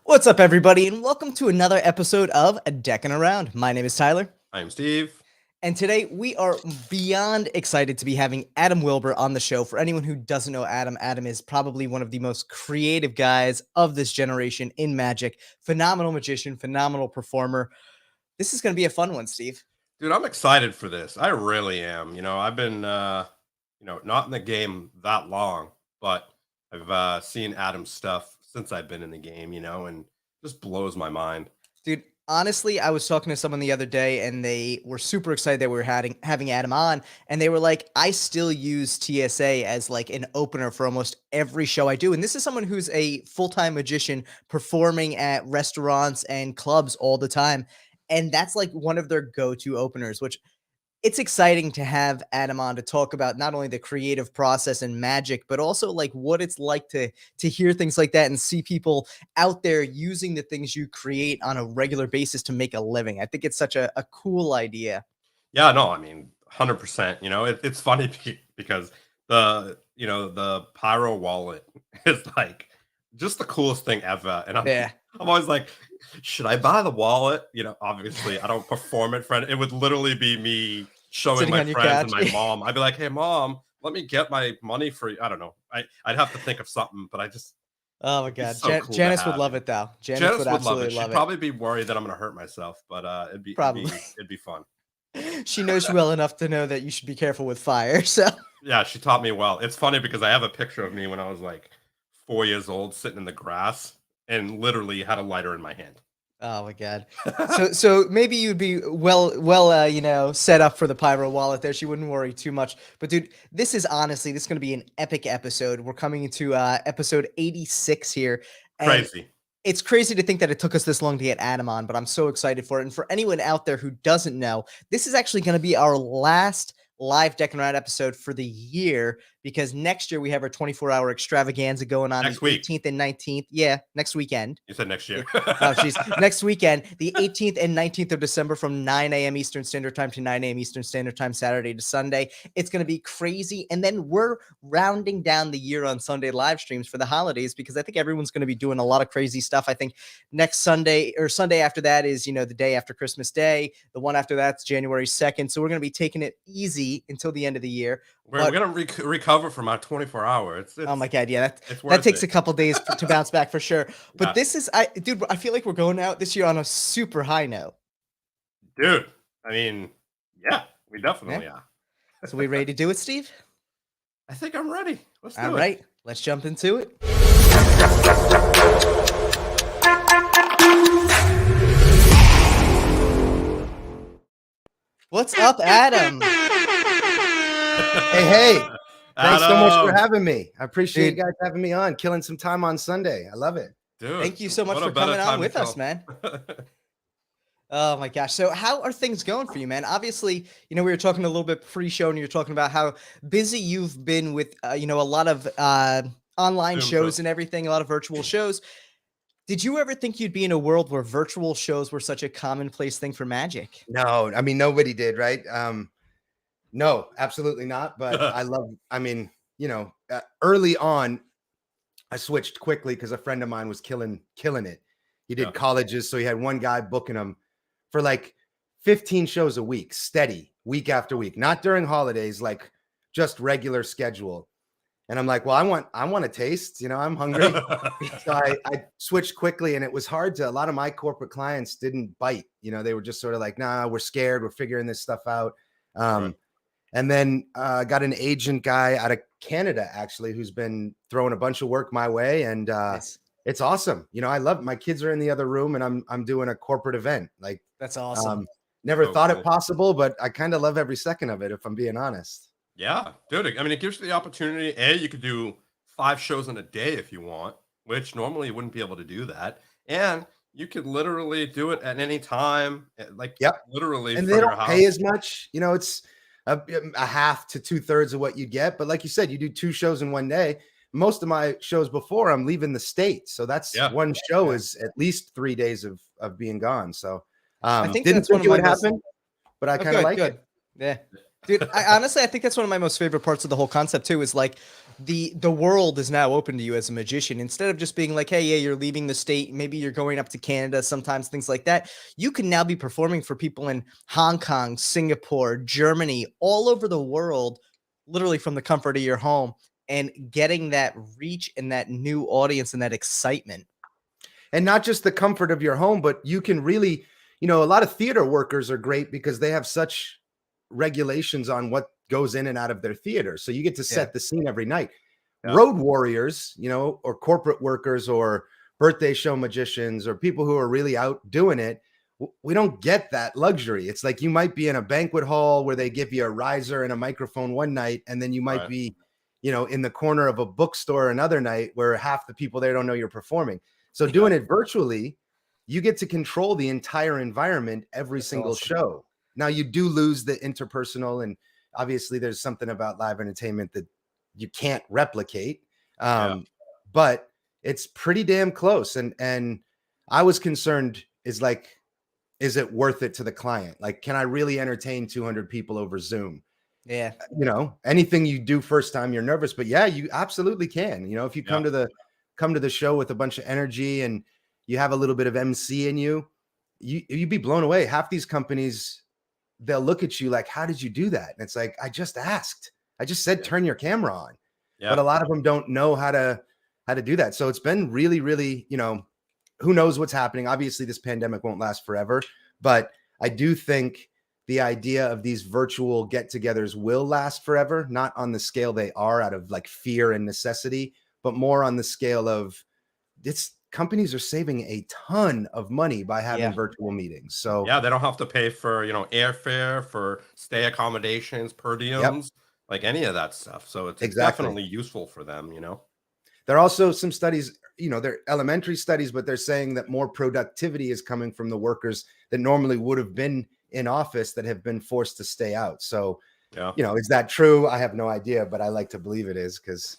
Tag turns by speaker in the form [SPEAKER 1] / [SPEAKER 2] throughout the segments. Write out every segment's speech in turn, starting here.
[SPEAKER 1] What's up, everybody, and welcome to another episode of Deckin Around. My name is Tyler,
[SPEAKER 2] I'm Steve.
[SPEAKER 1] and today we are beyond excited to be having Adam Wilber on the show. For anyone who doesn't know Adam, Adam is probably one of the most creative guys of this generation in Magic. Phenomenal magician, phenomenal performer. This is going to be a fun one, Steve.
[SPEAKER 2] Dude, I'm excited for this. I really am. I've been, not in the game that long, but I've seen Adam's stuff since I've been in the game, and just blows my mind.
[SPEAKER 1] Dude, honestly, I was talking to someone the other day and they were super excited that we were having Adam on. And they were like, I still use TSA as like an opener for almost every show I do. And this is someone who's a full-time magician performing at restaurants and clubs all the time. And that's like one of their go-to openers, which it's exciting to have Adam on to talk about not only the creative process and magic, but also like what it's like to hear things like that and see people out there using the things you create on a regular basis to make a living. I think it's such a cool idea.
[SPEAKER 2] Yeah, no, I mean, 100%. It's funny because the Pyro wallet is like just the coolest thing ever. And
[SPEAKER 1] Yeah.
[SPEAKER 2] I'm always like, should I buy the wallet? Obviously I don't perform it, friend. It would literally be me showing
[SPEAKER 1] Sitting
[SPEAKER 2] my
[SPEAKER 1] on your
[SPEAKER 2] friends and
[SPEAKER 1] couch.
[SPEAKER 2] my mom. I'd be like, hey mom, let me get my money for you. I don't know. I'd have to think of something, but
[SPEAKER 1] Oh my
[SPEAKER 2] it'd be
[SPEAKER 1] God.
[SPEAKER 2] so cool to
[SPEAKER 1] Janice would
[SPEAKER 2] have,
[SPEAKER 1] love
[SPEAKER 2] man.
[SPEAKER 1] it though. Janice
[SPEAKER 2] Janice
[SPEAKER 1] would
[SPEAKER 2] would love it.
[SPEAKER 1] absolutely
[SPEAKER 2] She'd
[SPEAKER 1] love it.
[SPEAKER 2] probably be worried that I'm gonna hurt myself, but
[SPEAKER 1] Probably.
[SPEAKER 2] it'd be fun.
[SPEAKER 1] She knows you well enough to know that you should be careful with fire. So
[SPEAKER 2] Yeah, she taught me well. It's funny because I have a picture of me when I was like 4 years old, sitting in the grass, and literally had a lighter in my hand.
[SPEAKER 1] oh my God. So maybe you'd be well, set up for the Pyro wallet there. She wouldn't worry too much. But dude, this is going to be an epic episode. We're coming into episode 86 here. And
[SPEAKER 2] Crazy.
[SPEAKER 1] it's crazy to think that it took us this long to get Adam on, but I'm so excited for it. And for anyone out there who doesn't know, this is actually going to be our last live Deckin Around episode for the year, because next year we have our 24-hour extravaganza going on
[SPEAKER 2] Next
[SPEAKER 1] the
[SPEAKER 2] week.
[SPEAKER 1] 18th and 19th. Yeah, next weekend.
[SPEAKER 2] You said next year.
[SPEAKER 1] Oh, jeez. Next weekend, the 18th and 19th of December from 9 a.m. Eastern Standard Time to 9 a.m. Eastern Standard Time, Saturday to Sunday. It's going to be crazy. And then we're rounding down the year on Sunday live streams for the holidays, because I think everyone's going to be doing a lot of crazy stuff. I think next Sunday or Sunday after that is, the day after Christmas Day. The one after that's January 2nd. So we're going to be taking it easy until the end of the year.
[SPEAKER 2] We're gonna recover from our 24 hour.
[SPEAKER 1] Oh my God, yeah, that
[SPEAKER 2] worth
[SPEAKER 1] takes
[SPEAKER 2] it.
[SPEAKER 1] a couple days to bounce back for sure. But
[SPEAKER 2] Yeah.
[SPEAKER 1] this is, dude, I feel like we're going out this year on a super high note.
[SPEAKER 2] Dude, I mean, yeah, we definitely are.
[SPEAKER 1] So we ready to do it, Steve?
[SPEAKER 2] I think I'm ready. Let's do
[SPEAKER 1] All
[SPEAKER 2] it.
[SPEAKER 1] right, let's jump into it. What's up, Adam?
[SPEAKER 3] Hey, thanks so much for
[SPEAKER 2] Adam.
[SPEAKER 3] having me. I appreciate
[SPEAKER 1] Dude.
[SPEAKER 3] you guys having me on, killing some time on Sunday. I love it.
[SPEAKER 2] Dude,
[SPEAKER 1] Thank you so much
[SPEAKER 2] what a
[SPEAKER 1] for
[SPEAKER 2] better
[SPEAKER 1] coming on
[SPEAKER 2] time to
[SPEAKER 1] with us,
[SPEAKER 2] kill.
[SPEAKER 1] man. Oh my gosh. So how are things going for you, man? Obviously, we were talking a little bit pre-show and you're talking about how busy you've been with, a lot of online
[SPEAKER 2] Zoom
[SPEAKER 1] shows
[SPEAKER 2] shows.
[SPEAKER 1] and everything, a lot of virtual shows. Did you ever think you'd be in a world where virtual shows were such a commonplace thing for Magic?
[SPEAKER 3] No, I mean nobody did, right? No, absolutely not. But early on, I switched quickly because a friend of mine was killing it. He did
[SPEAKER 2] Yeah.
[SPEAKER 3] colleges, so he had one guy booking him for like 15 shows a week, steady, week after week, not during holidays, like just regular schedule. And I'm like, well, I want a taste, I'm hungry. So I switched quickly, and it was hard to, a lot of my corporate clients didn't bite, they were just sort of like, nah, we're scared. We're figuring this stuff out.
[SPEAKER 2] Right.
[SPEAKER 3] And then got an agent guy out of Canada, actually, who's been throwing a bunch of work my way. And
[SPEAKER 1] Nice.
[SPEAKER 3] it's awesome. I love it. My kids are in the other room and I'm doing a corporate event. Like,
[SPEAKER 1] That's awesome.
[SPEAKER 3] never
[SPEAKER 2] So
[SPEAKER 3] thought
[SPEAKER 2] cool.
[SPEAKER 3] it possible, but I kind of love every second of it, if I'm being honest.
[SPEAKER 2] Yeah, dude. I mean, it gives you the opportunity. You could do 5 shows in a day if you want, which normally you wouldn't be able to do that. And you could literally do it at any time, like
[SPEAKER 3] Yep.
[SPEAKER 2] literally
[SPEAKER 3] And
[SPEAKER 2] from
[SPEAKER 3] they
[SPEAKER 2] your
[SPEAKER 3] don't
[SPEAKER 2] house.
[SPEAKER 3] pay as much. It's a half to 2/3 of what you get. But like you said, you do 2 shows in one day. Most of my shows before, I'm leaving the state. So that's one show is at least 3 days of being gone. So
[SPEAKER 1] I think
[SPEAKER 3] didn't
[SPEAKER 1] that's one
[SPEAKER 3] think
[SPEAKER 1] of
[SPEAKER 3] it would
[SPEAKER 1] my most-
[SPEAKER 3] happen, but I kind of like
[SPEAKER 1] good.
[SPEAKER 3] it.
[SPEAKER 1] Yeah. Dude, I think that's one of my most favorite parts of the whole concept too, is like the world is now open to you as a magician. Instead of just being like, hey, yeah, you're leaving the state, maybe you're going up to Canada, sometimes things like that. You can now be performing for people in Hong Kong, Singapore, Germany, all over the world, literally from the comfort of your home, and getting that reach and that new audience and that excitement.
[SPEAKER 3] And not just the comfort of your home, but you can really, a lot of theater workers are great because they have such regulations on what goes in and out of their theater. So you get to set the scene every night.
[SPEAKER 2] Yeah.
[SPEAKER 3] Road warriors, or corporate workers or birthday show magicians or people who are really out doing it, we don't get that luxury. It's like you might be in a banquet hall where they give you a riser and a microphone one night, and then you might be, in the corner of a bookstore another night where half the people there don't know you're performing. So doing it virtually, you get to control the entire environment every single show. Now you do lose the interpersonal, and obviously there's something about live entertainment that you can't replicate. But it's pretty damn close. And I was concerned is it worth it to the client? Like, can I really entertain 200 people over Zoom?
[SPEAKER 1] Yeah.
[SPEAKER 3] Anything you do first time, you're nervous, but yeah, you absolutely can. If you come to the show with a bunch of energy and you have a little bit of MC in you, you'd be blown away. Half these companies, they'll look at you like, how did you do that? And it's like, I just asked. I just said, turn your camera on. But a lot of them don't know how to do that. So it's been really, really, who knows what's happening. Obviously, this pandemic won't last forever. But I do think the idea of these virtual get-togethers will last forever, not on the scale they are out of like fear and necessity, but more on the scale of companies are saving a ton of money by having virtual meetings. So
[SPEAKER 2] they don't have to pay for, airfare, for stay accommodations, per diems, like any of that stuff. So it's definitely useful for them,
[SPEAKER 3] There are also some studies, they're elementary studies, but they're saying that more productivity is coming from the workers that normally would have been in office that have been forced to stay out. So, is that true? I have no idea, but I like to believe it is, because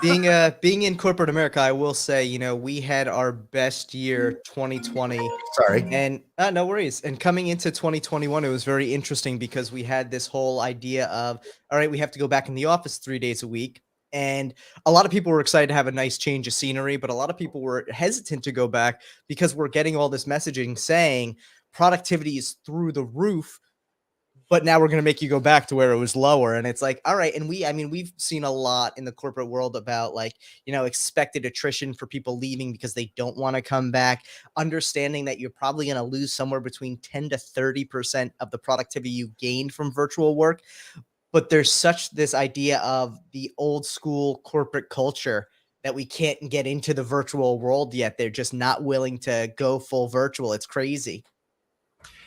[SPEAKER 1] being in corporate America, I will say, we had our best year 2020.
[SPEAKER 3] Sorry.
[SPEAKER 1] And no worries. And coming into 2021, it was very interesting because we had this whole idea of, all right, we have to go back in the office 3 days a week. And a lot of people were excited to have a nice change of scenery, but a lot of people were hesitant to go back because we're getting all this messaging saying productivity is through the roof, but now we're going to make you go back to where it was lower. And it's like, all right. And we've seen a lot in the corporate world about expected attrition for people leaving because they don't want to come back, understanding that you're probably going to lose somewhere between 10 to 30% of the productivity you gained from virtual work. But there's this idea of the old school corporate culture that we can't get into the virtual world yet. They're just not willing to go full virtual. It's crazy.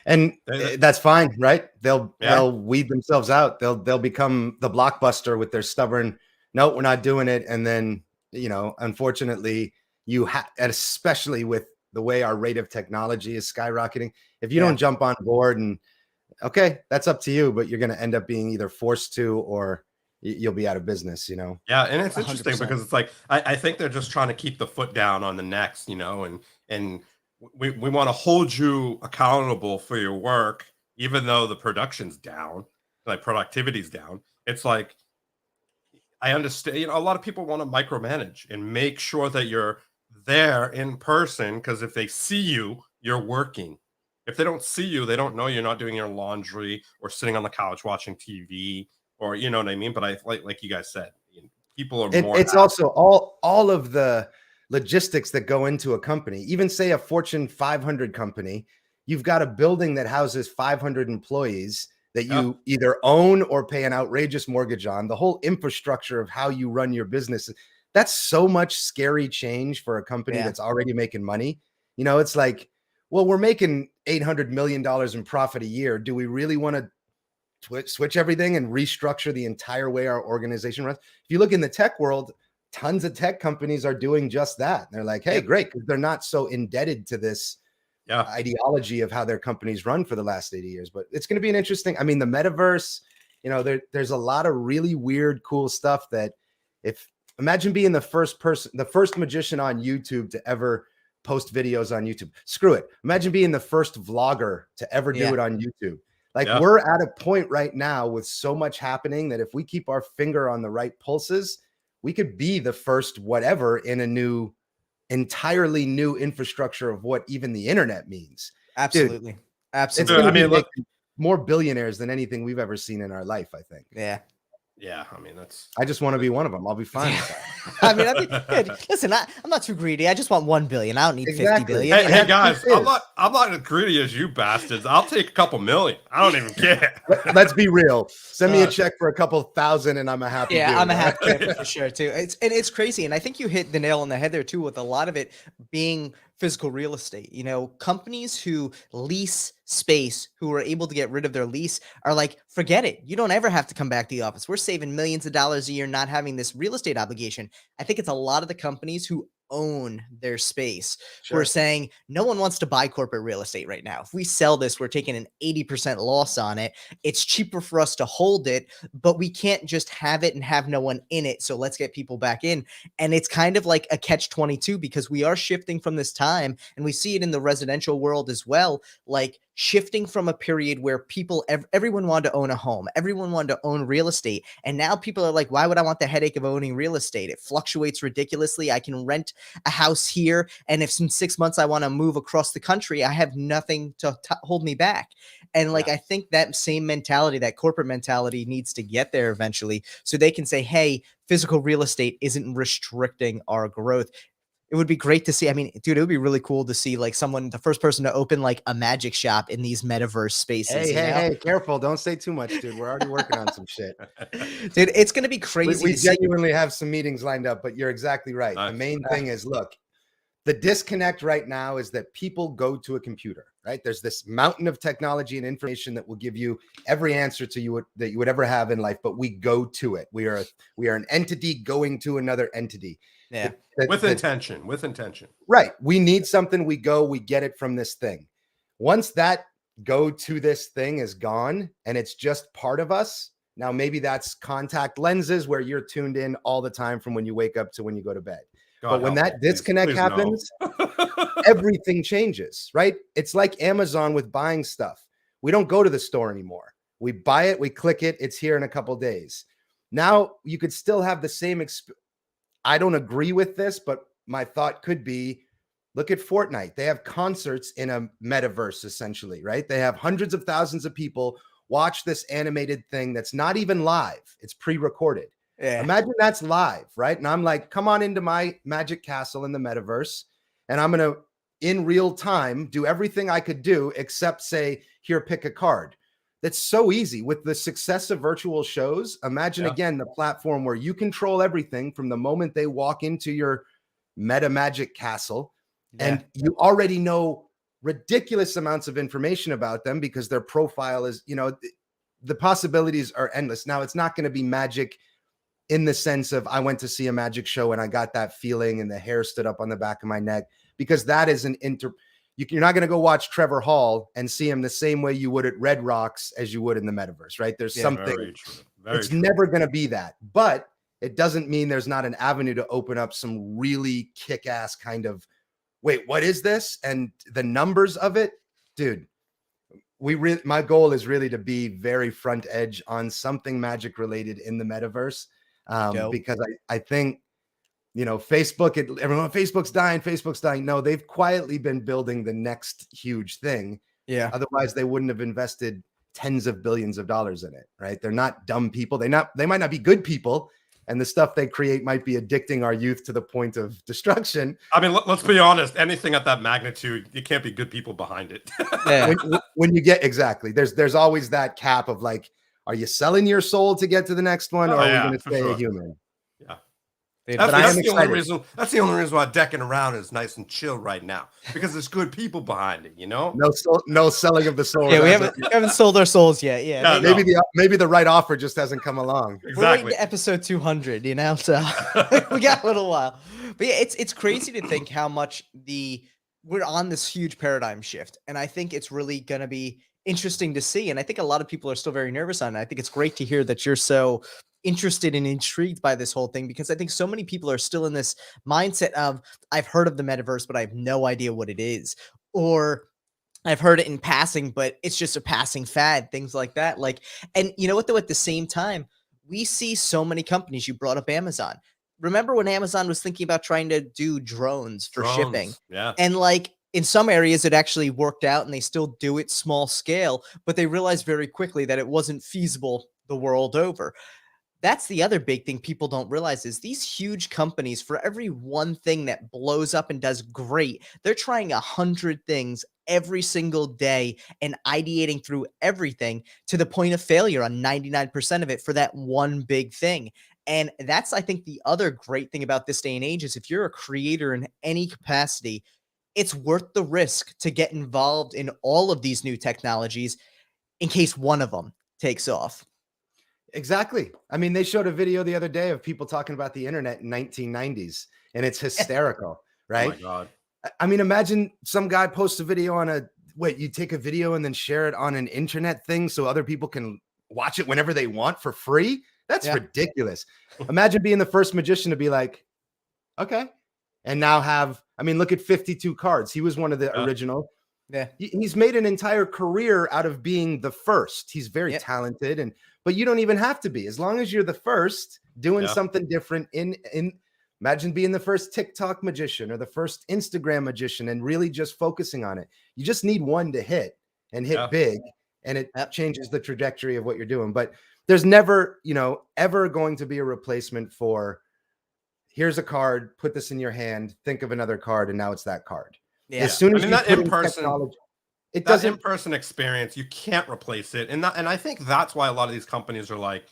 [SPEAKER 3] And that's fine, right? They'll weed themselves out. They'll become the Blockbuster with their stubborn, no, we're not doing it. And then, unfortunately, especially with the way our rate of technology is skyrocketing, if you don't jump on board and okay, that's up to you, but you're going to end up being either forced to or you'll be out of business,
[SPEAKER 2] Yeah, and it's interesting 100%. Because it's like I think they're just trying to keep the foot down on the necks, and we want to hold you accountable for your work, even though the production's down, like productivity's down. It's like, I understand, a lot of people want to micromanage and make sure that you're there in person, because if they see you, you're working. If they don't see you, they don't know you're not doing your laundry or sitting on the couch watching TV, or you know what I mean. But I like you guys said, people are more.
[SPEAKER 3] It's also all of the logistics that go into a company. Even say a Fortune 500 company, you've got a building that houses 500 employees that you either own or pay an outrageous mortgage on. The whole infrastructure of how you run your business, that's so much scary change for a company that's already making money. It's like, well, we're making $800 million in profit a year. Do we really want to switch everything and restructure the entire way our organization runs? If you look in the tech world, tons of tech companies are doing just that. They're like, hey, great, because they're not so indebted to this ideology of how their companies run for the last 80 years. But it's going to be an interesting, the metaverse, there's a lot of really weird, cool stuff that imagine being the first magician on YouTube to ever post videos on YouTube. Screw it. Imagine being the first vlogger to ever do it on YouTube. Like
[SPEAKER 2] Yeah.
[SPEAKER 3] we're at a point right now with so much happening that if we keep our finger on the right pulses, we could be the first whatever in a entirely new infrastructure of what even the internet means.
[SPEAKER 1] Absolutely.
[SPEAKER 3] Dude, it's
[SPEAKER 1] Absolutely.
[SPEAKER 3] going to
[SPEAKER 2] I
[SPEAKER 3] be
[SPEAKER 2] mean, look,
[SPEAKER 3] making more billionaires than anything we've ever seen in our life, I think.
[SPEAKER 1] Yeah.
[SPEAKER 2] yeah, I mean, that's
[SPEAKER 3] I just want to be one of them. I'll be fine with that.
[SPEAKER 1] I mean, listen, I'm not too greedy. I just want 1 billion. I don't need 50
[SPEAKER 3] Exactly.
[SPEAKER 1] billion.
[SPEAKER 2] Hey,
[SPEAKER 1] you know?
[SPEAKER 2] hey guys,
[SPEAKER 3] it is.
[SPEAKER 2] I'm not as greedy as you bastards. I'll take a couple million. I don't even care.
[SPEAKER 3] Let's be real. Send me a check for a couple thousand and I'm a happy dude.
[SPEAKER 1] I'm a
[SPEAKER 3] all
[SPEAKER 1] half
[SPEAKER 3] right?
[SPEAKER 1] camper for sure too. It's crazy, and I think you hit the nail on the head there too, with a lot of it being physical real estate. You know, companies who lease space, who are able to get rid of their lease, are like, forget it. You don't ever have to come back to the office. We're saving millions of dollars a year not having this real estate obligation. I think it's a lot of the companies who own their space who are
[SPEAKER 3] Sure.
[SPEAKER 1] saying no one wants to buy corporate real estate right now. If we sell this, we're taking an 80% loss on it. It's cheaper for us to hold it, but we can't just have it and have no one in it. So let's get people back in. And it's kind of like a catch-22 because we are shifting from this time, and we see it in the residential world as well, like shifting from a period where everyone wanted to own a home, everyone wanted to own real estate, and now people are like, why would I want the headache of owning real estate? It fluctuates ridiculously. I can rent a house here, and if in 6 months I want to move across the country, I have nothing to hold me back. And like, I think that same mentality, that corporate mentality, needs to get there eventually, so they can say, hey, physical real estate isn't restricting our growth. It would be great to see. I mean, dude, it would be really cool to see like the first person to open like a magic shop in these metaverse spaces.
[SPEAKER 3] Hey, careful. Don't say too much, dude. We're already working on some shit.
[SPEAKER 1] Dude, it's going to be crazy.
[SPEAKER 3] We
[SPEAKER 1] to see.
[SPEAKER 3] genuinely have some meetings lined up, but you're exactly right.
[SPEAKER 2] Nice.
[SPEAKER 3] The main thing is, look, the disconnect right now is that people go to a computer, right? There's this mountain of technology and information that will give you every answer to you that you would ever have in life, but we go to it. We are an entity going to another entity.
[SPEAKER 1] Yeah.
[SPEAKER 2] With intention.
[SPEAKER 3] Right. We need something. We go, we get it from this thing. Once that go to this thing is gone and it's just part of us. Now, maybe that's contact lenses where you're tuned in all the time from when you wake up to when you go to bed. But when that disconnect happens, everything changes, right? It's like Amazon with buying stuff. We don't go to the store anymore. We buy it, we click it, it's here in a couple days. Now you could still have the same experience. I don't agree with this, but my thought could be, look at Fortnite. They have concerts in a metaverse, essentially, right? They have hundreds of thousands of people watch this animated thing that's not even live. It's pre-recorded.
[SPEAKER 1] Yeah.
[SPEAKER 3] Imagine that's live, right? And I'm like, come on into my magic castle in the metaverse, and I'm going to, in real time, do everything I could do except say, here, pick a card. That's so easy with the success of virtual shows. Imagine again the platform where you control everything from the moment they walk into your meta magic castle, and you already know ridiculous amounts of information about them because their profile is, the possibilities are endless. Now, it's not going to be magic in the sense of I went to see a magic show and I got that feeling and the hair stood up on the back of my neck, because that is you're not going to go watch Trevor Hall and see him the same way you would at Red Rocks as you would in the metaverse, right? There's something,
[SPEAKER 2] very true.
[SPEAKER 3] It's never going to be that, but it doesn't mean there's not an avenue to open up some really kick-ass kind of, wait, what is this? And the numbers of it, dude, my goal is really to be very front edge on something magic related in the metaverse. Because I think, Facebook's dying. No, they've quietly been building the next huge thing.
[SPEAKER 1] Yeah.
[SPEAKER 3] Otherwise, they wouldn't have invested tens of billions of dollars in it, right? They're not dumb people. They might not be good people, and the stuff they create might be addicting our youth to the point of destruction.
[SPEAKER 2] I mean, let's be honest. Anything at that magnitude, you can't be good people behind it.
[SPEAKER 1] Yeah.
[SPEAKER 3] When you get there's always that cap of like, are you selling your soul to get to the next one, or are we going to stay a human?
[SPEAKER 2] Yeah.
[SPEAKER 3] But I am excited.
[SPEAKER 2] That's the only reason why Deckin Around is nice and chill right now, because there's good people behind it,
[SPEAKER 3] No selling of the soul.
[SPEAKER 1] Yeah, we haven't sold our souls yet. Yeah,
[SPEAKER 3] maybe the right offer just hasn't come along.
[SPEAKER 2] Exactly.
[SPEAKER 1] We're waiting to episode 200, so we got a little while. But yeah, it's crazy to think how much we're on this huge paradigm shift, and I think it's really going to be interesting to see. And I think a lot of people are still very nervous on it. I think it's great to hear that you're so interested and intrigued by this whole thing, because I think so many people are still in this mindset of, I've heard of the metaverse, but I have no idea what it is. Or I've heard it in passing, but it's just a passing fad, things like that. Like, and you know what, though, at the same time, we see so many companies. You brought up Amazon. Remember when Amazon was thinking about trying to do drones for shipping?
[SPEAKER 2] Drones. Yeah.
[SPEAKER 1] And like in some areas, it actually worked out and they still do it small scale, but they realized very quickly that it wasn't feasible the world over. That's the other big thing people don't realize is these huge companies, for every one thing that blows up and does great, they're trying 100 things every single day and ideating through everything to the point of failure on 99% of it for that one big thing. And that's, I think, the other great thing about this day and age is if you're a creator in any capacity, it's worth the risk to get involved in all of these new technologies in case one of them takes off.
[SPEAKER 3] Exactly. I mean, they showed a video the other day of people talking about the internet in 1990s, and it's hysterical,
[SPEAKER 2] Oh my
[SPEAKER 3] right?
[SPEAKER 2] God.
[SPEAKER 3] I mean, imagine some guy posts a video on a you take a video and then share it on an internet thing so other people can watch it whenever they want for free. That's
[SPEAKER 1] Yeah.
[SPEAKER 3] ridiculous. Imagine being the first magician to be like, okay, and now have, I mean, look at 52 cards. He was one of the
[SPEAKER 2] Yeah.
[SPEAKER 3] original.
[SPEAKER 1] Yeah.
[SPEAKER 3] He's made an entire career out of being the first. He's very
[SPEAKER 1] Yep.
[SPEAKER 3] talented, but you don't even have to be. As long as you're the first doing
[SPEAKER 2] Yeah.
[SPEAKER 3] something different in imagine being the first TikTok magician or the first Instagram magician and really just focusing on it. You just need one to hit and hit
[SPEAKER 2] Yeah.
[SPEAKER 3] big, and it
[SPEAKER 1] Yep.
[SPEAKER 3] changes the trajectory of what you're doing. But there's never, ever going to be a replacement for here's a card, put this in your hand, think of another card, and now it's that card.
[SPEAKER 1] Yeah.
[SPEAKER 3] As soon
[SPEAKER 2] I
[SPEAKER 3] as
[SPEAKER 2] mean,
[SPEAKER 3] you
[SPEAKER 2] that
[SPEAKER 3] put in
[SPEAKER 2] in-person-
[SPEAKER 3] technology, it
[SPEAKER 2] That
[SPEAKER 3] doesn't.
[SPEAKER 2] in-person experience, you can't replace it. And I think that's why a lot of these companies are like,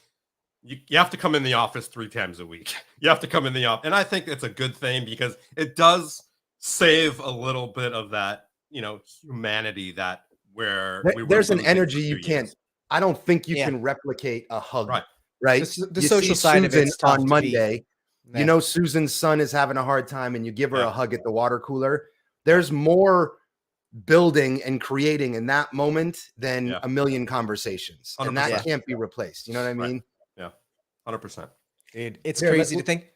[SPEAKER 2] you have to come in the office 3 times a week. You have to come in the office. And I think it's a good thing because it does save a little bit of that, humanity that where we were
[SPEAKER 3] There's an
[SPEAKER 2] losing for
[SPEAKER 3] energy you
[SPEAKER 2] 2
[SPEAKER 3] can't.
[SPEAKER 2] years.
[SPEAKER 3] I don't think you
[SPEAKER 1] Yeah.
[SPEAKER 3] can replicate a hug.
[SPEAKER 2] Right.
[SPEAKER 3] Right.
[SPEAKER 1] The
[SPEAKER 3] You
[SPEAKER 1] social
[SPEAKER 3] see
[SPEAKER 1] side of
[SPEAKER 3] Susan
[SPEAKER 1] it's tough to
[SPEAKER 3] on
[SPEAKER 1] beat.
[SPEAKER 3] Monday.
[SPEAKER 1] Yeah.
[SPEAKER 3] You know, Susan's son is having a hard time, and you give her
[SPEAKER 2] Yeah.
[SPEAKER 3] a hug at the water cooler. There's more building and creating in that moment than
[SPEAKER 2] Yeah.
[SPEAKER 3] a million conversations, and that
[SPEAKER 2] 100%.
[SPEAKER 3] can't be replaced. You know what I
[SPEAKER 2] Right.
[SPEAKER 3] mean?
[SPEAKER 2] Yeah. 100%.
[SPEAKER 1] Dude, it's
[SPEAKER 3] Here,
[SPEAKER 1] crazy to think.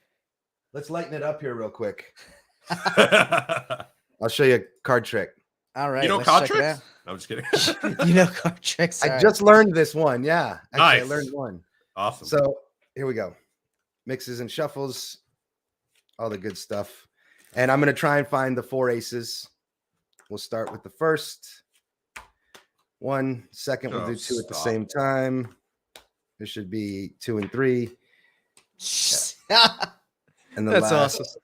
[SPEAKER 3] Let's lighten it up here real quick.
[SPEAKER 2] You
[SPEAKER 3] I'll show you a card trick.
[SPEAKER 1] All right.
[SPEAKER 2] know
[SPEAKER 1] let's
[SPEAKER 2] card
[SPEAKER 1] check it
[SPEAKER 2] tricks? No, I'm just kidding.
[SPEAKER 1] out. You know card tricks.
[SPEAKER 3] I
[SPEAKER 1] all
[SPEAKER 3] just learned this one. Yeah. Actually, I
[SPEAKER 2] Nice.
[SPEAKER 3] learned one.
[SPEAKER 2] Awesome.
[SPEAKER 3] So here we go. Mixes and shuffles, all the good stuff. And I'm going to try and find the 4 aces. We'll start with the first. 1 second. We'll
[SPEAKER 2] Oh,
[SPEAKER 3] do 2 at the
[SPEAKER 2] stop.
[SPEAKER 3] same time. There should be 2 and 3.
[SPEAKER 1] right.
[SPEAKER 3] And the
[SPEAKER 1] That's
[SPEAKER 3] last.
[SPEAKER 1] awesome.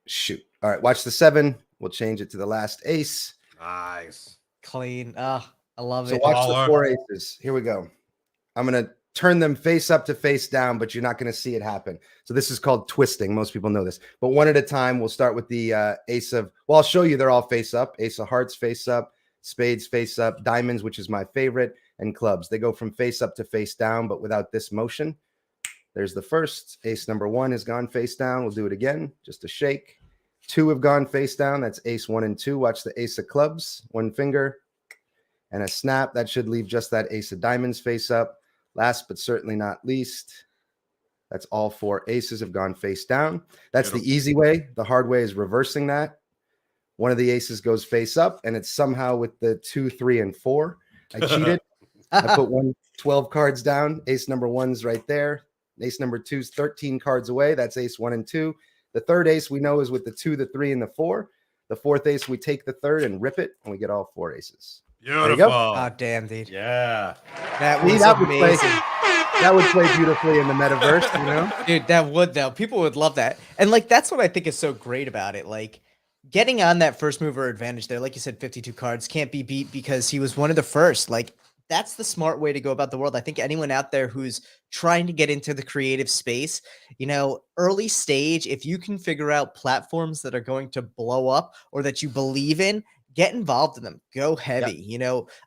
[SPEAKER 3] Shoot. All right. Watch the 7. We'll change it to the last ace.
[SPEAKER 2] Nice.
[SPEAKER 1] Clean. Ah, I love
[SPEAKER 3] So
[SPEAKER 1] it.
[SPEAKER 3] watch the
[SPEAKER 2] Baller.
[SPEAKER 3] 4 aces. Here we go. I'm going to turn them face up to face down, but you're not going to see it happen. So this is called twisting. Most people know this, but one at a time. We'll start with the ace of, well, I'll show you. They're all face up. Ace of hearts face up, spades face up, diamonds, which is my favorite, and clubs. They go from face up to face down, but without this motion. There's the first. Ace number 1 has gone face down. We'll do it again. Just a shake. 2 have gone face down. That's ace 1 and 2. Watch the ace of clubs. 1 finger and a snap. That should leave just that ace of diamonds face up. Last but certainly not least, that's all 4 aces have gone face down. That's the easy way. The hard way is reversing that. One of the aces goes face up, and it's somehow with the 2, 3, and 4. I cheated. I put 12 cards down. Ace number 1's right there. Ace number 2's 13 cards away. That's ace 1 and 2. The third ace we know is with the 2, the 3, and the 4. The fourth ace, we take the third and rip it, and we get all 4 aces.
[SPEAKER 2] Beautiful.
[SPEAKER 3] go.
[SPEAKER 1] Oh, damn, dude.
[SPEAKER 2] Yeah.
[SPEAKER 1] That
[SPEAKER 3] See,
[SPEAKER 1] was
[SPEAKER 3] that would play-
[SPEAKER 1] amazing.
[SPEAKER 3] That would play beautifully in the metaverse, you know?
[SPEAKER 1] Dude, that would, though. People would love that. And, like, that's what I think is so great about it. Like, getting on that first mover advantage there, like you said, 52 cards can't be beat because he was one of the first. Like, that's the smart way to go about the world. I think anyone out there who's trying to get into the creative space, early stage, if you can figure out platforms that are going to blow up or that you believe in, get involved in them. Go heavy.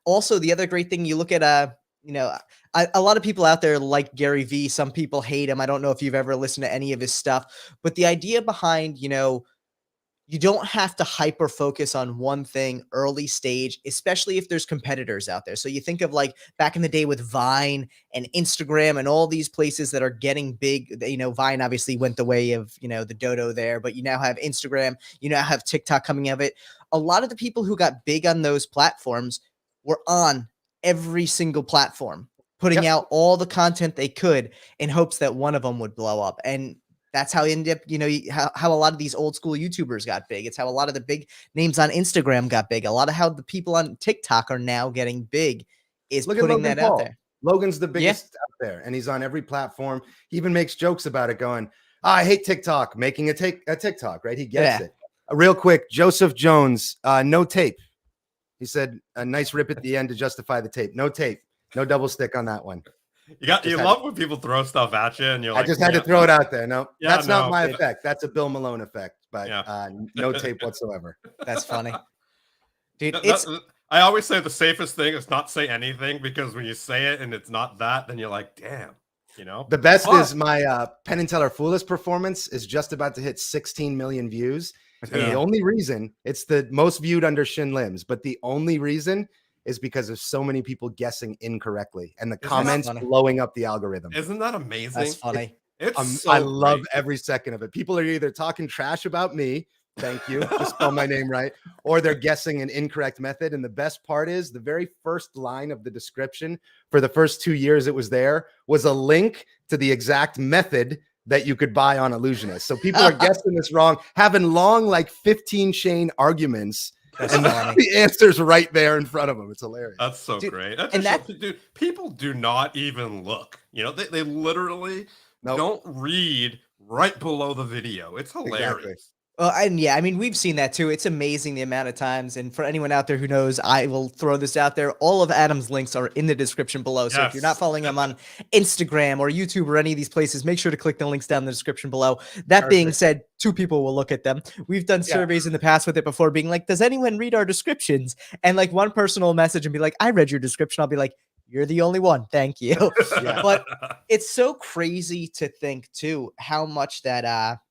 [SPEAKER 1] Also, the other great thing, you look at, a lot of people out there like Gary Vee. Some people hate him. I don't know if you've ever listened to any of his stuff, but the idea behind, you don't have to hyper focus on one thing early stage, especially if there's competitors out there. So you think of like back in the day with Vine and Instagram and all these places that are getting big. Vine obviously went the way of, the dodo there, but you now have Instagram, you now have TikTok coming of it. a lot of the people who got big on those platforms were on every single platform, putting out all the content they could in hopes that one of them would blow up. And that's how you end up, how a lot of these old school YouTubers got big. It's how a lot of the big names on Instagram got big. A lot of how the people on TikTok are now getting big is putting that out there.
[SPEAKER 3] Logan's the biggest out there, and he's on every platform. He even makes jokes about it, going, oh, I hate TikTok, making a TikTok, right? He gets it. Real quick, Joseph Jones, no tape. He said a nice rip at the end to justify the tape. No tape. No double stick on that one.
[SPEAKER 2] You love when people throw stuff at you, and you're like,
[SPEAKER 3] I just had to throw it out there. No, that's
[SPEAKER 2] no,
[SPEAKER 3] not my effect. That's a Bill Malone effect, but no tape whatsoever.
[SPEAKER 1] That's funny. Dude,
[SPEAKER 2] I always say the safest thing is not say anything, because when you say it and it's not that, then you're like, damn, The
[SPEAKER 3] best is my Penn Teller Foolish performance is just about to hit 16 million views. And the only reason, it's the most viewed under Shin Limbs, but the only reason is because of so many people guessing incorrectly and the comments blowing up the algorithm.
[SPEAKER 2] Isn't that amazing?
[SPEAKER 1] That's funny.
[SPEAKER 3] I love every second of it. People are either talking trash about me, thank you, to spell my name right, or they're guessing an incorrect method. And the best part is the very first line of the description for the first 2 years it was there was a link to the exact method that you could buy on Illusionist. So people are guessing this wrong, having long, like 15 chain arguments. And the answer's right there in front of them. It's hilarious.
[SPEAKER 2] That's so great. Dude, people do not even look. They literally don't read right below the video. It's hilarious.
[SPEAKER 3] Exactly.
[SPEAKER 1] Well, and yeah, I mean, we've seen that too. It's amazing the amount of times. And for anyone out there who knows, I will throw this out there. All of Adam's links are in the description below. So if you're not following him on Instagram or YouTube or any of these places, make sure to click the links down in the description below. That being said, 2 people will look at them. We've done surveys in the past with it before, being like, does anyone read our descriptions? And like one person will message and be like, I read your description. I'll be like, you're the only one. Thank you. But it's so crazy to think too, how much that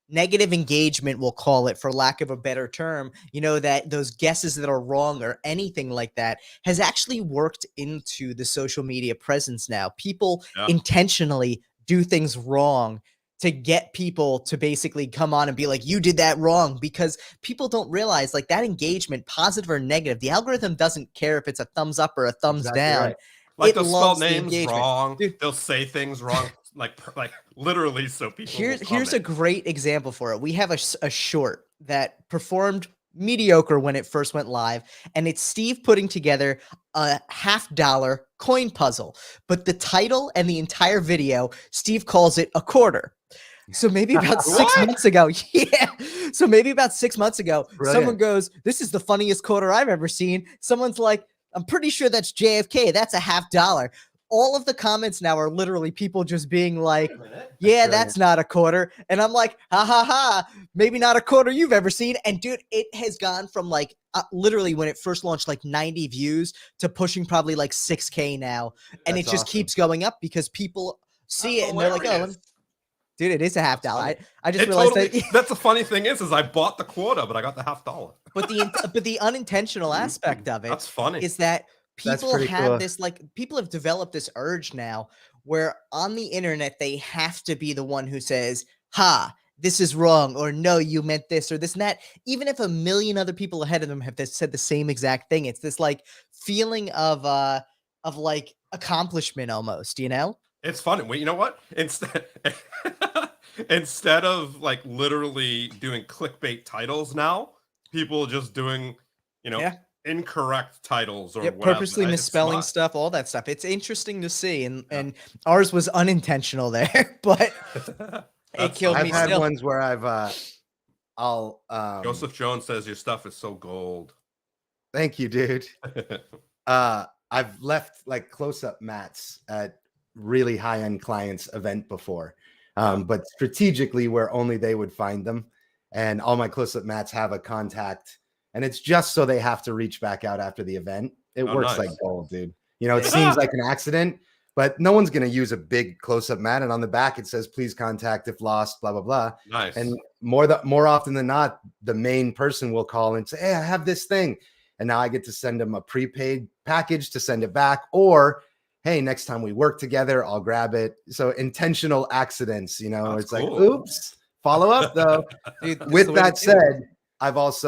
[SPEAKER 1] negative engagement, we'll call it for lack of a better term, that those guesses that are wrong or anything like that has actually worked into the social media presence now. People intentionally do things wrong to get people to basically come on and be like, you did that wrong, because people don't realize like that engagement, positive or negative, the algorithm doesn't care if it's a thumbs up or a thumbs down.
[SPEAKER 2] Right. Like they'll spell names wrong. Dude, they'll say things wrong. like literally, so people
[SPEAKER 1] here's a great example for it. We have a short that performed mediocre when it first went live, and it's Steve putting together a $50 coin puzzle, but the title and the entire video, Steve calls it a quarter. So maybe about 6 months ago, so maybe about 6 months ago, someone goes, this is the funniest quarter I've ever seen. Someone's like, I'm pretty sure that's JFK. That's a $50. All of the comments now are literally people just being like, yeah, that's not a quarter. And I'm like, ha ha ha, maybe not a quarter you've ever seen. And dude, it has gone from like literally when it first launched, like 90 views to pushing probably like 6K now. And it just keeps going up because people see it and they're like, oh, dude, it is a $50. I just realized that.
[SPEAKER 2] That's the funny thing is I bought the quarter, but I got the $50.
[SPEAKER 1] But the unintentional aspect of it,
[SPEAKER 2] that's funny,
[SPEAKER 1] is that people have this, like, people have developed this urge now where on the internet, they have to be the one who says, ha, this is wrong, or no, you meant this or this and that. Even if a million other people ahead of them have said the same exact thing, it's this like feeling of like accomplishment almost,
[SPEAKER 2] It's funny. Well, you know what? Instead of like literally doing clickbait titles now, people just doing, incorrect titles or whatever.
[SPEAKER 1] Purposely misspelling stuff, all that stuff. It's interesting to see, and ours was unintentional there, but it killed me.
[SPEAKER 3] I've had ones where I'll
[SPEAKER 2] Joseph Jones says your stuff is so gold.
[SPEAKER 3] Thank you, dude. I've left like close-up mats at really high-end clients' event before, but strategically where only they would find them, and all my close-up mats have a contact. And it's just so they have to reach back out after the event. It works like gold, dude. It seems like an accident, but no one's going to use a big close-up mat. And on the back, it says, please contact if lost, blah, blah, blah.
[SPEAKER 2] Nice.
[SPEAKER 3] And more often than not, the main person will call and say, hey, I have this thing. And now I get to send them a prepaid package to send it back. Or, hey, next time we work together, I'll grab it. So intentional accidents,
[SPEAKER 2] That's
[SPEAKER 3] it's
[SPEAKER 2] cool.
[SPEAKER 3] like, oops, follow up though.
[SPEAKER 1] Dude,
[SPEAKER 3] with that said, I've lost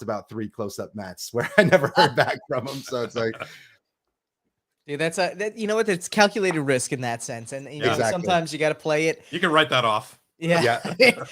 [SPEAKER 3] about 3 close-up mats where I never heard back from them. So it's like,
[SPEAKER 1] Dude, that you know what? It's calculated risk in that sense, and you know
[SPEAKER 3] Exactly.
[SPEAKER 1] sometimes you got to play it.
[SPEAKER 2] You can write that off.
[SPEAKER 1] Yeah,
[SPEAKER 3] Yeah,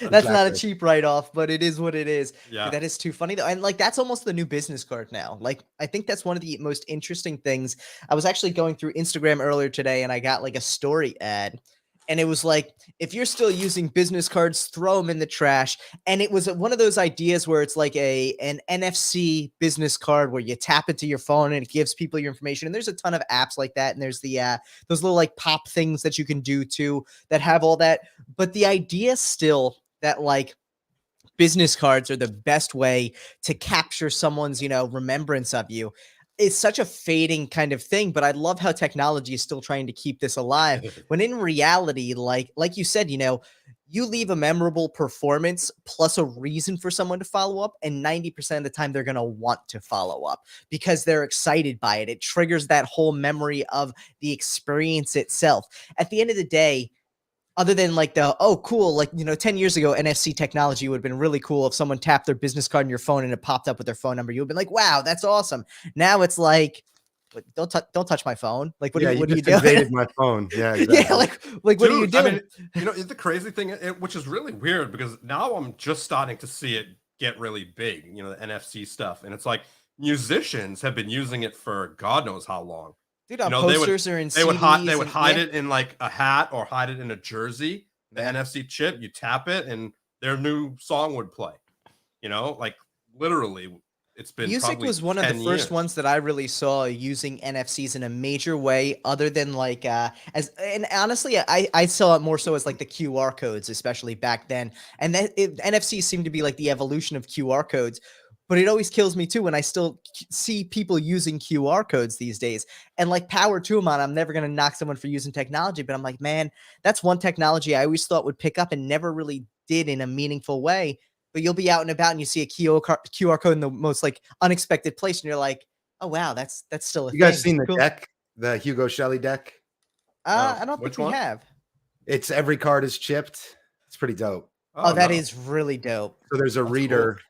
[SPEAKER 1] that's not a
[SPEAKER 3] exactly.
[SPEAKER 1] cheap write-off, but it is what it is.
[SPEAKER 2] Yeah.
[SPEAKER 1] Dude, that is too funny though, and like that's almost the new business card now. Like I think that's one of the most interesting things. I was actually going through Instagram earlier today, and I got like a story ad, and it was like, if you're still using business cards, throw them in the trash. And it was one of those ideas where it's like an NFC business card where you tap into your phone and it gives people your information. And there's a ton of apps like that, and there's the those little like pop things that you can do too that have all that. But the idea still that like business cards are the best way to capture someone's, you know, remembrance of you. It's such a fading kind of thing, but I love how technology is still trying to keep this alive. When in reality, like you said, you know, you leave a memorable performance plus a reason for someone to follow up, and 90% of the time they're going to want to follow up because they're excited by it. It triggers that whole memory of the experience itself. At the end of the day, other than like the, oh, cool, like, you know, 10 years ago, NFC technology would have been really cool if someone tapped their business card in your phone and it popped up with their phone number. You would have been like, wow, that's awesome. Now it's like, don't touch my phone. Like, what are you
[SPEAKER 3] just
[SPEAKER 1] doing?
[SPEAKER 3] invaded my phone. Yeah, exactly.
[SPEAKER 1] Yeah, like what are you
[SPEAKER 2] Dude,
[SPEAKER 1] doing?
[SPEAKER 2] I mean, you know, the crazy thing, which is really weird because now I'm just starting to see it get really big, you know, the NFC stuff. And it's like musicians have been using it for God knows how long.
[SPEAKER 1] Dude, on
[SPEAKER 2] You know,
[SPEAKER 1] posters or in
[SPEAKER 2] they would hide
[SPEAKER 1] yeah.
[SPEAKER 2] it in like a hat or hide it in a jersey. The
[SPEAKER 1] Yeah.
[SPEAKER 2] NFC chip, you tap it, and their new song would play. You know, like literally, it's been
[SPEAKER 1] Music
[SPEAKER 2] probably
[SPEAKER 1] was one of the
[SPEAKER 2] 10
[SPEAKER 1] first
[SPEAKER 2] years.
[SPEAKER 1] ones that I really saw using NFCs in a major way, other than like and honestly, I saw it more so as like the QR codes, especially back then. And that NFCs seem to be like the evolution of QR codes. But it always kills me too when I still see people using QR codes these days. And like power to them on, I'm never gonna knock someone for using technology, but I'm like, man, that's one technology I always thought would pick up and never really did in a meaningful way. But you'll be out and about and you see a QR code in the most like unexpected place, and you're like, oh wow, that's still a
[SPEAKER 3] You guys
[SPEAKER 1] thing.
[SPEAKER 3] seen the
[SPEAKER 1] Cool.
[SPEAKER 3] deck, the Hugo Shelley deck?
[SPEAKER 1] I don't
[SPEAKER 2] Which
[SPEAKER 1] think we
[SPEAKER 2] one?
[SPEAKER 1] have.
[SPEAKER 3] It's every card is chipped. It's pretty dope.
[SPEAKER 1] Oh, that
[SPEAKER 2] no.
[SPEAKER 1] is really dope.
[SPEAKER 3] So there's a
[SPEAKER 2] That's
[SPEAKER 3] reader,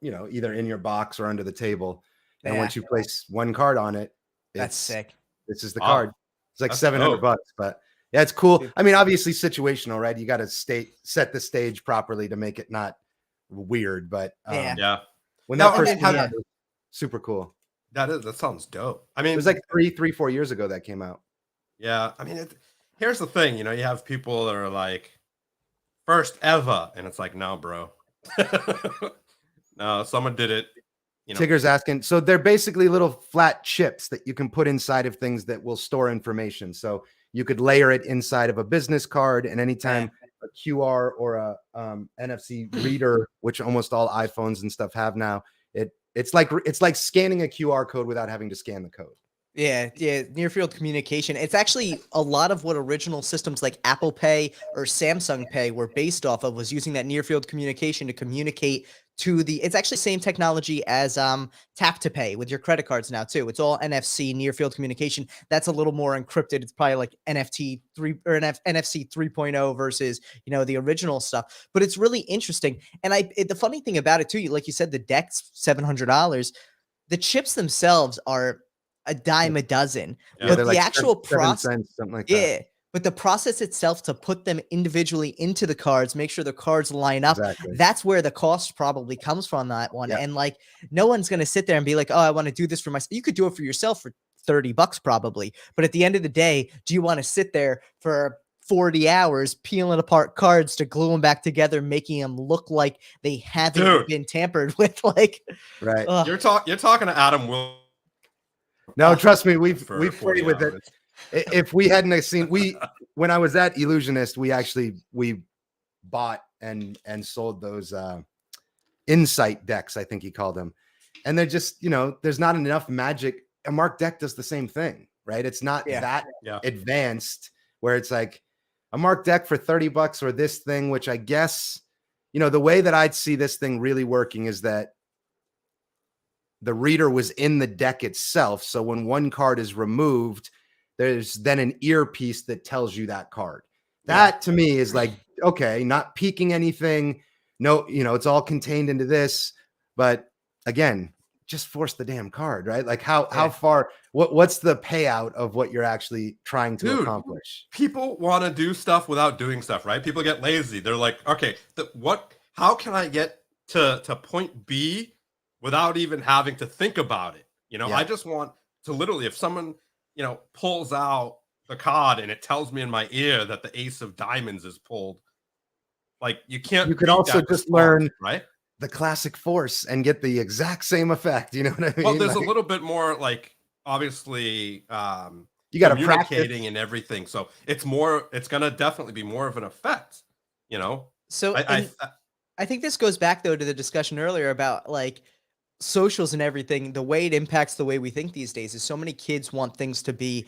[SPEAKER 3] you know, either in your box or under the table. And
[SPEAKER 1] Yeah.
[SPEAKER 3] once you place one card on it,
[SPEAKER 1] That's
[SPEAKER 3] it's
[SPEAKER 1] sick.
[SPEAKER 3] this is the
[SPEAKER 2] Wow.
[SPEAKER 3] card. It's like
[SPEAKER 2] That's
[SPEAKER 3] $700
[SPEAKER 2] dope.
[SPEAKER 3] bucks, but yeah, it's cool.
[SPEAKER 1] Dude.
[SPEAKER 3] I mean, obviously situational, right? You got to set the stage properly to make it not weird, but
[SPEAKER 1] Yeah.
[SPEAKER 2] Yeah,
[SPEAKER 3] when
[SPEAKER 2] No,
[SPEAKER 3] that
[SPEAKER 2] I
[SPEAKER 3] first
[SPEAKER 2] mean,
[SPEAKER 3] came out, it was super cool.
[SPEAKER 2] that sounds dope. I
[SPEAKER 3] It
[SPEAKER 2] mean,
[SPEAKER 3] was like 4 years ago that came out.
[SPEAKER 2] yeah, I mean, here's the thing, you know, you have people that are like, first ever, and it's like, no, bro, no, someone did it. You know,
[SPEAKER 3] Tigger's asking, so they're basically little flat chips that you can put inside of things that will store information. So you could layer it inside of a business card, and anytime a QR or a NFC reader, which almost all iPhones and stuff have now, it's like scanning a QR code without having to scan the code.
[SPEAKER 1] Yeah, near field communication. It's actually a lot of what original systems like Apple Pay or Samsung Pay were based off of, was using that near field communication to communicate to the, it's actually same technology as tap to pay with your credit cards now too. It's all NFC, near field communication. That's a little more encrypted. It's probably like NFC 3.0 versus, you know, the original stuff. But it's really interesting. And the funny thing about it too, like you said, the deck's $700. The chips themselves are a dime a dozen.
[SPEAKER 2] Yeah,
[SPEAKER 1] But
[SPEAKER 3] they're
[SPEAKER 1] the
[SPEAKER 3] like
[SPEAKER 1] actual
[SPEAKER 3] 7
[SPEAKER 1] process,
[SPEAKER 3] cents, something like that.
[SPEAKER 1] yeah, but the process itself to put them individually into the cards, make sure the cards line up,
[SPEAKER 3] Exactly.
[SPEAKER 1] that's where the cost probably comes from, that one.
[SPEAKER 3] Yeah.
[SPEAKER 1] And like, no one's going to sit there and be like, oh, I want to do this for myself. You could do it for yourself for $30 probably. But at the end of the day, do you want to sit there for 40 hours peeling apart cards to glue them back together, making them look like they haven't
[SPEAKER 2] Dude.
[SPEAKER 1] been tampered with? Like,
[SPEAKER 3] Right.
[SPEAKER 1] ugh.
[SPEAKER 2] you're talking to Adam Wilber.
[SPEAKER 3] No, trust me, we've
[SPEAKER 2] for
[SPEAKER 3] played
[SPEAKER 2] 40
[SPEAKER 3] with it.
[SPEAKER 2] hours.
[SPEAKER 3] If we hadn't have seen, when I was at Illusionist, we bought and sold those insight decks, I think he called them. And they're just, you know, there's not enough magic. A marked deck does the same thing, right? It's not that advanced where it's like a marked deck for $30 or this thing, which I guess, you know, the way that I'd see this thing really working is that the reader was in the deck itself. So when one card is removed, there's then an earpiece that tells you that card. That to me is like, okay, not peeking anything, no, it's all contained into this. But again, just force the damn card, right? Like how far, what's the payout of what you're actually trying to accomplish?
[SPEAKER 2] People want to do stuff without doing stuff, right? People get lazy. They're like, okay, how can I get to point B without even having to think about it? I just want to literally, if someone, pulls out the card and it tells me in my ear that the ace of diamonds is pulled, like you could
[SPEAKER 3] also just learn,
[SPEAKER 2] right?
[SPEAKER 3] The classic force and get the exact same effect. You know what I mean?
[SPEAKER 2] Well, there's a little bit more, like, obviously,
[SPEAKER 3] you got to
[SPEAKER 2] communicating and everything. So it's going to definitely be more of an effect,
[SPEAKER 1] So I think this goes back though to the discussion earlier about like socials and everything. The way it impacts the way we think these days is so many kids want things to be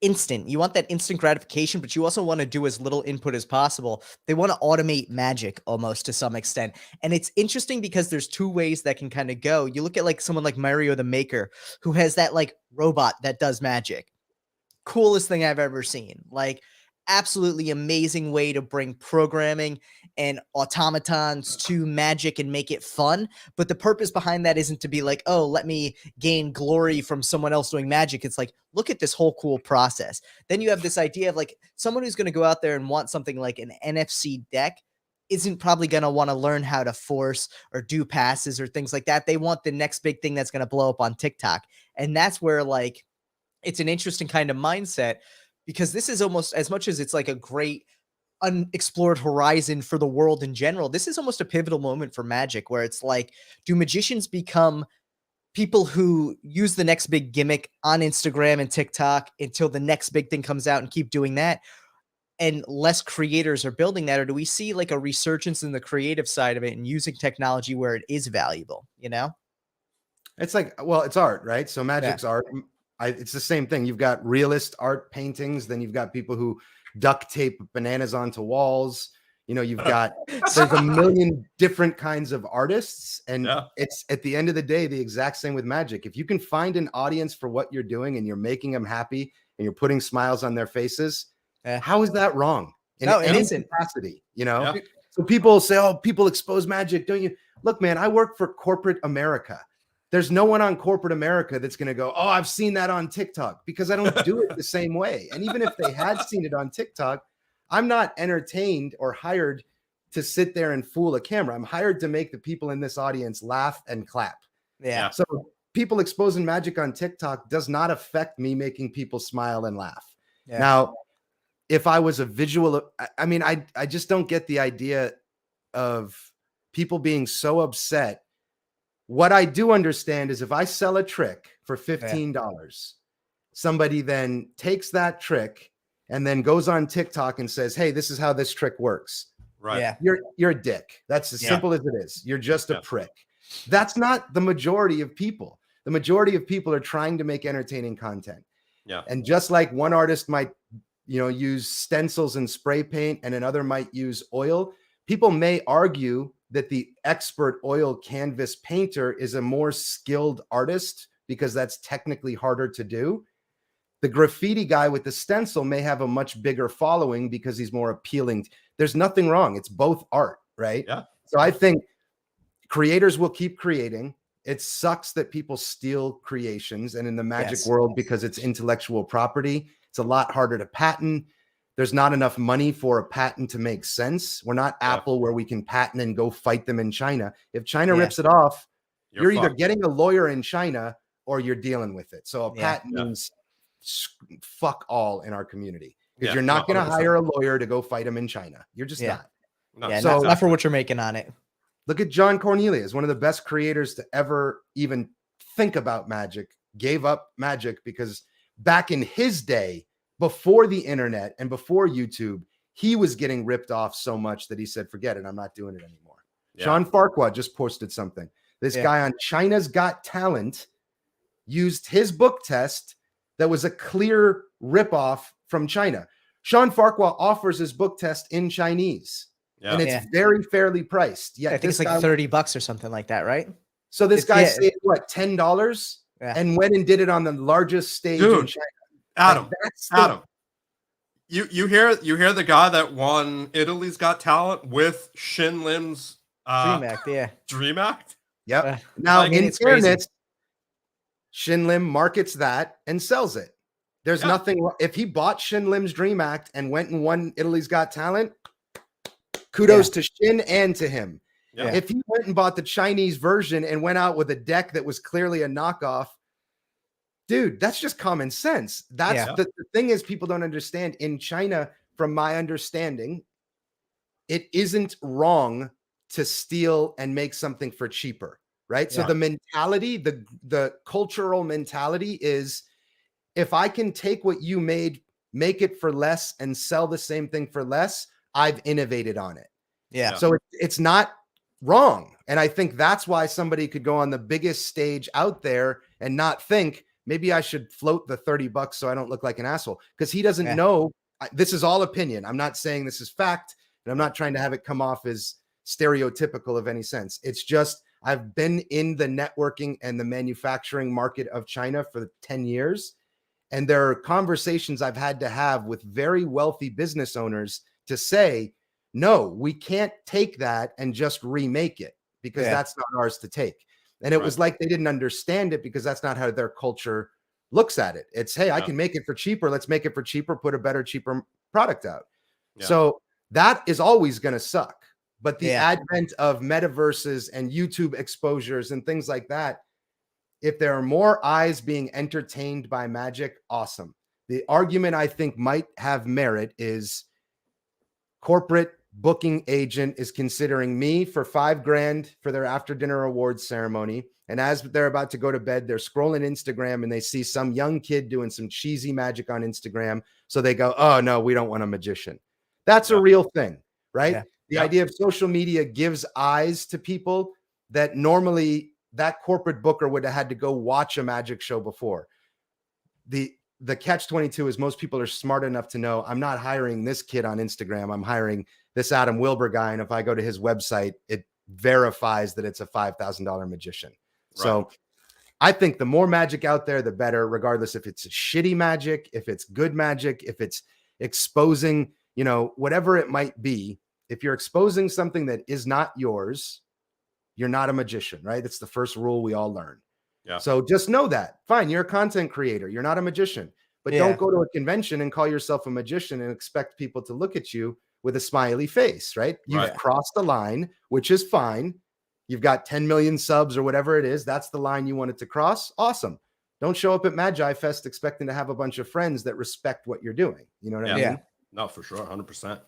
[SPEAKER 1] instant. You want that instant gratification, but you also want to do as little input as possible. They want to automate magic almost to some extent. And it's interesting because there's two ways that can kind of go. You look at like someone like Mario the Maker, who has that like robot that does magic. Coolest thing I've ever seen. Like absolutely amazing way to bring programming and automatons to magic and make it fun. But the purpose behind that isn't to be like, oh, let me gain glory from someone else doing magic. It's like, look at this whole cool process. Then you have this idea of like someone who's going to go out there and want something like an NFC deck isn't probably going to want to learn how to force or do passes or things like that. They want the next big thing that's going to blow up on TikTok. And that's where like, it's an interesting kind of mindset, because this is almost, as much as it's like a great unexplored horizon for the world in general, this is almost a pivotal moment for magic, where it's like, do magicians become people who use the next big gimmick on Instagram and TikTok until the next big thing comes out and keep doing that, and less creators are building that? Or do we see like a resurgence in the creative side of it and using technology where it is valuable?
[SPEAKER 3] It's like, well, it's art, right? So magic's art. It's the same thing. You've got realist art paintings, then you've got people who duct tape bananas onto walls. You've got, there's a million different kinds of artists, and it's at the end of the day the exact same with magic. If you can find an audience for what you're doing and you're making them happy and you're putting smiles on their faces, how is that wrong?
[SPEAKER 1] No, it isn't.
[SPEAKER 3] Capacity, So people say, oh, people expose magic, don't you? Look, man, I work for corporate America. There's no one on corporate America that's going to go, oh, I've seen that on TikTok, because I don't do it the same way. And even if they had seen it on TikTok, I'm not entertained or hired to sit there and fool a camera. I'm hired to make the people in this audience laugh and clap.
[SPEAKER 1] Yeah.
[SPEAKER 3] So people exposing magic on TikTok does not affect me making people smile and laugh. Yeah. Now, if I was a visual, I mean, I just don't get the idea of people being so upset. What I do understand is if I sell a trick for $15, somebody then takes that trick and then goes on TikTok and says, hey, this is how this trick works.
[SPEAKER 2] Right.
[SPEAKER 1] Yeah.
[SPEAKER 3] You're a dick. That's as simple as it is. You're just a prick. That's not the majority of people. The majority of people are trying to make entertaining content.
[SPEAKER 2] Yeah.
[SPEAKER 3] And just like one artist might, use stencils and spray paint and another might use oil, people may argue that the expert oil canvas painter is a more skilled artist because that's technically harder to do. The graffiti guy with the stencil may have a much bigger following because he's more appealing. There's nothing wrong. It's both art, right?
[SPEAKER 2] Yeah.
[SPEAKER 3] So I think creators will keep creating. It sucks that people steal creations. And in the magic world, because it's intellectual property, it's a lot harder to patent. There's not enough money for a patent to make sense. We're not Apple where we can patent and go fight them in China. If China rips it off, you're either getting a lawyer in China or you're dealing with it. So a patent means fuck all in our community, because you're not going to hire a lawyer to go fight them in China. You're just not.
[SPEAKER 2] No.
[SPEAKER 1] Yeah, so not for what you're making on it.
[SPEAKER 3] Look at John Cornelius, one of the best creators to ever even think about magic, gave up magic because back in his day, before the internet and before YouTube, he was getting ripped off so much that he said, forget it, I'm not doing it anymore. Yeah. Sean Farquaad just posted something. This guy on China's Got Talent used his book test that was a clear ripoff from China. Sean Farquaad offers his book test in Chinese. And it's very fairly priced. Yeah,
[SPEAKER 1] I think it's like $30 or something like that, right?
[SPEAKER 3] So this guy saved what, $10 and went and did it on the largest stage in China.
[SPEAKER 2] Adam, you hear the guy that won Italy's Got Talent with Shin Lim's
[SPEAKER 1] Dream Act, yeah.
[SPEAKER 2] Dream Act.
[SPEAKER 3] Yep.
[SPEAKER 1] Uh,
[SPEAKER 3] Now,
[SPEAKER 1] I mean,
[SPEAKER 3] in
[SPEAKER 1] it's crazy.
[SPEAKER 3] fairness, Shin markets that and sells it. There's
[SPEAKER 2] Yeah.
[SPEAKER 3] nothing. If he bought Shin Lim's Dream Act and went and won Italy's Got Talent, kudos to Shin and to him.
[SPEAKER 2] Yeah.
[SPEAKER 3] If he went and bought the Chinese version and went out with a deck that was clearly a knockoff, dude, that's just common sense. That's the thing is, people don't understand. In China, from my understanding, it isn't wrong to steal and make something for cheaper, right? So the mentality, the cultural mentality is, if I can take what you made, make it for less and sell the same thing for less, I've innovated on it.
[SPEAKER 1] Yeah.
[SPEAKER 3] So it's not wrong. And I think that's why somebody could go on the biggest stage out there and not think, maybe I should float the $30 so I don't look like an asshole. Because he doesn't know. This is all opinion. I'm not saying this is fact. And I'm not trying to have it come off as stereotypical of any sense. It's just, I've been in the networking and the manufacturing market of China for 10 years. And there are conversations I've had to have with very wealthy business owners to say, no, we can't take that and just remake it, because that's not ours to take. And it was like they didn't understand it, because that's not how their culture looks at it. It's, hey, I can make it for cheaper. Let's make it for cheaper, put a better, cheaper product out. So that is always going to suck. But the advent of metaverses and YouTube exposures and things like that, if there are more eyes being entertained by Magic, awesome. The argument I think might have merit is corporate booking agent is considering me for $5,000 for their after dinner awards ceremony. And as they're about to go to bed, they're scrolling Instagram and they see some young kid doing some cheesy magic on Instagram. So they go, oh no, we don't want a magician. That's a real thing, right? The idea of social media gives eyes to people that normally that corporate booker would have had to go watch a magic show before. The catch-22 is most people are smart enough to know, I'm not hiring this kid on Instagram. I'm hiring this Adam Wilber guy. And if I go to his website, it verifies that it's a $5,000 magician. So I think the more magic out there, the better, regardless if it's shitty magic, if it's good magic, if it's exposing, whatever it might be. If you're exposing something that is not yours, you're not a magician, right? That's the first rule we all learn. Yeah. So just know that. Fine, you're a content creator. You're not a magician. But don't go to a convention and call yourself a magician and expect people to look at you with a smiley face, right? You've crossed the line, which is fine. You've got 10 million subs or whatever it is. That's the line you wanted to cross. Awesome. Don't show up at Magi Fest expecting to have a bunch of friends that respect what you're doing. You know what I mean?
[SPEAKER 2] Yeah. No, for sure. 100%.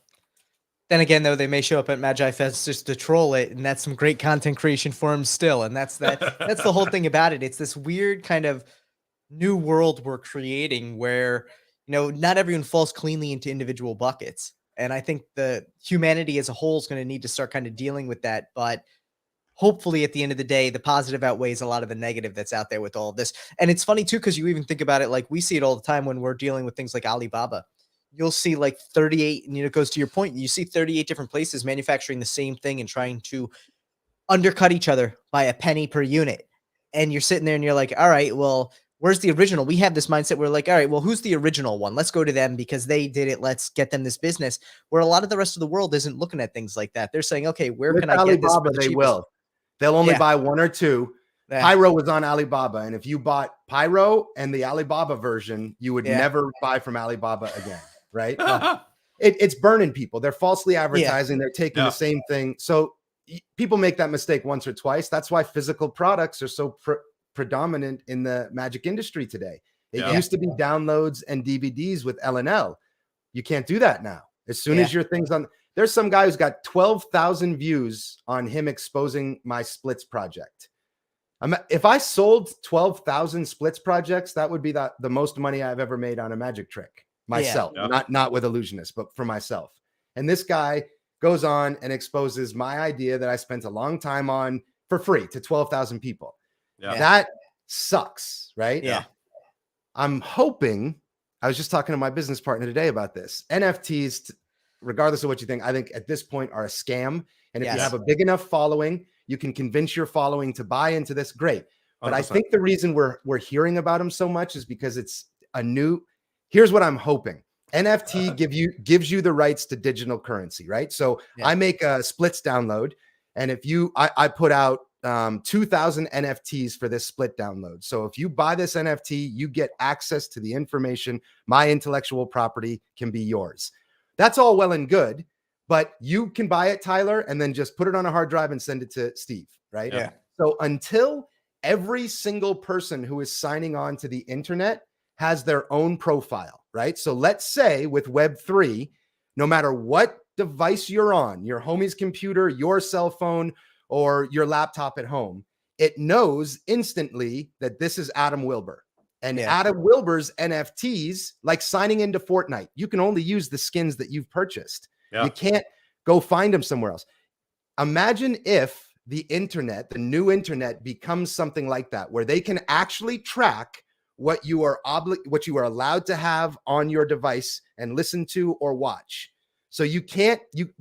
[SPEAKER 1] Then again, though, they may show up at Magi Fest just to troll it, and that's some great content creation for them still. And that's the whole thing about it. It's this weird kind of new world we're creating where, not everyone falls cleanly into individual buckets. And I think the humanity as a whole is going to need to start kind of dealing with that. But hopefully at the end of the day, the positive outweighs a lot of the negative that's out there with all of this. And it's funny too, because you even think about it, like we see it all the time when we're dealing with things like Alibaba. You'll see like 38, and it goes to your point. You see 38 different places manufacturing the same thing and trying to undercut each other by a penny per unit. And you're sitting there and you're like, all right, well, where's the original? We have this mindset. We're like, all right, well, who's the original one? Let's go to them because they did it. Let's get them this business. Where a lot of the rest of the world isn't looking at things like that. They're saying, okay, where can I get this? For the
[SPEAKER 3] they will. They'll only buy one or two. Pyro was on Alibaba. And if you bought Pyro and the Alibaba version, you would never buy from Alibaba again. Right? It's burning people. They're falsely advertising. They're taking the same thing. So people make that mistake once or twice. That's why physical products are so predominant in the magic industry today. It used to be downloads and DVDs with LNL. You can't do that now. As soon as your thing's on, there's some guy who's got 12,000 views on him exposing my splits project. If I sold 12,000 splits projects, that would be the most money I've ever made on a magic trick. Myself, not with illusionists, but for myself. And this guy goes on and exposes my idea that I spent a long time on for free to 12,000 people. That sucks, right? I'm hoping, I was just talking to my business partner today about this. NFTs, regardless of what you think, I think at this point are a scam. And if you have a big enough following, you can convince your following to buy into this. Great. But 100%. I think the reason we're hearing about them so much is because it's a new. Here's what I'm hoping. NFT gives you the rights to digital currency, right? So I make a splits download. And if I put out 2,000 NFTs for this split download. So if you buy this NFT, you get access to the information. My intellectual property can be yours. That's all well and good, but you can buy it, Tyler, and then just put it on a hard drive and send it to Steve, right?
[SPEAKER 1] Yeah.
[SPEAKER 3] So until every single person who is signing on to the internet has their own profile, right? So let's say with Web3, no matter what device you're on, your homie's computer, your cell phone, or your laptop at home, it knows instantly that this is Adam Wilber. And Adam Wilber's NFTs, like signing into Fortnite, you can only use the skins that you've purchased. You can't go find them somewhere else. Imagine if the internet, the new internet, becomes something like that, where they can actually track what you are allowed to have on your device and listen to or watch. So you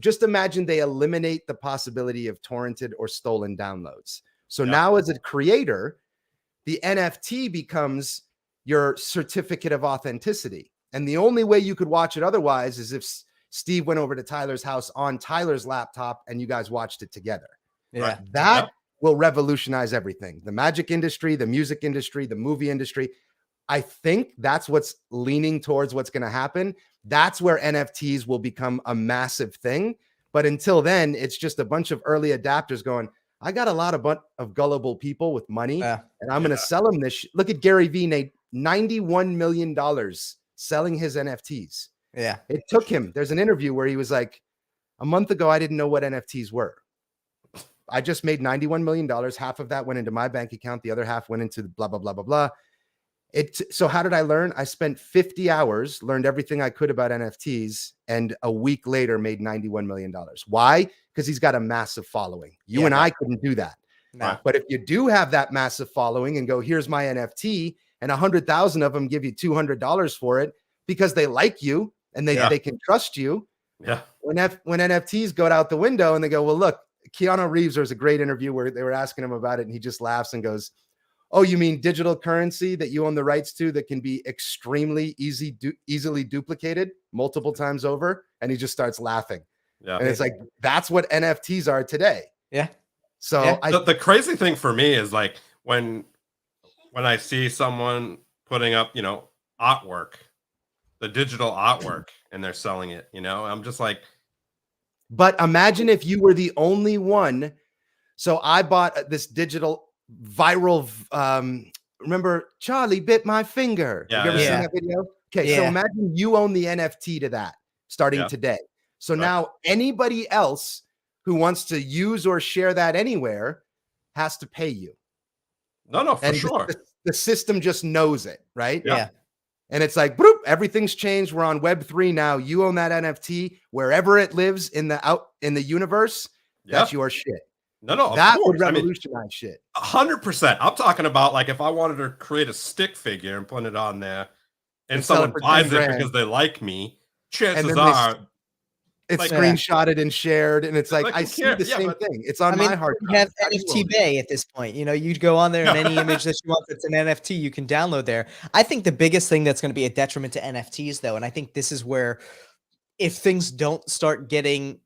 [SPEAKER 3] just imagine they eliminate the possibility of torrented or stolen downloads. So now as a creator, the NFT becomes your certificate of authenticity. And the only way you could watch it otherwise is if Steve went over to Tyler's house on Tyler's laptop and you guys watched it together.
[SPEAKER 1] Yeah.
[SPEAKER 3] That will revolutionize everything. The magic industry, the music industry, the movie industry. I think that's what's leaning towards what's going to happen. That's where NFTs will become a massive thing. But until then, it's just a bunch of early adapters going, I got a lot of gullible people with money, and I'm going to sell them this. Look at Gary Vee made $91 million selling his NFTs.
[SPEAKER 1] Yeah.
[SPEAKER 3] It took him. There's an interview where he was like, a month ago, I didn't know what NFTs were. I just made $91 million. Half of that went into my bank account. The other half went into blah, blah, blah, blah, blah. So how did I learn? I spent 50 hours, learned everything I could about NFTs, and a week later made $91 million. Why? Because he's got a massive following. You and I couldn't do that.
[SPEAKER 1] No.
[SPEAKER 3] But if you do have that massive following and go, here's my NFT, and 100,000 of them give you $200 for it because they like you and they can trust you.
[SPEAKER 2] Yeah.
[SPEAKER 3] When NFTs go out the window and they go, well, look, Keanu Reeves, there was a great interview where they were asking him about it, and he just laughs and goes, oh, you mean digital currency that you own the rights to that can be extremely easily duplicated multiple times over? And he just starts laughing. Yeah. And it's like, that's what NFTs are today.
[SPEAKER 1] Yeah.
[SPEAKER 3] So
[SPEAKER 2] the crazy thing for me is like when I see someone putting up, artwork, the digital artwork, and they're selling it, I'm just like.
[SPEAKER 3] But imagine if you were the only one. So I bought this digital viral, remember Charlie bit my finger?
[SPEAKER 2] Yeah,
[SPEAKER 3] you ever seen that video? Okay, so imagine you own the NFT to that starting today. So now anybody else who wants to use or share that anywhere has to pay you.
[SPEAKER 2] No, for sure.
[SPEAKER 3] The system just knows it, right?
[SPEAKER 2] Yeah.
[SPEAKER 3] And it's like, boop, everything's changed. We're on Web3 now. You own that NFT wherever it lives in the universe. That's your shit.
[SPEAKER 2] No,
[SPEAKER 3] that would revolutionize shit.
[SPEAKER 2] 100%. I'm talking about like if I wanted to create a stick figure and put it on there, and someone buys it because they like me, chances are
[SPEAKER 3] it's screenshotted and shared, and it's like I see the same thing. It's on my hard drive.
[SPEAKER 1] You have NFT Bay at this point. You'd go on there and any image that you want that's an NFT, you can download there. I think the biggest thing that's going to be a detriment to NFTs, though, and I think this is where if things don't start getting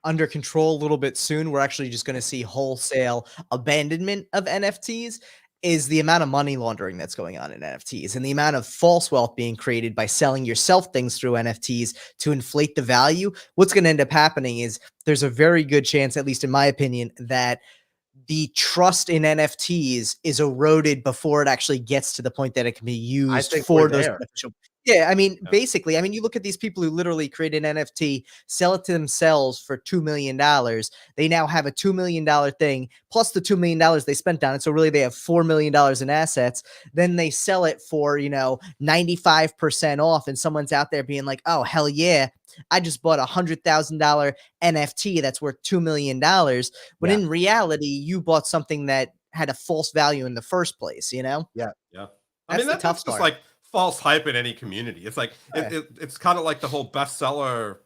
[SPEAKER 1] under control a little bit soon, we're actually just going to see wholesale abandonment of NFTs, is the amount of money laundering that's going on in NFTs and the amount of false wealth being created by selling yourself things through NFTs to inflate the value. What's going to end up happening is there's a very good chance, at least in my opinion, that the trust in NFTs is eroded before it actually gets to the point that it can be used for those beneficial. Yeah, basically, you look at these people who literally create an NFT, sell it to themselves for $2 million. They now have a $2 million thing, plus the $2 million they spent on it. So really they have $4 million in assets. Then they sell it for, 95% off. And someone's out there being like, oh, hell yeah, I just bought a $100,000 NFT that's worth $2 million. When in reality, you bought something that had a false value in the first place,
[SPEAKER 3] Yeah.
[SPEAKER 2] That's the tough part. Just like false hype in any community. It's like it's kind of like the whole bestseller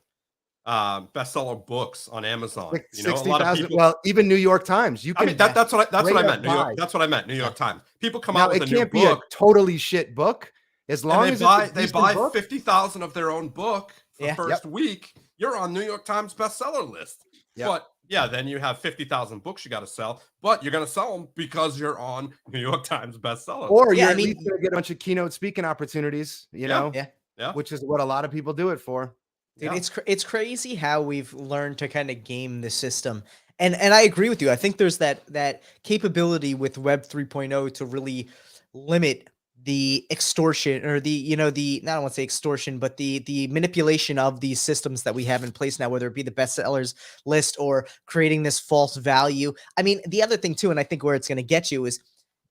[SPEAKER 2] books on Amazon.
[SPEAKER 3] Like 60,000. Well, even New York Times. You can.
[SPEAKER 2] That's what I meant. That's what I meant. New York Times. People come out with a new book. It can't be a
[SPEAKER 3] totally shit book as long as
[SPEAKER 2] they buy 50,000 of their own book for first week. You're on New York Times bestseller list. But yeah, then you have 50,000 books you got to sell, but you're going to sell them because you're on New York Times bestseller.
[SPEAKER 3] Or
[SPEAKER 1] Yeah,
[SPEAKER 3] you're
[SPEAKER 1] I
[SPEAKER 3] at
[SPEAKER 1] mean,
[SPEAKER 3] least going to get a bunch of keynote speaking opportunities, you
[SPEAKER 2] Yeah.
[SPEAKER 3] know,
[SPEAKER 1] yeah.
[SPEAKER 2] Yeah.
[SPEAKER 3] which is what a lot of people do it for.
[SPEAKER 1] Dude,
[SPEAKER 2] Yeah.
[SPEAKER 1] it's crazy how we've learned to kind of game the system. And I agree with you. I think there's that capability with Web 3.0 to really limit the extortion or the, you know, the, I don't want to say extortion, but the manipulation of these systems that we have in place now, whether it be the bestsellers list or creating this false value. I mean, the other thing too, and I think where it's going to get you is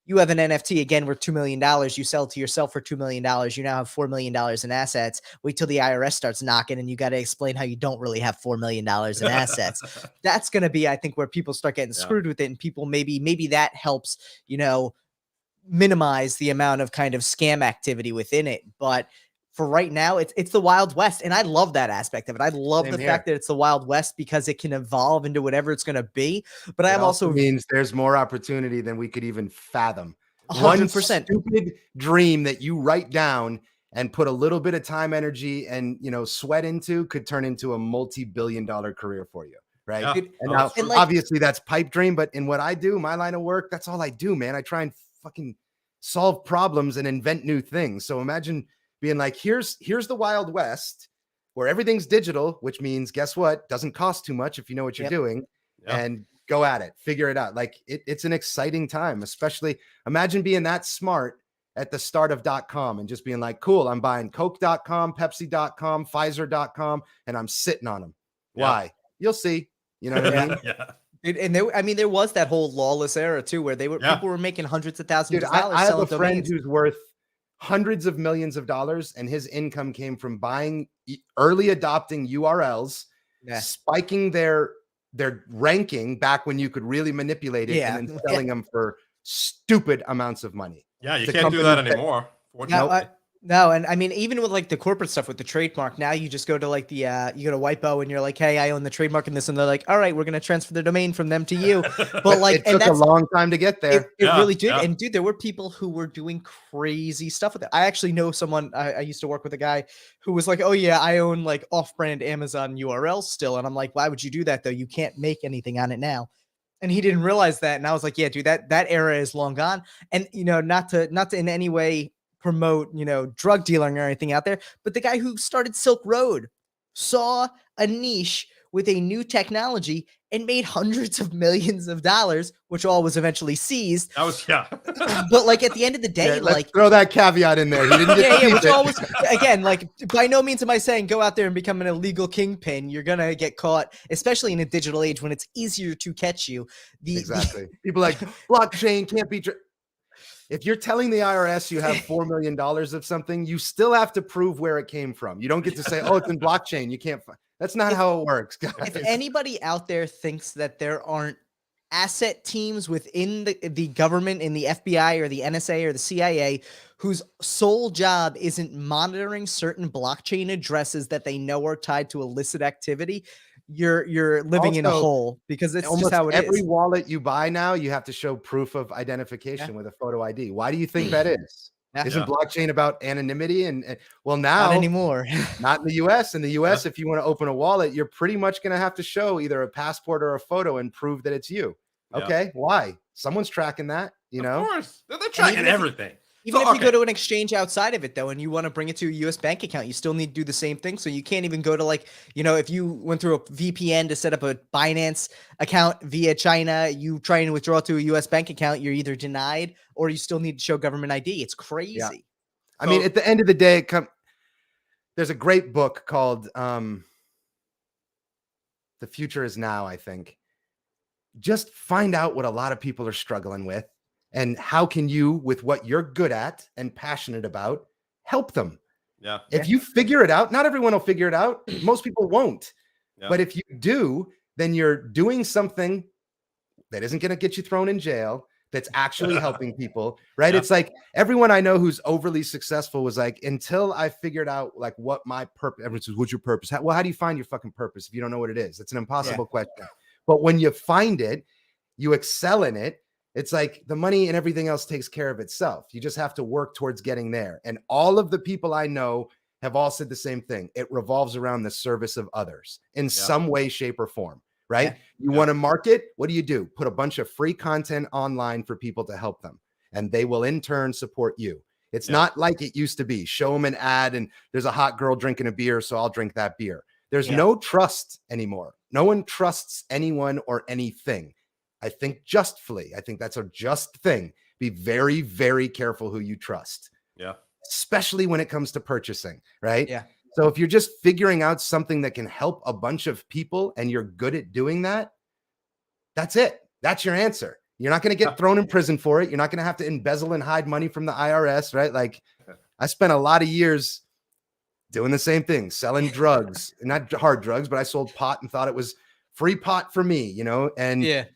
[SPEAKER 1] you have an NFT again worth $2 million. You sell it to yourself for $2 million. You now have $4 million in assets. Wait till the IRS starts knocking and you got to explain how you don't really have $4 million in assets. That's going to be, I think, where people start getting
[SPEAKER 2] Yeah.
[SPEAKER 1] screwed with it. And people maybe that helps, you know, minimize the amount of kind of scam activity within it. But for right now, it's the Wild West. And I love that aspect of it. I love
[SPEAKER 3] Same
[SPEAKER 1] the
[SPEAKER 3] here.
[SPEAKER 1] fact that it's the Wild West because it can evolve into whatever it's going to be. But
[SPEAKER 3] It
[SPEAKER 1] I'm also
[SPEAKER 3] means there's more opportunity than we could even fathom.
[SPEAKER 1] 100%.
[SPEAKER 3] Stupid dream that you write down and put a little bit of time, energy, and sweat into could turn into a multi-billion-dollar career for you, right?
[SPEAKER 2] Yeah.
[SPEAKER 1] Dude,
[SPEAKER 3] And
[SPEAKER 2] No,
[SPEAKER 3] now,
[SPEAKER 2] it's true.
[SPEAKER 1] like-
[SPEAKER 3] obviously, that's pipe dream. But in what I do, my line of work, that's all I do, man. I try and fucking solve problems and invent new things. So imagine being like, here's the Wild West where everything's digital, which means guess what? Doesn't cost too much if you know what you're
[SPEAKER 1] Yep.
[SPEAKER 3] doing.
[SPEAKER 2] Yeah.
[SPEAKER 3] And go at it, figure it out. Like it's an exciting time, especially imagine being that smart at the start of .com and just being like, cool, I'm buying Coke.com, Pepsi.com, Pfizer.com, and I'm sitting on them.
[SPEAKER 2] Yeah.
[SPEAKER 3] Why? You'll see. You know what I mean?
[SPEAKER 2] Yeah.
[SPEAKER 1] Dude, and there, I mean, there was that whole lawless era too, where
[SPEAKER 2] Yeah.
[SPEAKER 1] people were making hundreds of thousands
[SPEAKER 3] Dude,
[SPEAKER 1] of dollars
[SPEAKER 3] I have a
[SPEAKER 1] selling
[SPEAKER 3] friend
[SPEAKER 1] domains.
[SPEAKER 3] who's worth hundreds of millions of dollars, and his income came from buying early adopting URLs,
[SPEAKER 1] Yeah.
[SPEAKER 3] spiking their ranking back when you could really manipulate it,
[SPEAKER 1] Yeah.
[SPEAKER 3] and then selling them for stupid amounts of money.
[SPEAKER 2] Yeah. You
[SPEAKER 3] The
[SPEAKER 2] can't do that
[SPEAKER 3] companies that-
[SPEAKER 2] anymore.
[SPEAKER 1] No,
[SPEAKER 2] Fortunately.
[SPEAKER 1] no, and I mean, even with like the corporate stuff with the trademark, now you just go to like the you go to Whitebow and you're like, hey, I own the trademark in this, and they're like, all right, we're gonna transfer the domain from them to you. But like,
[SPEAKER 3] it
[SPEAKER 1] and
[SPEAKER 3] took a
[SPEAKER 1] that's
[SPEAKER 3] long time to get there.
[SPEAKER 1] it
[SPEAKER 2] Yeah,
[SPEAKER 1] really did.
[SPEAKER 2] yeah.
[SPEAKER 1] And dude, there were people who were doing crazy stuff with it. I actually know someone. I used to work with a guy who was like, oh yeah, I own like off-brand Amazon URLs still, and I'm like, why would you do that though? You can't make anything on it now. And he didn't realize that. And I was like, yeah, dude, that era is long gone. And not to in any way promote, drug dealing or anything out there, but the guy who started Silk Road saw a niche with a new technology and made hundreds of millions of dollars, which all was eventually seized.
[SPEAKER 2] That was, yeah.
[SPEAKER 1] But like at the end of the day,
[SPEAKER 3] Yeah, let's
[SPEAKER 1] like
[SPEAKER 3] throw that caveat in there. He didn't get to
[SPEAKER 1] yeah,
[SPEAKER 3] keep
[SPEAKER 1] which
[SPEAKER 3] it.
[SPEAKER 1] always again, like by no means am I saying go out there and become an illegal kingpin. You're gonna get caught, especially in a digital age when it's easier to catch you.
[SPEAKER 3] Exactly. People like blockchain can't be. If you're telling the IRS you have $4 million of something, you still have to prove where it came from. You don't get to say, "Oh, it's in blockchain." You can't. That's not how it works, guys.
[SPEAKER 1] If anybody out there thinks that there aren't asset teams within the government, in the FBI or the NSA or the CIA, whose sole job isn't monitoring certain blockchain addresses that they know are tied to illicit activity, you're living in a
[SPEAKER 3] Also,
[SPEAKER 1] hole, because it's
[SPEAKER 3] almost
[SPEAKER 1] just how it
[SPEAKER 3] every
[SPEAKER 1] is.
[SPEAKER 3] wallet you buy now, you have to show proof of identification with a photo ID. Why do you think that is?
[SPEAKER 1] Yeah.
[SPEAKER 3] Isn't blockchain about anonymity? And well,
[SPEAKER 1] Not
[SPEAKER 3] now
[SPEAKER 1] anymore.
[SPEAKER 3] not in the US. In the US, if you want to open a wallet, you're pretty much going to have to show either a passport or a photo and prove that it's you.
[SPEAKER 2] Yeah.
[SPEAKER 3] Okay, why? Someone's tracking that, you know?
[SPEAKER 2] Of course. They're tracking
[SPEAKER 1] even if-
[SPEAKER 2] everything.
[SPEAKER 1] Even
[SPEAKER 2] So,
[SPEAKER 1] if you go
[SPEAKER 2] okay.
[SPEAKER 1] to an exchange outside of it, though, and you want to bring it to a US bank account, you still need to do the same thing. So you can't even go to like, if you went through a VPN to set up a Binance account via China, you try and withdraw to a US bank account, you're either denied or you still need to show government ID. It's crazy.
[SPEAKER 3] I mean,
[SPEAKER 2] So-
[SPEAKER 3] at the end of the day, there's a great book called The Future Is Now, I think. Just find out what a lot of people are struggling with, and how can you, with what you're good at and passionate about, help them.
[SPEAKER 2] Yeah.
[SPEAKER 3] If you figure it out, not everyone will figure it out. Most people won't.
[SPEAKER 2] Yeah.
[SPEAKER 3] But if you do, then you're doing something that isn't going to get you thrown in jail, that's actually helping people, right?
[SPEAKER 2] Yeah.
[SPEAKER 3] It's like everyone I know who's overly successful was like, until I figured out like what my purpose, everyone says, what's your purpose? How do you find your fucking purpose if you don't know what it is? It's an impossible question. But when you find it, you excel in it. It's like the money and everything else takes care of itself. You just have to work towards getting there. And all of the people I know have all said the same thing. It revolves around the service of others in some way, shape, or form, right?
[SPEAKER 1] Yeah.
[SPEAKER 3] You want to market, what do? Put a bunch of free content online for people to help them, and they will in turn support you. It's not like it used to be. Show them an ad and there's a hot girl drinking a beer, so I'll drink that beer. There's no trust anymore. No one trusts anyone or anything. I think justly. I think that's a just thing. Be very, very careful who you trust.
[SPEAKER 2] Yeah.
[SPEAKER 3] Especially when it comes to purchasing, right?
[SPEAKER 1] Yeah.
[SPEAKER 3] So if you're just figuring out something that can help a bunch of people and you're good at doing that, that's it. That's your answer. You're not going to get thrown in prison for it. You're not going to have to embezzle and hide money from the IRS, right? Like I spent a lot of years doing the same thing, selling drugs, not hard drugs, but I sold pot and thought it was free pot for me, you know? And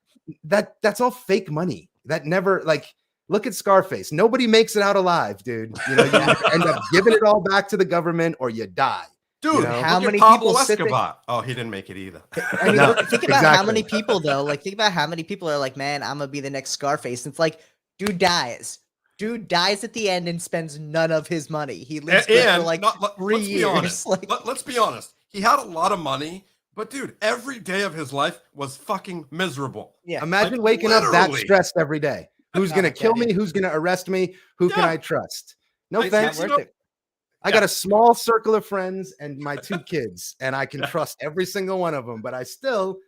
[SPEAKER 3] that's all fake money. That never, like, look at Scarface. Nobody makes it out alive, dude. You know, you end up giving it all back to the government or you die.
[SPEAKER 2] Dude,
[SPEAKER 3] you know?
[SPEAKER 1] how many
[SPEAKER 2] Pablo
[SPEAKER 1] people sit
[SPEAKER 2] Escobar? Oh, he didn't make it either.
[SPEAKER 1] I mean,
[SPEAKER 3] No,
[SPEAKER 1] think about how many people though. Like, think about how many people are like, "Man, I'm gonna be the next Scarface." And it's like, dude dies. Dude dies at the end and spends none of his money. He lives for like 3 years.
[SPEAKER 2] Honest.
[SPEAKER 1] Like,
[SPEAKER 2] let's be honest. He had a lot of money, but dude, every day of his life was fucking miserable.
[SPEAKER 1] Yeah.
[SPEAKER 3] Imagine
[SPEAKER 2] like,
[SPEAKER 3] waking up that
[SPEAKER 2] literally.
[SPEAKER 3] stressed every day. Who's going to kill me? Who's going to arrest me? Who can I trust? No
[SPEAKER 2] It's
[SPEAKER 3] thanks.
[SPEAKER 1] not worth it.
[SPEAKER 3] I got a small circle of friends and my 2 kids, and I can trust every single one of them, but I still,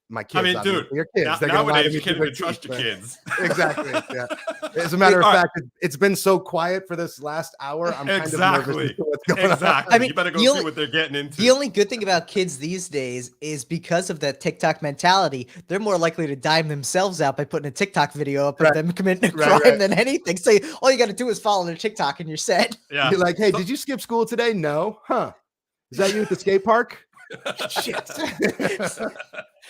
[SPEAKER 3] my kids,
[SPEAKER 2] I mean, dude,
[SPEAKER 3] your kids. They're gonna lie to
[SPEAKER 2] nowadays
[SPEAKER 3] me
[SPEAKER 2] you can't
[SPEAKER 3] through
[SPEAKER 2] even
[SPEAKER 3] their
[SPEAKER 2] trust
[SPEAKER 3] teeth,
[SPEAKER 2] your
[SPEAKER 3] but-
[SPEAKER 2] kids.
[SPEAKER 3] Exactly. Yeah. As a matter of fact, it's been so quiet for this last hour. I'm kind of nervous as to what's going on.
[SPEAKER 2] I mean, you better go see
[SPEAKER 1] only-
[SPEAKER 2] what they're getting into.
[SPEAKER 1] The only good thing about kids these days is because of that TikTok mentality, they're more likely to dime themselves out by putting a TikTok video up of them committing a crime than anything. So all you got to do is follow their TikTok and you're set.
[SPEAKER 2] Yeah.
[SPEAKER 3] You're like, hey, did you skip school today? No. Huh. Is that you at the skate park? Shit.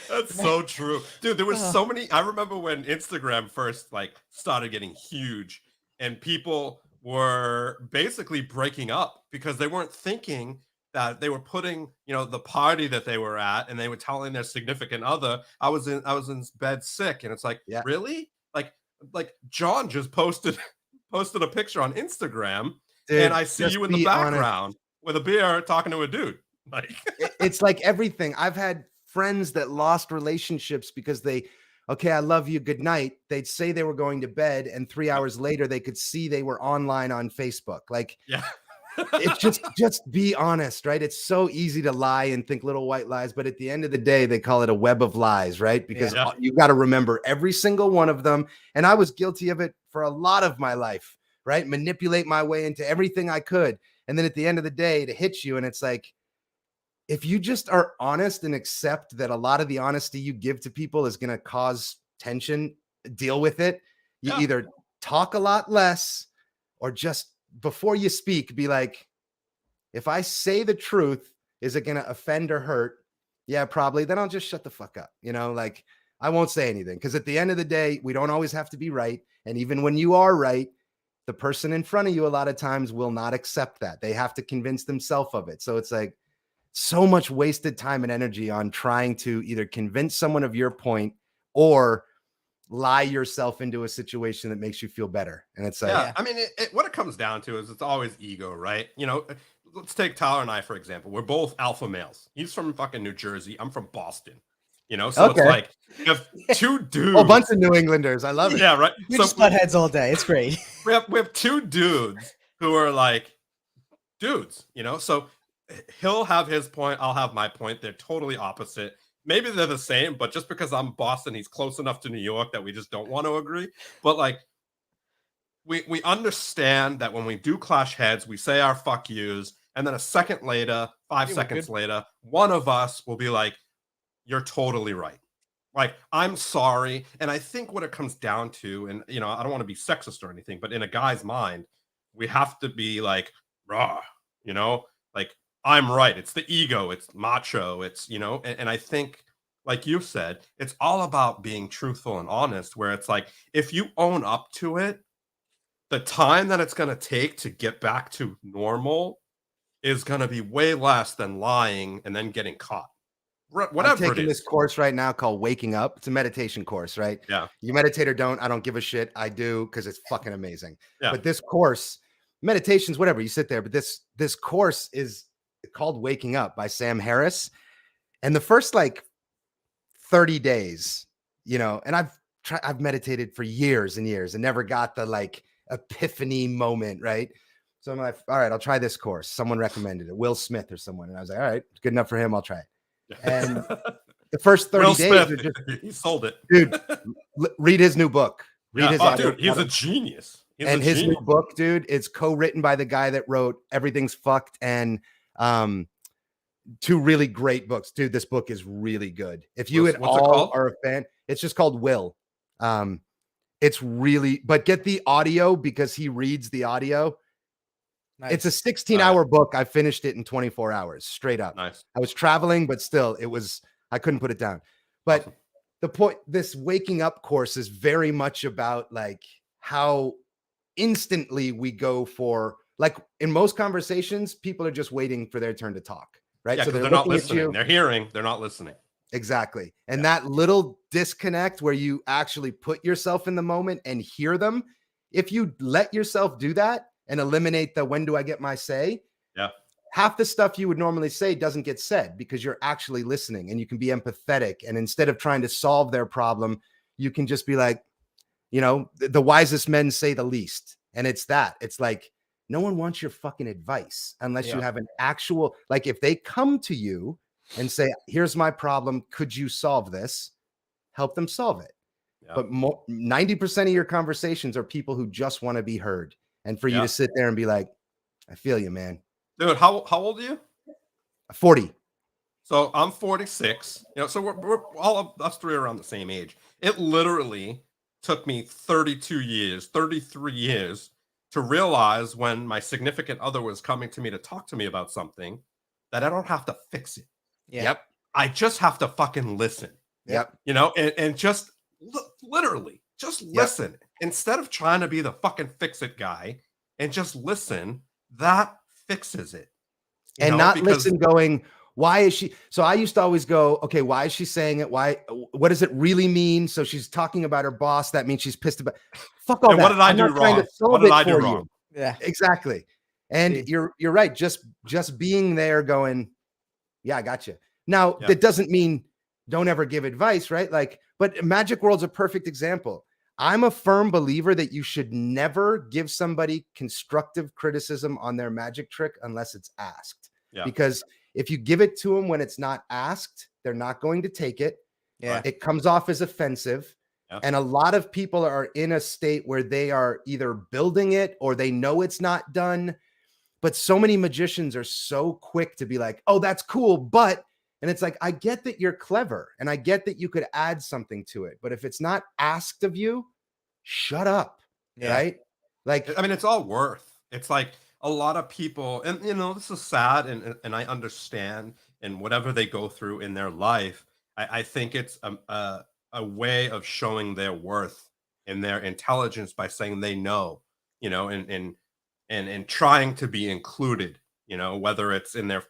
[SPEAKER 2] That's so true. Dude, there was so many. I remember when Instagram first like started getting huge and people were basically breaking up because they weren't thinking that they were putting, you know, the party that they were at and they were telling their significant other, I was in bed sick. And it's like, really? Like John just posted a picture on Instagram, dude, and I see you in the background with a beer talking to a dude. Like
[SPEAKER 3] it's like everything. I've had friends that lost relationships because okay, I love you, good night. They'd say they were going to bed, and 3 hours later they could see they were online on Facebook. Like, it's just be honest, right? It's so easy to lie and think little white lies, but at the end of the day, they call it a web of lies, right? Because you got to remember every single one of them. And I was guilty of it for a lot of my life, right? Manipulate my way into everything I could. And then at the end of the day, it hits you. And it's like, if you just are honest and accept that a lot of the honesty you give to people is going to cause tension, deal with it. You either talk a lot less or just before you speak, be like, if I say the truth, is it going to offend or hurt? Yeah, probably. Then I'll just shut the fuck up. You know, like I won't say anything because at the end of the day, we don't always have to be right. And even when you are right, the person in front of you a lot of times will not accept that. They have to convince themselves of it. So it's like, so much wasted time and energy on trying to either convince someone of your point or lie yourself into a situation that makes you feel better. And it's like,
[SPEAKER 2] I mean, what it comes down to is it's always ego, right? You know, let's take Tyler and I, for example. We're both alpha males. He's from fucking New Jersey. I'm from Boston. You know, so it's like you have 2 dudes.
[SPEAKER 3] A bunch of New Englanders. I love it.
[SPEAKER 2] Yeah, right.
[SPEAKER 1] We just butt heads all day. It's great.
[SPEAKER 2] We have 2 dudes who are like dudes, you know, so he'll have his point, I'll have my point. They're totally opposite. Maybe they're the same, but just because I'm Boston, he's close enough to New York that we just don't want to agree. But like, we understand that when we do clash heads, we say our fuck yous, and then a second later, 5 seconds later, one of us will be like, you're totally right. Like, I'm sorry. And I think what it comes down to, and you know, I don't want to be sexist or anything, but in a guy's mind, we have to be like, raw, you know, like, I'm right. It's the ego. It's macho. It's, you know, and I think, like you said, it's all about being truthful and honest, where it's like, if you own up to it, the time that it's going to take to get back to normal is going to be way less than lying and then getting caught. Whatever
[SPEAKER 3] I'm taking this course right now called Waking Up. It's a meditation course, right?
[SPEAKER 2] Yeah.
[SPEAKER 3] You meditate or don't. I don't give a shit. I do because it's fucking amazing.
[SPEAKER 2] Yeah.
[SPEAKER 3] But this course, meditations, whatever, you sit there. But this course is called Waking Up by Sam Harris. And the first like 30 days, you know, and I've meditated for years and years and never got the like epiphany moment, right? So I'm like, all right, I'll try this course. Someone recommended it, Will Smith or someone. And I was like, all right, it's good enough for him. I'll try it. And the first 30
[SPEAKER 2] Will
[SPEAKER 3] days
[SPEAKER 2] Smith,
[SPEAKER 3] are just,
[SPEAKER 2] he sold it.
[SPEAKER 3] dude, read his new book. Read his
[SPEAKER 2] dude, he's a genius.
[SPEAKER 3] And his new book, dude, it's co-written by the guy that wrote Everything's Fucked and two really great books. Dude, this book is really good. If you
[SPEAKER 2] What's it called?
[SPEAKER 3] are a fan, it's just called Will. It's really, but get the audio because he reads the audio.
[SPEAKER 1] Nice.
[SPEAKER 3] It's a 16-hour book. I finished it in 24 hours, straight up.
[SPEAKER 2] Nice.
[SPEAKER 3] I was traveling, but still, I couldn't put it down. But
[SPEAKER 2] Awesome.
[SPEAKER 3] the point, this waking up course is very much about like how instantly we go for, like in most conversations, people are just waiting for their turn to talk, right?
[SPEAKER 2] Yeah,
[SPEAKER 3] so
[SPEAKER 2] they're not
[SPEAKER 3] looking at
[SPEAKER 2] listening.
[SPEAKER 3] you.
[SPEAKER 2] They're hearing, they're not listening.
[SPEAKER 3] Exactly. And that little disconnect where you actually put yourself in the moment and hear them, if you let yourself do that and eliminate the when do I get my say, half the stuff you would normally say doesn't get said because you're actually listening and you can be empathetic. And instead of trying to solve their problem, you can just be like, you know, the wisest men say the least. And it's like, no one wants your fucking advice unless you have an actual, like if they come to you and say, here's my problem, could you solve this? Help them solve it. Yeah. But 90% of your conversations are people who just want to be heard. And for you to sit there and be like, I feel you, man.
[SPEAKER 2] Dude, how old are you?
[SPEAKER 3] 40.
[SPEAKER 2] So I'm 46. You know, so we're all of us three around the same age. It literally took me 32 years, 33 years to realize when my significant other was coming to me to talk to me about something that I don't have to fix it.
[SPEAKER 1] Yeah.
[SPEAKER 3] Yep.
[SPEAKER 2] I just have to fucking listen.
[SPEAKER 3] Yep.
[SPEAKER 2] You know, and just literally just listen instead of trying to be the fucking fix it guy and just listen. That fixes it.
[SPEAKER 3] And not listen going, why is she? So I used to always go, okay, why is she saying it? Why? What does it really mean? So she's talking about her boss. That means she's pissed about. Fuck all that.
[SPEAKER 2] What did I do wrong? What did I do wrong?
[SPEAKER 3] Yeah, exactly. And you're right. Just being there, going, yeah, I got you. Now that doesn't mean don't ever give advice, right? Like, but Magic World's a perfect example. I'm a firm believer that you should never give somebody constructive criticism on their magic trick unless it's asked. Yeah. Because if you give it to them when it's not asked, they're not going to take it. Yeah. It comes off as offensive. Yeah. And a lot of people are in a state where they are either building it or they know it's not done. But so many magicians are so quick to be like, oh, that's cool. But, and it's like, I get that you're clever and I get that you could add something to it. But if it's not asked of you, shut up. Yeah. Right? Like,
[SPEAKER 2] I mean, it's all worth. It's like a lot of people, and you know, this is sad, and I understand, and whatever they go through in their life, I think it's a way of showing their worth and their intelligence by saying they know, you know, and trying to be included, you know, whether it's in their,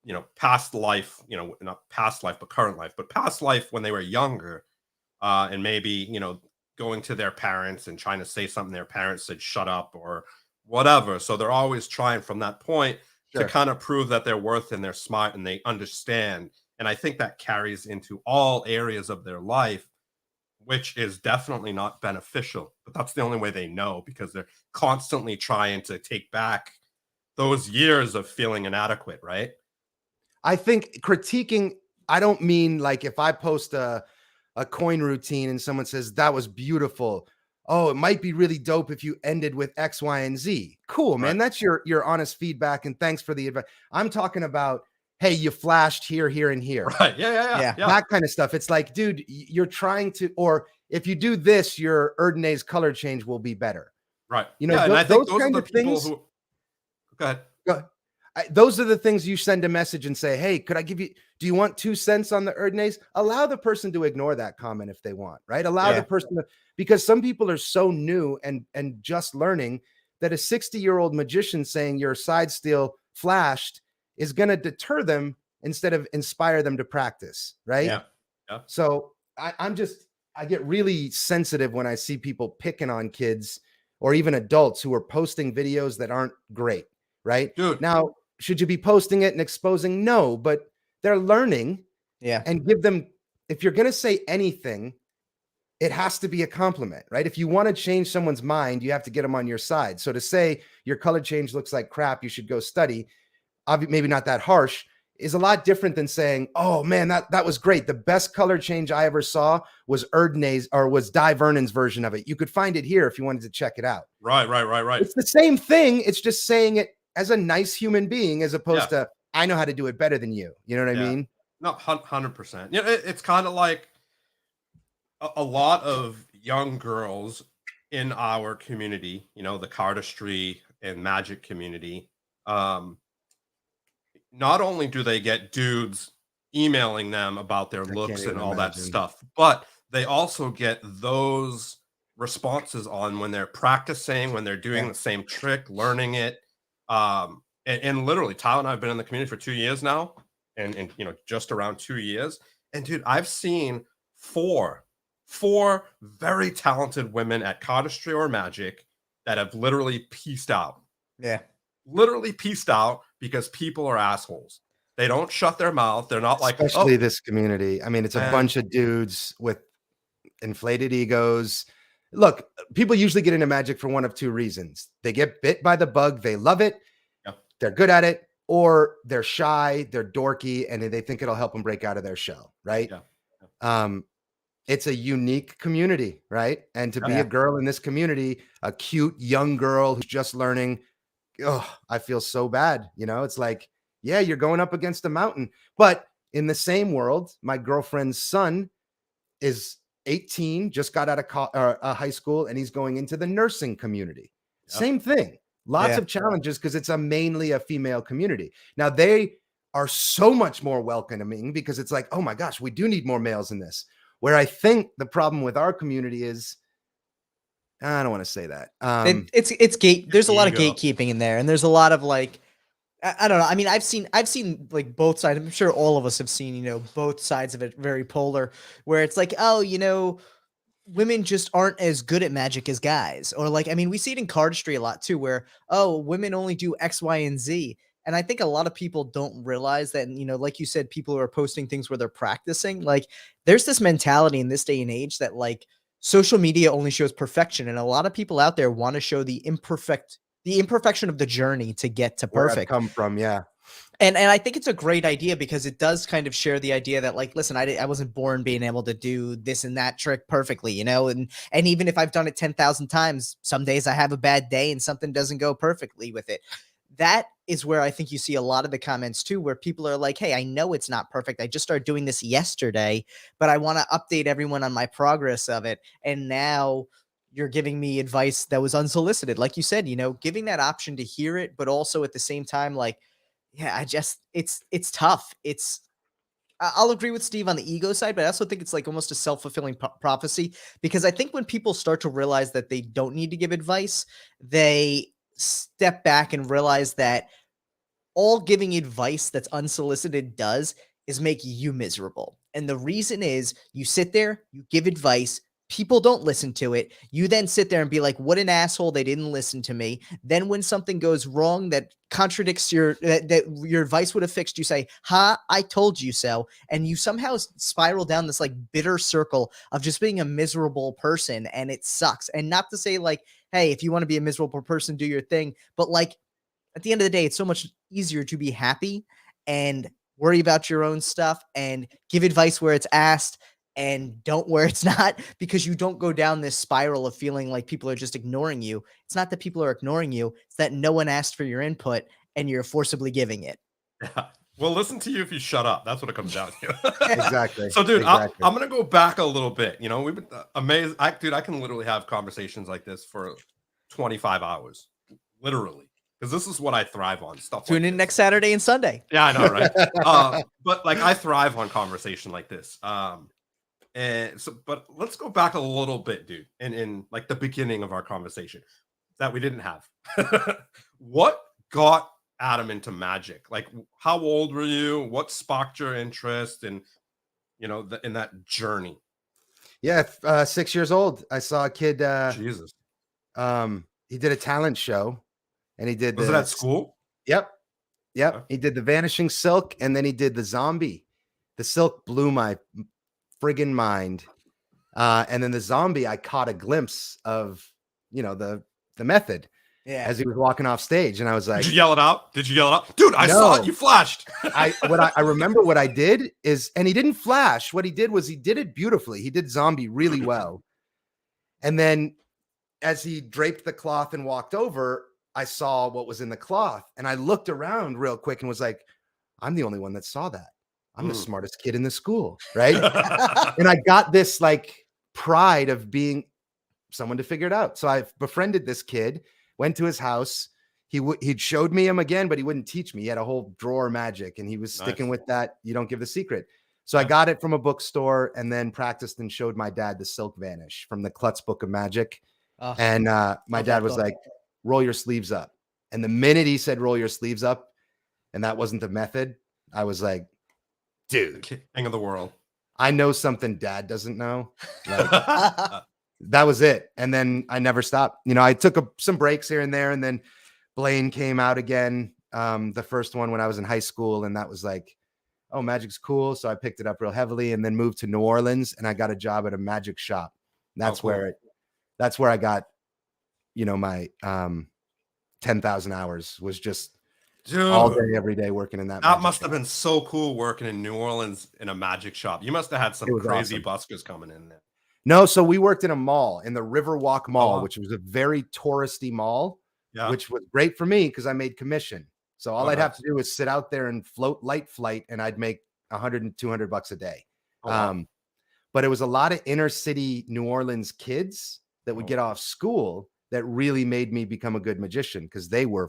[SPEAKER 2] you know, past life, you know, not past life, but current life, but past life when they were younger, and maybe, you know, going to their parents and trying to say something their parents said, shut up or whatever. So they're always trying from that point to kind of prove that they're worth and they're smart and they understand. And I think that carries into all areas of their life, which is definitely not beneficial. But that's the only way they know, because they're constantly trying to take back those years of feeling inadequate, right?
[SPEAKER 3] I think critiquing, I don't mean like if I post a coin routine and someone says that was beautiful, oh, it might be really dope if you ended with X, Y, and Z. Cool, man. That's your honest feedback, and thanks for the advice. I'm talking about, hey, you flashed here, here, and here.
[SPEAKER 2] Right. Yeah.
[SPEAKER 3] That kind of stuff. It's like, dude, you're trying to, or if you do this, your Erdnase color change will be better.
[SPEAKER 2] Right.
[SPEAKER 3] You know,
[SPEAKER 2] and I think
[SPEAKER 3] those kind of things.
[SPEAKER 2] Who... Go ahead.
[SPEAKER 3] Those are the things you send a message and say, hey, could I give you, do you want 2 cents on the Erdnase? Allow the person to ignore that comment if they want, right? Allow the person to, because some people are so new and just learning that a 60-year-old magician saying your side steal flashed is going to deter them instead of inspire them to practice, right?
[SPEAKER 2] Yeah.
[SPEAKER 3] So I get really sensitive when I see people picking on kids or even adults who are posting videos that aren't great, right?
[SPEAKER 2] Dude.
[SPEAKER 3] Now, should you be posting it and exposing? No, but they're learning, and give them if you're going to say anything, it has to be a compliment, right? If you want to change someone's mind, you have to get them on your side. So to say your color change looks like crap, you should go study, maybe not that harsh, is a lot different than saying, oh man, that was great. The best color change I ever saw was Di Vernon's version of it. You could find it here if you wanted to check it out.
[SPEAKER 2] Right.
[SPEAKER 3] It's the same thing. It's just saying it as a nice human being, as opposed to, I know how to do it better than you. You know what I mean?
[SPEAKER 2] No, 100%. You know, it's kind of like a lot of young girls in our community, you know, the cardistry and magic community. Not only do they get dudes emailing them about their looks and all that stuff, but they also get those responses on when they're practicing, when they're doing the same trick, learning it. And literally, Tyler and I have been in the community for 2 years now, and you know, just around 2 years. And dude, I've seen four very talented women at cardistry or magic that have literally pieced out.
[SPEAKER 1] Yeah.
[SPEAKER 2] Literally pieced out because people are assholes. They don't shut their mouth. They're not like,
[SPEAKER 3] especially this community. I mean, it's a bunch of dudes with inflated egos. Look, people usually get into magic for one of two reasons. They get bit by the bug. They love it. They're good at it, or they're shy, they're dorky, and they think it'll help them break out of their shell. Right. It's a unique community, right? And to be a girl in this community, a cute young girl who's just learning, oh, I feel so bad. You know, it's like, yeah, you're going up against a mountain. But in the same world, my girlfriend's son is 18, just got out of high school, and he's going into the nursing community. Same thing. Lots of challenges because it's mainly a female community. Now, they are so much more welcoming because it's like, oh my gosh, we do need more males in this. Where I think the problem with our community is, I don't want to say that.
[SPEAKER 1] There's a lot of gatekeeping in there, and there's a lot of like, I don't know. I mean, I've seen like both sides. I'm sure all of us have seen, you know, both sides of it, very polar, where it's like, oh, you know, women just aren't as good at magic as guys. Or like, I mean, we see it in cardistry a lot too, where, oh, women only do X, Y, and Z. And I think a lot of people don't realize that, you know, like you said, people who are posting things where they're practicing, like there's this mentality in this day and age that like social media only shows perfection. And a lot of people out there want to show the imperfection of the journey to get to perfect.
[SPEAKER 3] Where I've come from. Yeah.
[SPEAKER 1] And I think it's a great idea because it does kind of share the idea that like, listen, I wasn't born being able to do this and that trick perfectly, you know, and even if I've done it 10,000 times, some days I have a bad day and something doesn't go perfectly with it. That is where I think you see a lot of the comments too, where people are like, hey, I know it's not perfect. I just started doing this yesterday, but I want to update everyone on my progress of it. And now you're giving me advice that was unsolicited. Like you said, you know, giving that option to hear it, but also at the same time, like, yeah, it's tough. I'll agree with Steve on the ego side, but I also think it's like almost a self-fulfilling prophecy, because I think when people start to realize that they don't need to give advice, they step back and realize that all giving advice that's unsolicited does is make you miserable. And the reason is you sit there, you give advice, people don't listen to it. You then sit there and be like, what an asshole, they didn't listen to me. Then when something goes wrong that contradicts that your advice would have fixed, you say, I told you so. And you somehow spiral down this like bitter circle of just being a miserable person. And it sucks. And not to say like, hey, if you want to be a miserable person, do your thing. But like at the end of the day, it's so much easier to be happy and worry about your own stuff and give advice where it's asked and don't where it's not, because you don't go down this spiral of feeling like people are just ignoring you. It's not that people are ignoring you. It's that no one asked for your input and you're forcibly giving it.
[SPEAKER 2] Yeah. Well, listen to you if you shut up. That's what it comes down to.
[SPEAKER 3] Exactly.
[SPEAKER 2] So, dude, I'm going to go back a little bit. You know, we've been amazed. I can literally have conversations like this for 25 hours, literally, because this is what I thrive on. Stuff.
[SPEAKER 1] Tune in next Saturday and Sunday.
[SPEAKER 2] Yeah, I know, right? But like, I thrive on conversation like this. And so, but let's go back a little bit, dude, in like the beginning of our conversation that we didn't have. What got Adam into magic? Like, how old were you? What sparked your interest in, you know, in that journey?
[SPEAKER 3] Yeah, 6 years old. I saw a kid.
[SPEAKER 2] Jesus.
[SPEAKER 3] He did a talent show, and he did.
[SPEAKER 2] Was it at school?
[SPEAKER 3] Yep. He did the Vanishing Silk, and then he did the Zombie. The Silk blew my friggin' mind. And then the zombie, I caught a glimpse of, the method
[SPEAKER 1] Yeah.
[SPEAKER 3] as he was walking off stage. And I was like,
[SPEAKER 2] Did you yell it out? Dude, I saw it.
[SPEAKER 3] No.
[SPEAKER 2] You flashed.
[SPEAKER 3] I remember what I did is, and he didn't flash. What he did was he did it beautifully. He did zombie really well. And then as he draped the cloth and walked over, I saw what was in the cloth. And I looked around real quick and was like, I'm the only one that saw that. I'm the smartest kid in the school, right? And I got this like pride of being someone to figure it out. So I befriended this kid, went to his house. He'd showed me him again, but he wouldn't teach me. He had a whole drawer of magic, and he was sticking with that. You don't give the secret. So I got it from a bookstore and then practiced and showed my dad the Silk Vanish from the Klutz Book of Magic. And my dad was like, roll your sleeves up. And the minute he said, roll your sleeves up, and that wasn't the method, I was like, dude,
[SPEAKER 2] King of the world.
[SPEAKER 3] I know something dad doesn't know. Like, that was it. And then I never stopped. I took some breaks here and there, and then Blaine came out again. The first one when I was in high school, and that was like, oh, magic's cool. So I picked it up real heavily, and then moved to New Orleans, and I got a job at a magic shop. That's where I got, my 10,000 hours was just all day, every day working in that.
[SPEAKER 2] That must have been so cool working in New Orleans in a magic shop. You must have had some crazy buskers coming in there.
[SPEAKER 3] No, so we worked in a mall, in the Riverwalk Mall, which was a very touristy mall, which was great for me because I made commission. So all I'd have to do was sit out there and float light flight, and I'd make $100 and $200 a day. But it was a lot of inner city New Orleans kids that would get off school that really made me become a good magician, because they were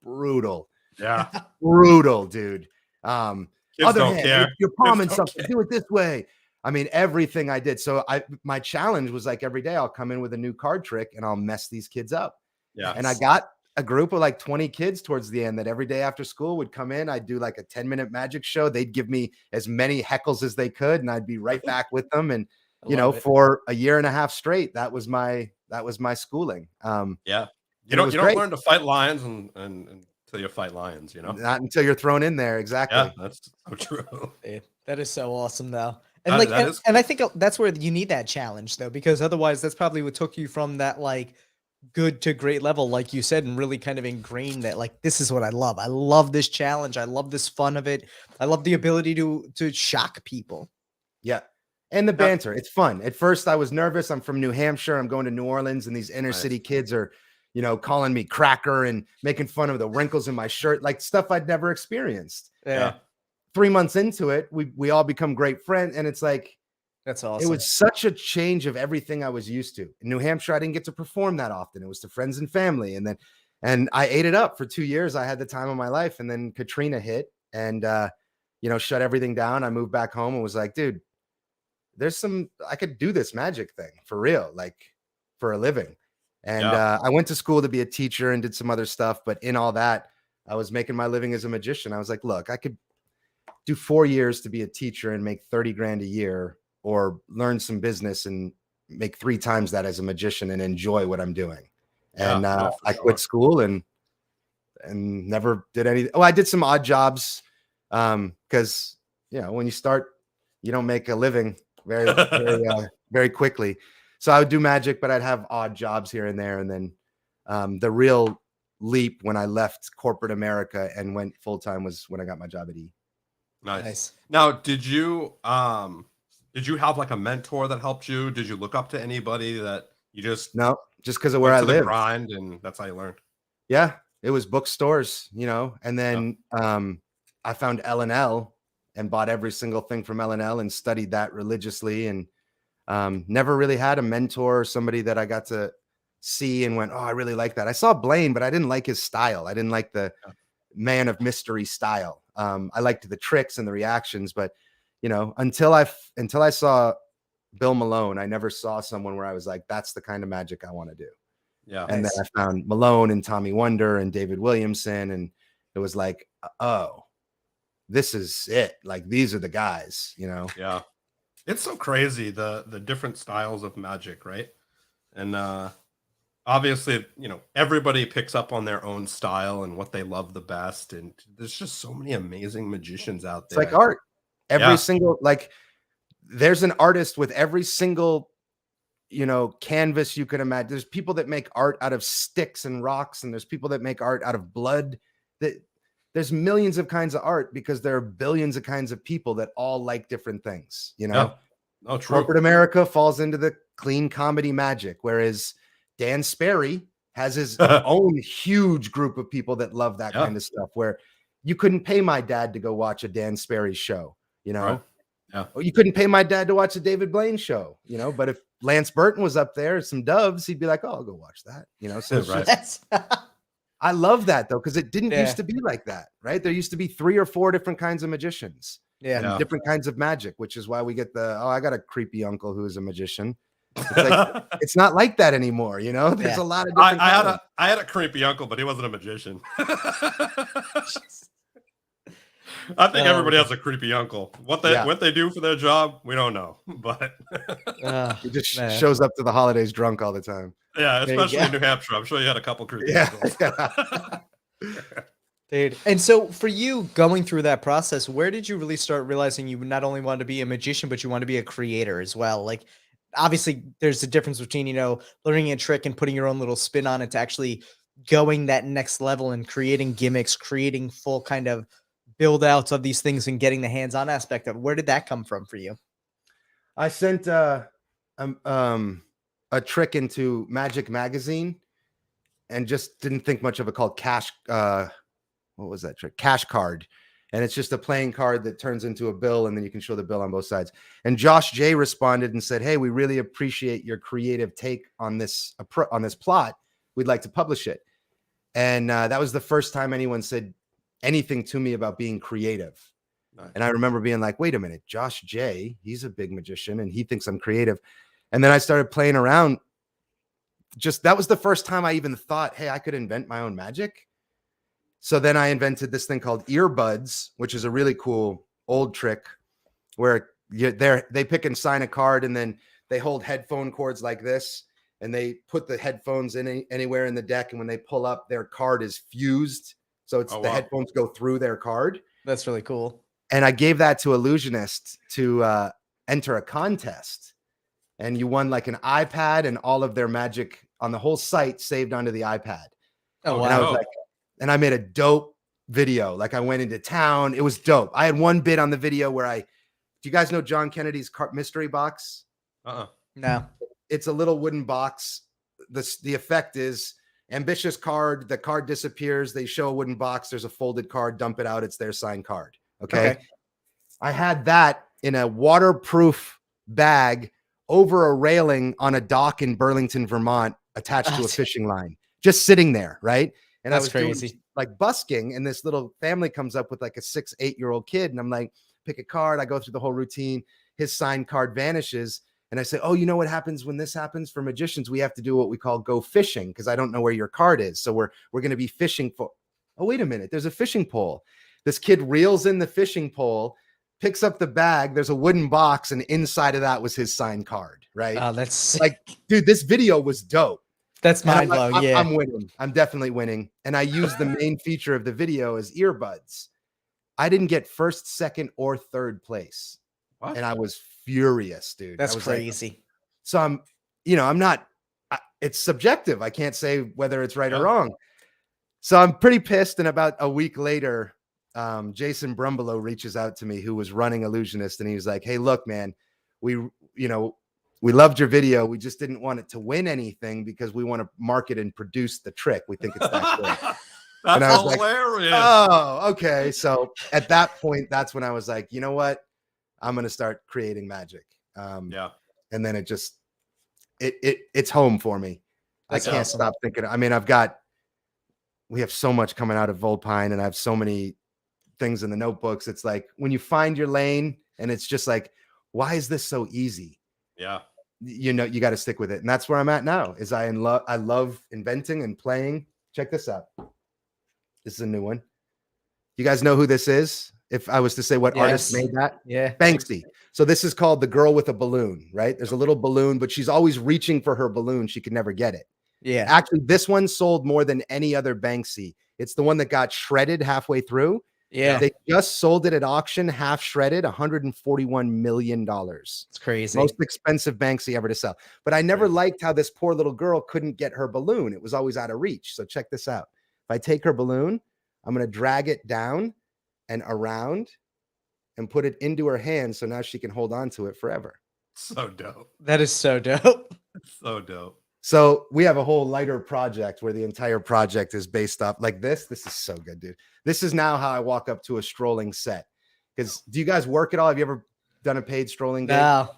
[SPEAKER 3] brutal.
[SPEAKER 2] Yeah.
[SPEAKER 3] Brutal, dude.
[SPEAKER 2] Kids
[SPEAKER 3] Other
[SPEAKER 2] don't
[SPEAKER 3] hand,
[SPEAKER 2] care.
[SPEAKER 3] you're palming something, do it this way. I mean, everything I did. So my challenge was like every day I'll come in with a new card trick and I'll mess these kids up.
[SPEAKER 2] Yeah.
[SPEAKER 3] And I got a group of like 20 kids towards the end that every day after school would come in. I'd do like a 10-minute magic show. They'd give me as many heckles as they could, and I'd be right back with them. And for a year and a half straight, that was my schooling.
[SPEAKER 2] Yeah. You don't learn to fight lions until you fight lions,
[SPEAKER 3] Not until you're thrown in there. Exactly.
[SPEAKER 2] Yeah, that's so true.
[SPEAKER 1] That is so awesome, though. And and I think that's where you need that challenge, though, because otherwise that's probably what took you from that like good to great level, like you said, and really kind of ingrained that like, this is what I love. I love this challenge. I love this fun of it. I love the ability to shock people.
[SPEAKER 3] Yeah. And the banter. It's fun. At first I was nervous. I'm from New Hampshire. I'm going to New Orleans, and these inner city kids are, calling me cracker and making fun of the wrinkles in my shirt, like stuff I'd never experienced.
[SPEAKER 1] Yeah.
[SPEAKER 3] 3 months into it, we all become great friends. And it's like,
[SPEAKER 1] that's awesome.
[SPEAKER 3] It was such a change of everything I was used to. In New Hampshire, I didn't get to perform that often. It was to friends and family. And I ate it up for 2 years. I had the time of my life. And then Katrina hit and, shut everything down. I moved back home and was like, dude, I could do this magic thing for real, like for a living. And I went to school to be a teacher and did some other stuff. But in all that, I was making my living as a magician. I was like, look, I could do 4 years to be a teacher and make 30 grand a year, or learn some business and make 3 times that as a magician and enjoy what I'm doing. And I quit school and never did anything. Oh, I did some odd jobs. Cause when you start, you don't make a living very, very quickly. So I would do magic, but I'd have odd jobs here and there. And then the real leap when I left corporate America and went full-time was when I got my job at E.
[SPEAKER 2] Nice. Now, did you have like a mentor that helped you? Did you look up to anybody that you just
[SPEAKER 3] no, just because of where I live,
[SPEAKER 2] grind, and that's how you learned?
[SPEAKER 3] Yeah, it was bookstores, and then I found L&L and bought every single thing from L&L and studied that religiously, and never really had a mentor or somebody that I got to see and went, oh, I really like that. I saw Blaine, but I didn't like his style. I didn't like the man of mystery style. I liked the tricks and the reactions, but until I saw Bill Malone, I never saw someone where I was like, that's the kind of magic I want to do.
[SPEAKER 2] Yeah.
[SPEAKER 3] And then I found Malone and Tommy Wonder and David Williamson, and it was like, oh, this is it. Like, these are the guys,
[SPEAKER 2] Yeah. It's so crazy, the different styles of magic, right? And obviously, everybody picks up on their own style and what they love the best. And there's just so many amazing magicians out there.
[SPEAKER 3] It's like art. Every single, like, there's an artist with every single, canvas you can imagine. There's people that make art out of sticks and rocks, and there's people that make art out of blood. There's millions of kinds of art because there are billions of kinds of people that all like different things,
[SPEAKER 2] Yeah. No, true.
[SPEAKER 3] Corporate America falls into the clean comedy magic, whereas Dan Sperry has his own huge group of people that love that kind of stuff, where you couldn't pay my dad to go watch a Dan Sperry show,
[SPEAKER 2] Right. Yeah.
[SPEAKER 3] Or you couldn't pay my dad to watch a David Blaine show, but if Lance Burton was up there, some doves, he'd be like, oh, I'll go watch that, so it's
[SPEAKER 2] Right.
[SPEAKER 3] just, I love that though, because it didn't used to be like that, right? There used to be 3 or 4 different kinds of magicians. And different kinds of magic, which is why we get I got a creepy uncle who is a magician. It's like, it's not like that anymore, There's a lot of different
[SPEAKER 2] I had a creepy uncle, but he wasn't a magician. I think everybody has a creepy uncle. What they do for their job, we don't know. But
[SPEAKER 3] he just shows up to the holidays drunk all the time.
[SPEAKER 2] Yeah, especially in New Hampshire. I'm sure you had a couple creepy uncles.
[SPEAKER 1] Dude. And so for you going through that process, where did you really start realizing you not only wanted to be a magician, but you want to be a creator as well? Like, obviously there's a difference between, learning a trick and putting your own little spin on it to actually going that next level and creating gimmicks, creating full kind of build outs of these things and getting the hands-on aspect of it. Where did that come from for you?
[SPEAKER 3] I sent a trick into Magic Magazine and just didn't think much of it, called Cash. What was that trick? Cash Card. And it's just a playing card that turns into a bill, and then you can show the bill on both sides. And Josh J responded and said, hey, we really appreciate your creative take on this plot. We'd like to publish it. And that was the first time anyone said anything to me about being creative.
[SPEAKER 2] Nice.
[SPEAKER 3] And I remember being like, wait a minute, Josh J, he's a big magician and he thinks I'm creative. And then I started playing around. That was the first time I even thought, hey, I could invent my own magic. So then I invented this thing called earbuds, which is a really cool old trick where they pick and sign a card, and then they hold headphone cords like this, and they put the headphones in anywhere in the deck. And when they pull up, their card is fused. So it's headphones go through their card.
[SPEAKER 1] That's really cool.
[SPEAKER 3] And I gave that to Illusionists to enter a contest. And you won like an iPad and all of their magic on the whole site saved onto the iPad.
[SPEAKER 1] Oh, wow.
[SPEAKER 3] And I was like, and I made a dope video. Like, I went into town. It was dope. I had one bit on the video where do you guys know John Kennedy's mystery box?
[SPEAKER 1] No.
[SPEAKER 3] It's a little wooden box. The effect is ambitious card. The card disappears. They show a wooden box. There's a folded card. Dump it out. It's their signed card. Okay. I had that in a waterproof bag over a railing on a dock in Burlington, Vermont, attached to a fishing line, just sitting there. Right. And
[SPEAKER 1] that's
[SPEAKER 3] I was
[SPEAKER 1] crazy.
[SPEAKER 3] doing, like, busking, and this little family comes up with like a 6-8-year-old kid. And I'm like, pick a card. I go through the whole routine. His signed card vanishes. And I say, oh, you know what happens when this happens for magicians? We have to do what we call go fishing, because I don't know where your card is. So we're going to be fishing for, oh, wait a minute. There's a fishing pole. This kid reels in the fishing pole, picks up the bag. There's a wooden box, and inside of that was his signed card. Right.
[SPEAKER 1] Oh, that's
[SPEAKER 3] like, dude, this video was dope.
[SPEAKER 1] That's mind blowing.
[SPEAKER 3] I'm winning. I'm definitely winning. And I used the main feature of the video as earbuds. I didn't get first, second, or third place.
[SPEAKER 2] What?
[SPEAKER 3] And I was furious, dude.
[SPEAKER 1] That's crazy.
[SPEAKER 3] Like, so I'm not, it's subjective. I can't say whether it's right or wrong. So I'm pretty pissed. And about a week later, Jason Brumbelow reaches out to me, who was running Illusionist. And he was like, hey, look, man, we loved your video. We just didn't want it to win anything because we want to market and produce the trick. We think it's that good.
[SPEAKER 2] That's hilarious.
[SPEAKER 3] Like, oh, okay. So at that point, that's when I was like, you know what? I'm going to start creating magic. And then it's home for me.
[SPEAKER 1] That's
[SPEAKER 3] I can't stop thinking. I mean, we have so much coming out of Volpine, and I have so many things in the notebooks. It's like when you find your lane, and it's just like, why is this so easy?
[SPEAKER 2] Yeah.
[SPEAKER 3] You got to stick with it. And that's where I'm at now, is I love inventing and playing. Check this out. This is a new one. You guys know who this is? If I was to say what artist made that?
[SPEAKER 1] Yeah.
[SPEAKER 3] Banksy. So this is called The Girl with a Balloon, right? There's a little balloon, but she's always reaching for her balloon. She could never get it.
[SPEAKER 1] Yeah.
[SPEAKER 3] Actually, this one sold more than any other Banksy. It's the one that got shredded halfway through.
[SPEAKER 1] Yeah.
[SPEAKER 3] They just sold it at auction, half shredded, $141 million.
[SPEAKER 1] It's crazy.
[SPEAKER 3] Most expensive Banksy ever to sell. But I never liked how this poor little girl couldn't get her balloon. It was always out of reach. So check this out. If I take her balloon, I'm going to drag it down and around and put it into her hand. So now she can hold on to it forever.
[SPEAKER 2] So dope.
[SPEAKER 1] That is so dope.
[SPEAKER 2] So dope.
[SPEAKER 3] So we have a whole lighter project where the entire project is based off like this. This is so good, dude. This is now how I walk up to a strolling set. Because do you guys work at all? Have you ever done a paid strolling gig?
[SPEAKER 1] No.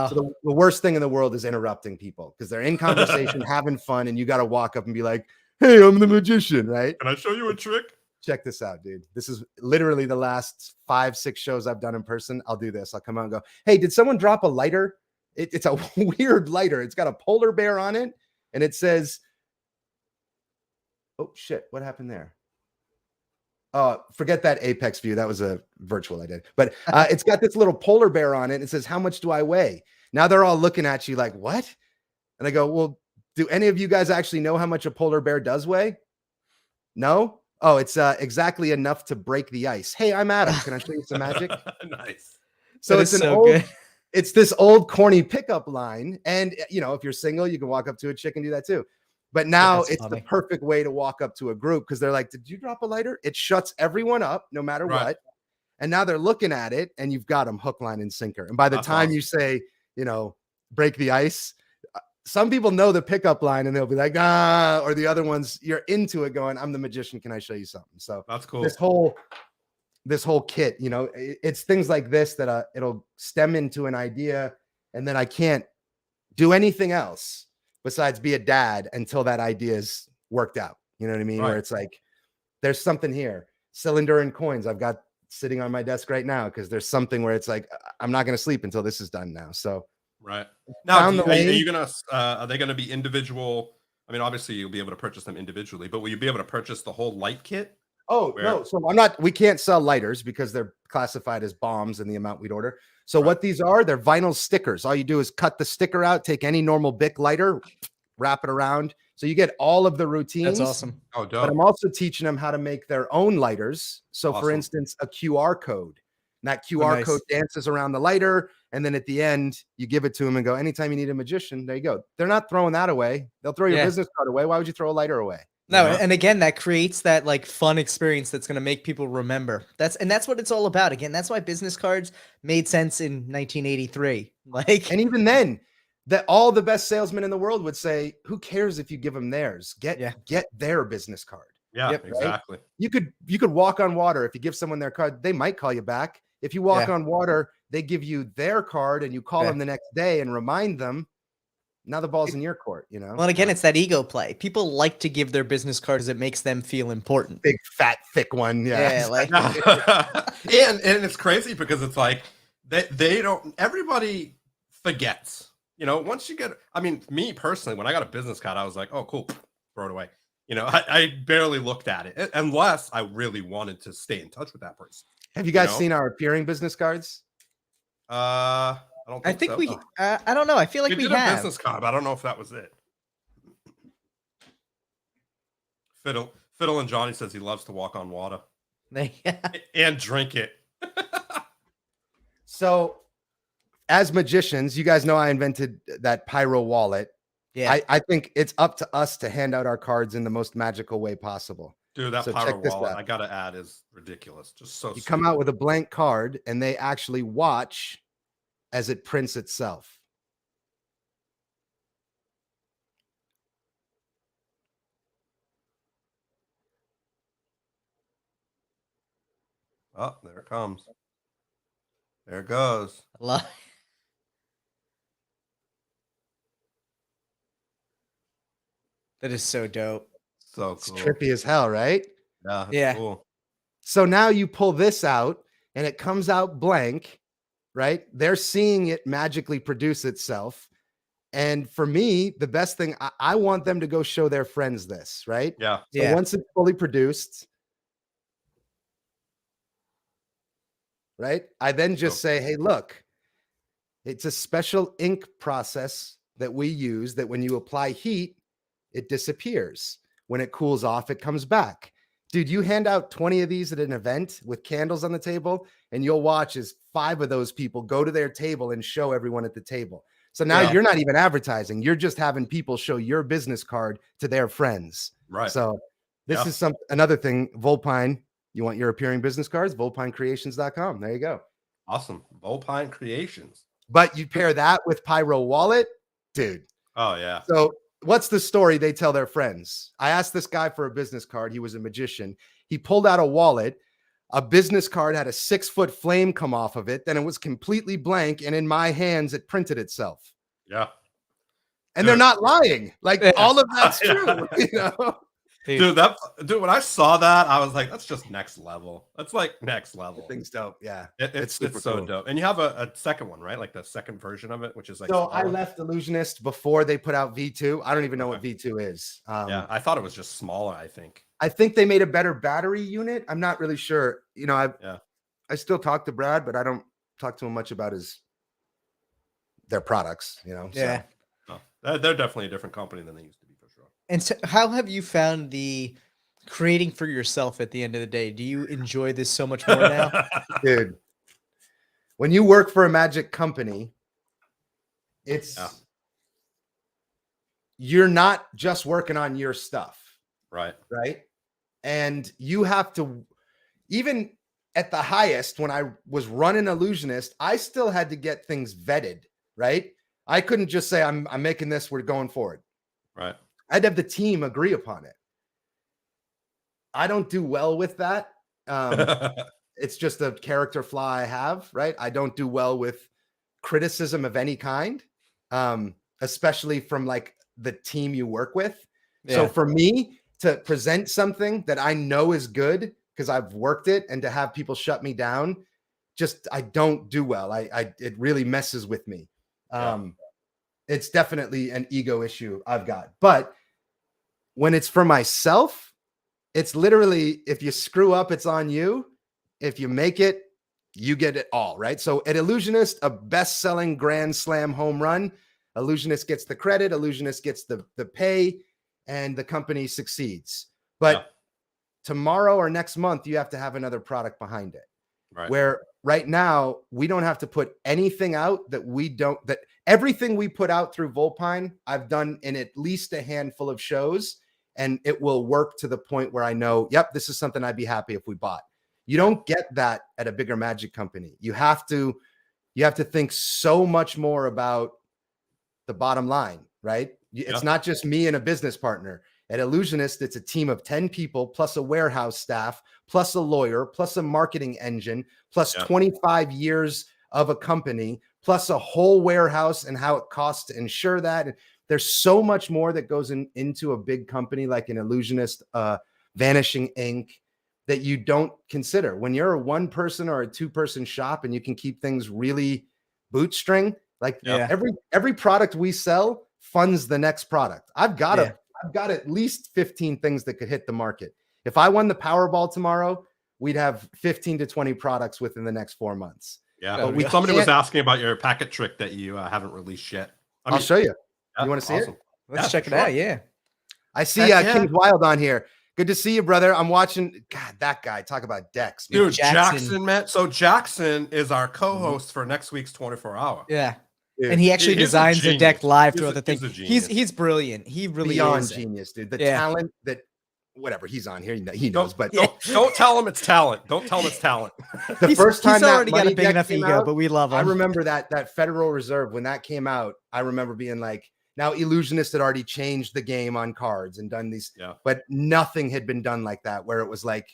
[SPEAKER 3] So the worst thing in the world is interrupting people because they're in conversation, having fun, and you got to walk up and be like, "Hey, I'm the magician," right?
[SPEAKER 2] Can I show you a trick?
[SPEAKER 3] Check this out, dude. This is literally the last 5-6 shows I've done in person. I'll do this. I'll come out and go, "Hey, did someone drop a lighter?" It's a weird lighter. It's got a polar bear on it, and it says, "Oh shit, what happened there?" Forget that Apex view. That was a virtual I did. But it's got this little polar bear on it. It says, "How much do I weigh?" Now they're all looking at you like, "What?" And I go, "Well, do any of you guys actually know how much a polar bear does weigh?" No? Oh, it's exactly enough to break the ice. Hey, I'm Adam. Can I show you some magic?
[SPEAKER 2] Nice.
[SPEAKER 3] So
[SPEAKER 1] That
[SPEAKER 3] it's
[SPEAKER 1] is
[SPEAKER 3] an
[SPEAKER 1] so
[SPEAKER 3] old,
[SPEAKER 1] good.
[SPEAKER 3] it's this old corny pickup line. And you know, if you're single, you can walk up to a chick and do that too. But now
[SPEAKER 1] That's
[SPEAKER 3] it's
[SPEAKER 1] funny.
[SPEAKER 3] the perfect way to walk up to a group because they're like, "Did you drop a lighter?" It shuts everyone up no matter
[SPEAKER 2] Right.
[SPEAKER 3] what. And now they're looking at it and you've got them hook, line, and sinker. And by the
[SPEAKER 2] That's
[SPEAKER 3] time
[SPEAKER 2] awesome.
[SPEAKER 3] you say, you know, break the ice, some people know the pickup line and they'll be like, "Ah," or the other ones, you're into it going, "I'm the magician. Can I show you something?" So
[SPEAKER 2] That's cool.
[SPEAKER 3] this whole kit, you know, it's things like this that it'll stem into an idea. And then I can't do anything else besides be a dad until that idea is worked out. You know what I mean?
[SPEAKER 2] Right.
[SPEAKER 3] Where it's like, there's something here. Cylinder and coins I've got sitting on my desk right now because there's something where it's like, I'm not going to sleep until this is done now. So
[SPEAKER 2] Right. Now,
[SPEAKER 3] found the
[SPEAKER 2] are you
[SPEAKER 3] lane.
[SPEAKER 2] gonna are they gonna be individual? I mean, obviously you'll be able to purchase them individually, but will you be able to purchase the whole light kit?
[SPEAKER 3] Oh,
[SPEAKER 2] Where-
[SPEAKER 3] no. So we can't sell lighters because they're classified as bombs in the amount we'd order. So
[SPEAKER 2] Right.
[SPEAKER 3] what these are, they're vinyl stickers. All you do is cut the sticker out, take any normal Bic lighter, wrap it around. So you get all of the routines.
[SPEAKER 1] That's awesome.
[SPEAKER 2] Oh,
[SPEAKER 3] But
[SPEAKER 2] dope.
[SPEAKER 3] I'm also teaching them how to make their own lighters. So for
[SPEAKER 2] Awesome.
[SPEAKER 3] instance, a QR code. And that QR
[SPEAKER 1] nice.
[SPEAKER 3] code dances around the lighter. And then at the end, you give it to them and go, anytime you need a magician, there you go. They're not throwing that away. They'll throw your
[SPEAKER 1] Yeah.
[SPEAKER 3] business card away. Why would you throw a lighter away?
[SPEAKER 1] No,
[SPEAKER 2] Yeah.
[SPEAKER 1] and again, that creates that like fun experience that's going to make people remember. That's what it's all about. Again, that's why business cards made sense in 1983. Like,
[SPEAKER 3] And even then, that all the best salesmen in the world would say, who cares if you give them theirs? Get their business card.
[SPEAKER 2] Yeah,
[SPEAKER 1] Yep, right.
[SPEAKER 2] exactly.
[SPEAKER 3] You could walk on water. If you give someone their card, they might call you back. If you walk
[SPEAKER 1] Yeah.
[SPEAKER 3] on water, they give you their card and you call
[SPEAKER 1] Yeah.
[SPEAKER 3] them the next day and remind them. Now the ball's in your court, you know.
[SPEAKER 1] well, and again, it's that ego play. People like to give their business cards. It makes them feel important.
[SPEAKER 3] Big fat thick one.
[SPEAKER 1] Yeah, like
[SPEAKER 2] and it's crazy because it's like they don't. Everybody forgets. You know, once you get. I mean, me personally, when I got a business card, I was like, "Oh, cool, throw it away." You know, I barely looked at it unless I really wanted to stay in touch with that person.
[SPEAKER 3] Have you guys
[SPEAKER 2] know?
[SPEAKER 3] seen our appearing business cards?
[SPEAKER 2] I don't.
[SPEAKER 1] I
[SPEAKER 2] Think
[SPEAKER 1] think
[SPEAKER 2] so.
[SPEAKER 1] I don't know. I feel like
[SPEAKER 2] We
[SPEAKER 1] we
[SPEAKER 2] did a
[SPEAKER 1] have.
[SPEAKER 2] business card, but I don't know if that was it. Fiddle and Johnny says he loves to walk on water and drink it.
[SPEAKER 3] So, as magicians, you guys know I invented that pyro wallet.
[SPEAKER 1] Yeah.
[SPEAKER 3] I think it's up to us to hand out our cards in the most magical way possible.
[SPEAKER 2] Dude, that
[SPEAKER 3] So
[SPEAKER 2] pyro
[SPEAKER 3] check this
[SPEAKER 2] wallet,
[SPEAKER 3] out.
[SPEAKER 2] I gotta add, is ridiculous. Just so
[SPEAKER 3] You come out with a blank card and they actually watch as it prints itself.
[SPEAKER 2] Oh, there it comes. There it goes.
[SPEAKER 1] That is so dope.
[SPEAKER 2] So
[SPEAKER 3] It's
[SPEAKER 2] cool.
[SPEAKER 3] trippy as hell, right?
[SPEAKER 2] Yeah, that's
[SPEAKER 1] Yeah.
[SPEAKER 2] cool.
[SPEAKER 3] So now you pull this out and it comes out blank, right? They're seeing it magically produce itself. And for me, the best thing, I want them to go show their friends this, right?
[SPEAKER 2] Yeah.
[SPEAKER 3] So
[SPEAKER 1] Yeah.
[SPEAKER 3] once it's fully produced, right? I then just say, hey, look, it's a special ink process that we use that when you apply heat, it disappears. When it cools off, it comes back. dude, you hand out 20 of these at an event with candles on the table, and you'll watch as 5 of those people go to their table and show everyone at the table. So now you're not even advertising. You're just having people show your business card to their friends.
[SPEAKER 2] Right.
[SPEAKER 3] So this is another thing. Volpine, you want your appearing business cards? VolpineCreations.com. There you go.
[SPEAKER 2] Awesome. Volpine Creations.
[SPEAKER 3] But you pair that with Pyro Wallet, dude.
[SPEAKER 2] Oh, yeah.
[SPEAKER 3] So what's the story they tell their friends? I asked this guy for a business card. He was a magician. He pulled out a wallet. A business card had a 6-foot flame come off of it. Then it was completely blank. And in my hands, it printed itself.
[SPEAKER 2] Yeah.
[SPEAKER 3] And they're not lying. Like all of that's true. You know?
[SPEAKER 2] Dude, when I saw that, I was like, that's just next level. That's like next level.
[SPEAKER 3] Thing's dope. Yeah.
[SPEAKER 2] It's so
[SPEAKER 3] cool.
[SPEAKER 2] dope. And you have a second one, right? Like the second version of it, which is like.
[SPEAKER 3] So I left Illusionist before they put out V2. I don't even know what V2 is.
[SPEAKER 2] Yeah, I thought it was just smaller, I think.
[SPEAKER 3] I think they made a better battery unit. I'm not really sure. You know, I still talk to Brad, but I don't talk to him much about their products, you know.
[SPEAKER 1] Yeah.
[SPEAKER 2] So. No, they're definitely a different company than they used to be, for sure.
[SPEAKER 1] And so how have you found the creating for yourself at the end of the day? Do you enjoy this so much more now?
[SPEAKER 3] Dude, when you work for a magic company, it's you're not just working on your stuff.
[SPEAKER 2] Right.
[SPEAKER 3] And you have to, even at the highest, when I was running Illusionist, I still had to get things vetted, right? I couldn't just say, I'm making this, we're going forward.
[SPEAKER 2] Right.
[SPEAKER 3] I'd have the team agree upon it. I don't do well with that. It's just a character flaw I have, right? I don't do well with criticism of any kind, especially from like the team you work with. Yeah. So for me to present something that I know is good because I've worked it, and to have people shut me down, just I don't do well. It really messes with me. It's definitely an ego issue I've got. But when it's for myself, it's literally, if you screw up, it's on you. If you make it, you get it all, right? So at Illusionist, a best-selling Grand Slam home run, Illusionist gets the credit, Illusionist gets the pay, and the company succeeds. But tomorrow or next month, you have to have another product behind it.
[SPEAKER 2] Right.
[SPEAKER 3] Where right now, we don't have to put anything out that everything we put out through Volpine, I've done in at least a handful of shows, and it will work to the point where I know, yep, this is something I'd be happy if we bought. You don't get that at a bigger magic company. You have to think so much more about the bottom line, right? It's not just me and a business partner. At Illusionist, it's a team of 10 people, plus a warehouse staff, plus a lawyer, plus a marketing engine, plus 25 years of a company, plus a whole warehouse and how it costs to insure that. And there's so much more that goes into a big company like an Illusionist, Vanishing Inc., that you don't consider. When you're a 1-person or a 2-person shop and you can keep things really bootstring, like every product we sell funds the next product. I've got at least 15 things that could hit the market. If I won the Powerball tomorrow, we'd have 15 to 20 products within the next 4 months.
[SPEAKER 2] Yeah. But somebody was asking about your packet trick that you haven't released yet.
[SPEAKER 3] I'll show you. You want to see it?
[SPEAKER 1] Let's check it out. Yeah.
[SPEAKER 3] I see King's Wild on here. Good to see you, brother. I'm watching. God, that guy. Talk about decks.
[SPEAKER 2] Dude, Jackson, man. So Jackson is our co-host for next week's 24-hour.
[SPEAKER 1] Yeah. Dude. And he actually designs the deck live throughout the thing. He's brilliant. He really
[SPEAKER 3] beyond
[SPEAKER 1] is
[SPEAKER 3] genius, dude. The talent that whatever he's on here, he knows. But
[SPEAKER 2] don't tell him it's talent. Don't tell him it's talent.
[SPEAKER 3] The first time
[SPEAKER 1] he's already got a big enough ego, but we love him.
[SPEAKER 3] I remember that Federal Reserve when that came out. I remember being like, now Illusionist had already changed the game on cards and done these, but nothing had been done like that, where it was like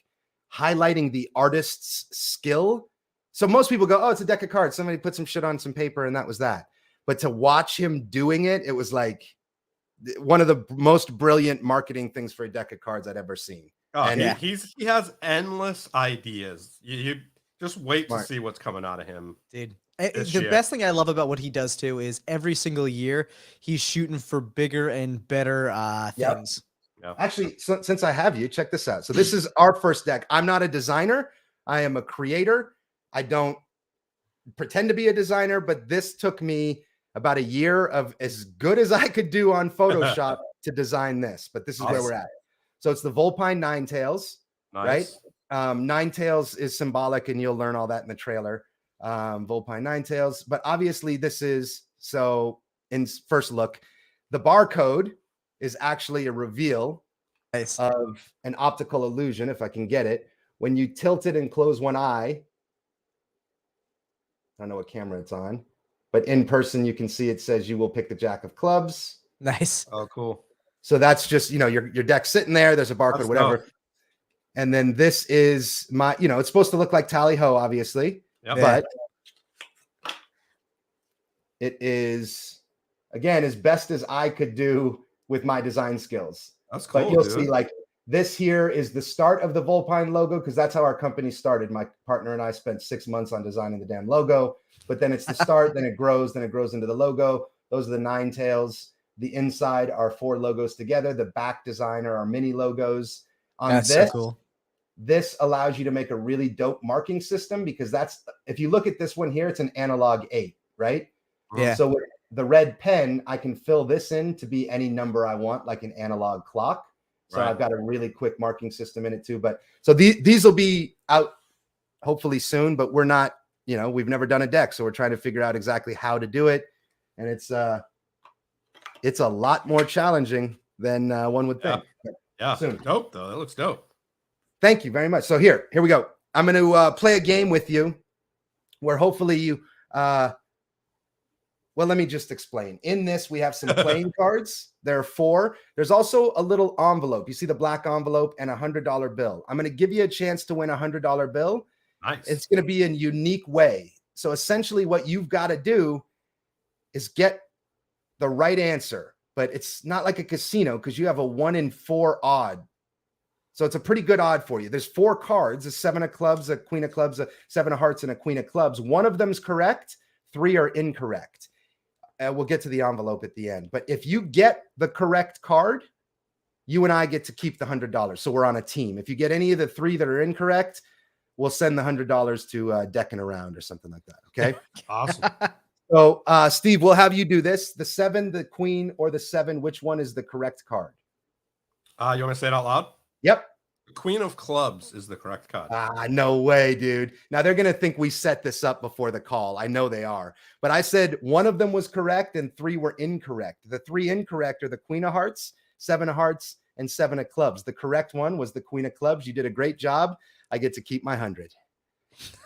[SPEAKER 3] highlighting the artist's skill. So most people go, oh, it's a deck of cards. Somebody put some shit on some paper and that was that. But to watch him doing it, it was like one of the most brilliant marketing things for a deck of cards I'd ever seen.
[SPEAKER 2] Oh, and he has endless ideas. You just wait to see what's coming out of him,
[SPEAKER 1] dude. The best thing I love about what he does too is every single year he's shooting for bigger and better things.
[SPEAKER 3] Yep. Actually, since I have you, check this out. So this is our first deck. I'm not a designer. I am a creator. I don't pretend to be a designer, but this took me about a year of as good as I could do on Photoshop to design this. But this is where we're at. So it's the Volpine Ninetails. right?
[SPEAKER 2] Nice.
[SPEAKER 3] Ninetales is symbolic, and you'll learn all that in the trailer. Volpine Ninetales, but obviously this is, so in first look, the barcode is actually a reveal
[SPEAKER 1] Nice.
[SPEAKER 3] of an optical illusion, if I can get it. When you tilt it and close one eye, I don't know what camera it's on, but in person you can see it says you will pick the Jack of clubs.
[SPEAKER 1] Nice.
[SPEAKER 2] Oh, cool.
[SPEAKER 3] So that's just, your deck sitting there. There's a barcode,
[SPEAKER 2] That's
[SPEAKER 3] whatever.
[SPEAKER 2] dope.
[SPEAKER 3] And then this is my, it's supposed to look like Tally Ho, obviously,
[SPEAKER 2] Yep.
[SPEAKER 3] but it is, again, as best as I could do with my design skills.
[SPEAKER 2] That's cool.
[SPEAKER 3] But you'll
[SPEAKER 2] dude.
[SPEAKER 3] see, like, this here is the start of the Volpine logo, because that's how our company started. My partner and I spent 6 months on designing the damn logo, but then it's the start, then it grows into the logo. Those are the Ninetales. The inside are 4 logos together. The back design are our mini logos. On
[SPEAKER 1] That's
[SPEAKER 3] this,
[SPEAKER 1] so cool.
[SPEAKER 3] this allows you to make a really dope marking system, because that's, if you look at this one here, it's an analog 8, right?
[SPEAKER 1] Yeah.
[SPEAKER 3] So with the red pen, I can fill this in to be any number I want, like an analog clock. So
[SPEAKER 2] Right.
[SPEAKER 3] I've got a really quick marking system in it too. But so these will be out hopefully soon, but we're not, we've never done a deck. So we're trying to figure out exactly how to do it. And it's a lot more challenging than one would think.
[SPEAKER 2] Yeah.
[SPEAKER 3] Soon.
[SPEAKER 2] Dope though. That looks dope.
[SPEAKER 3] Thank you very much. So here we go. I'm going to play a game with you where hopefully you, well, let me just explain. In this, we have some playing cards. There are 4. There's also a little envelope. You see the black envelope and a $100 bill. I'm going to give you a chance to win a $100 bill.
[SPEAKER 2] Nice.
[SPEAKER 3] It's going to be in a unique way. So essentially what you've got to do is get the right answer, but it's not like a casino because you have a 1 in 4 odd. So it's a pretty good odd for you. There's 4 cards, a 7 of clubs, a queen of clubs, a 7 of hearts, and a queen of clubs. 1 of them's correct. 3 are incorrect. We'll get to the envelope at the end. But if you get the correct card, you and I get to keep the $100. So we're on a team. If you get any of the 3 that are incorrect, we'll send the $100 to Deckin Around or something like that. Okay.
[SPEAKER 2] Awesome.
[SPEAKER 3] So Steve, we'll have you do this. The 7, the queen, or the 7, which one is the correct card?
[SPEAKER 2] You want me to say it out loud?
[SPEAKER 3] Yep.
[SPEAKER 2] The Queen of Clubs is the correct card.
[SPEAKER 3] No way, dude. Now they're going to think we set this up before the call. I know they are. But I said 1 of them was correct and 3 were incorrect. The 3 incorrect are the Queen of Hearts, 7 of Hearts, and 7 of Clubs. The correct one was the Queen of Clubs. You did a great job. I get to keep my 100.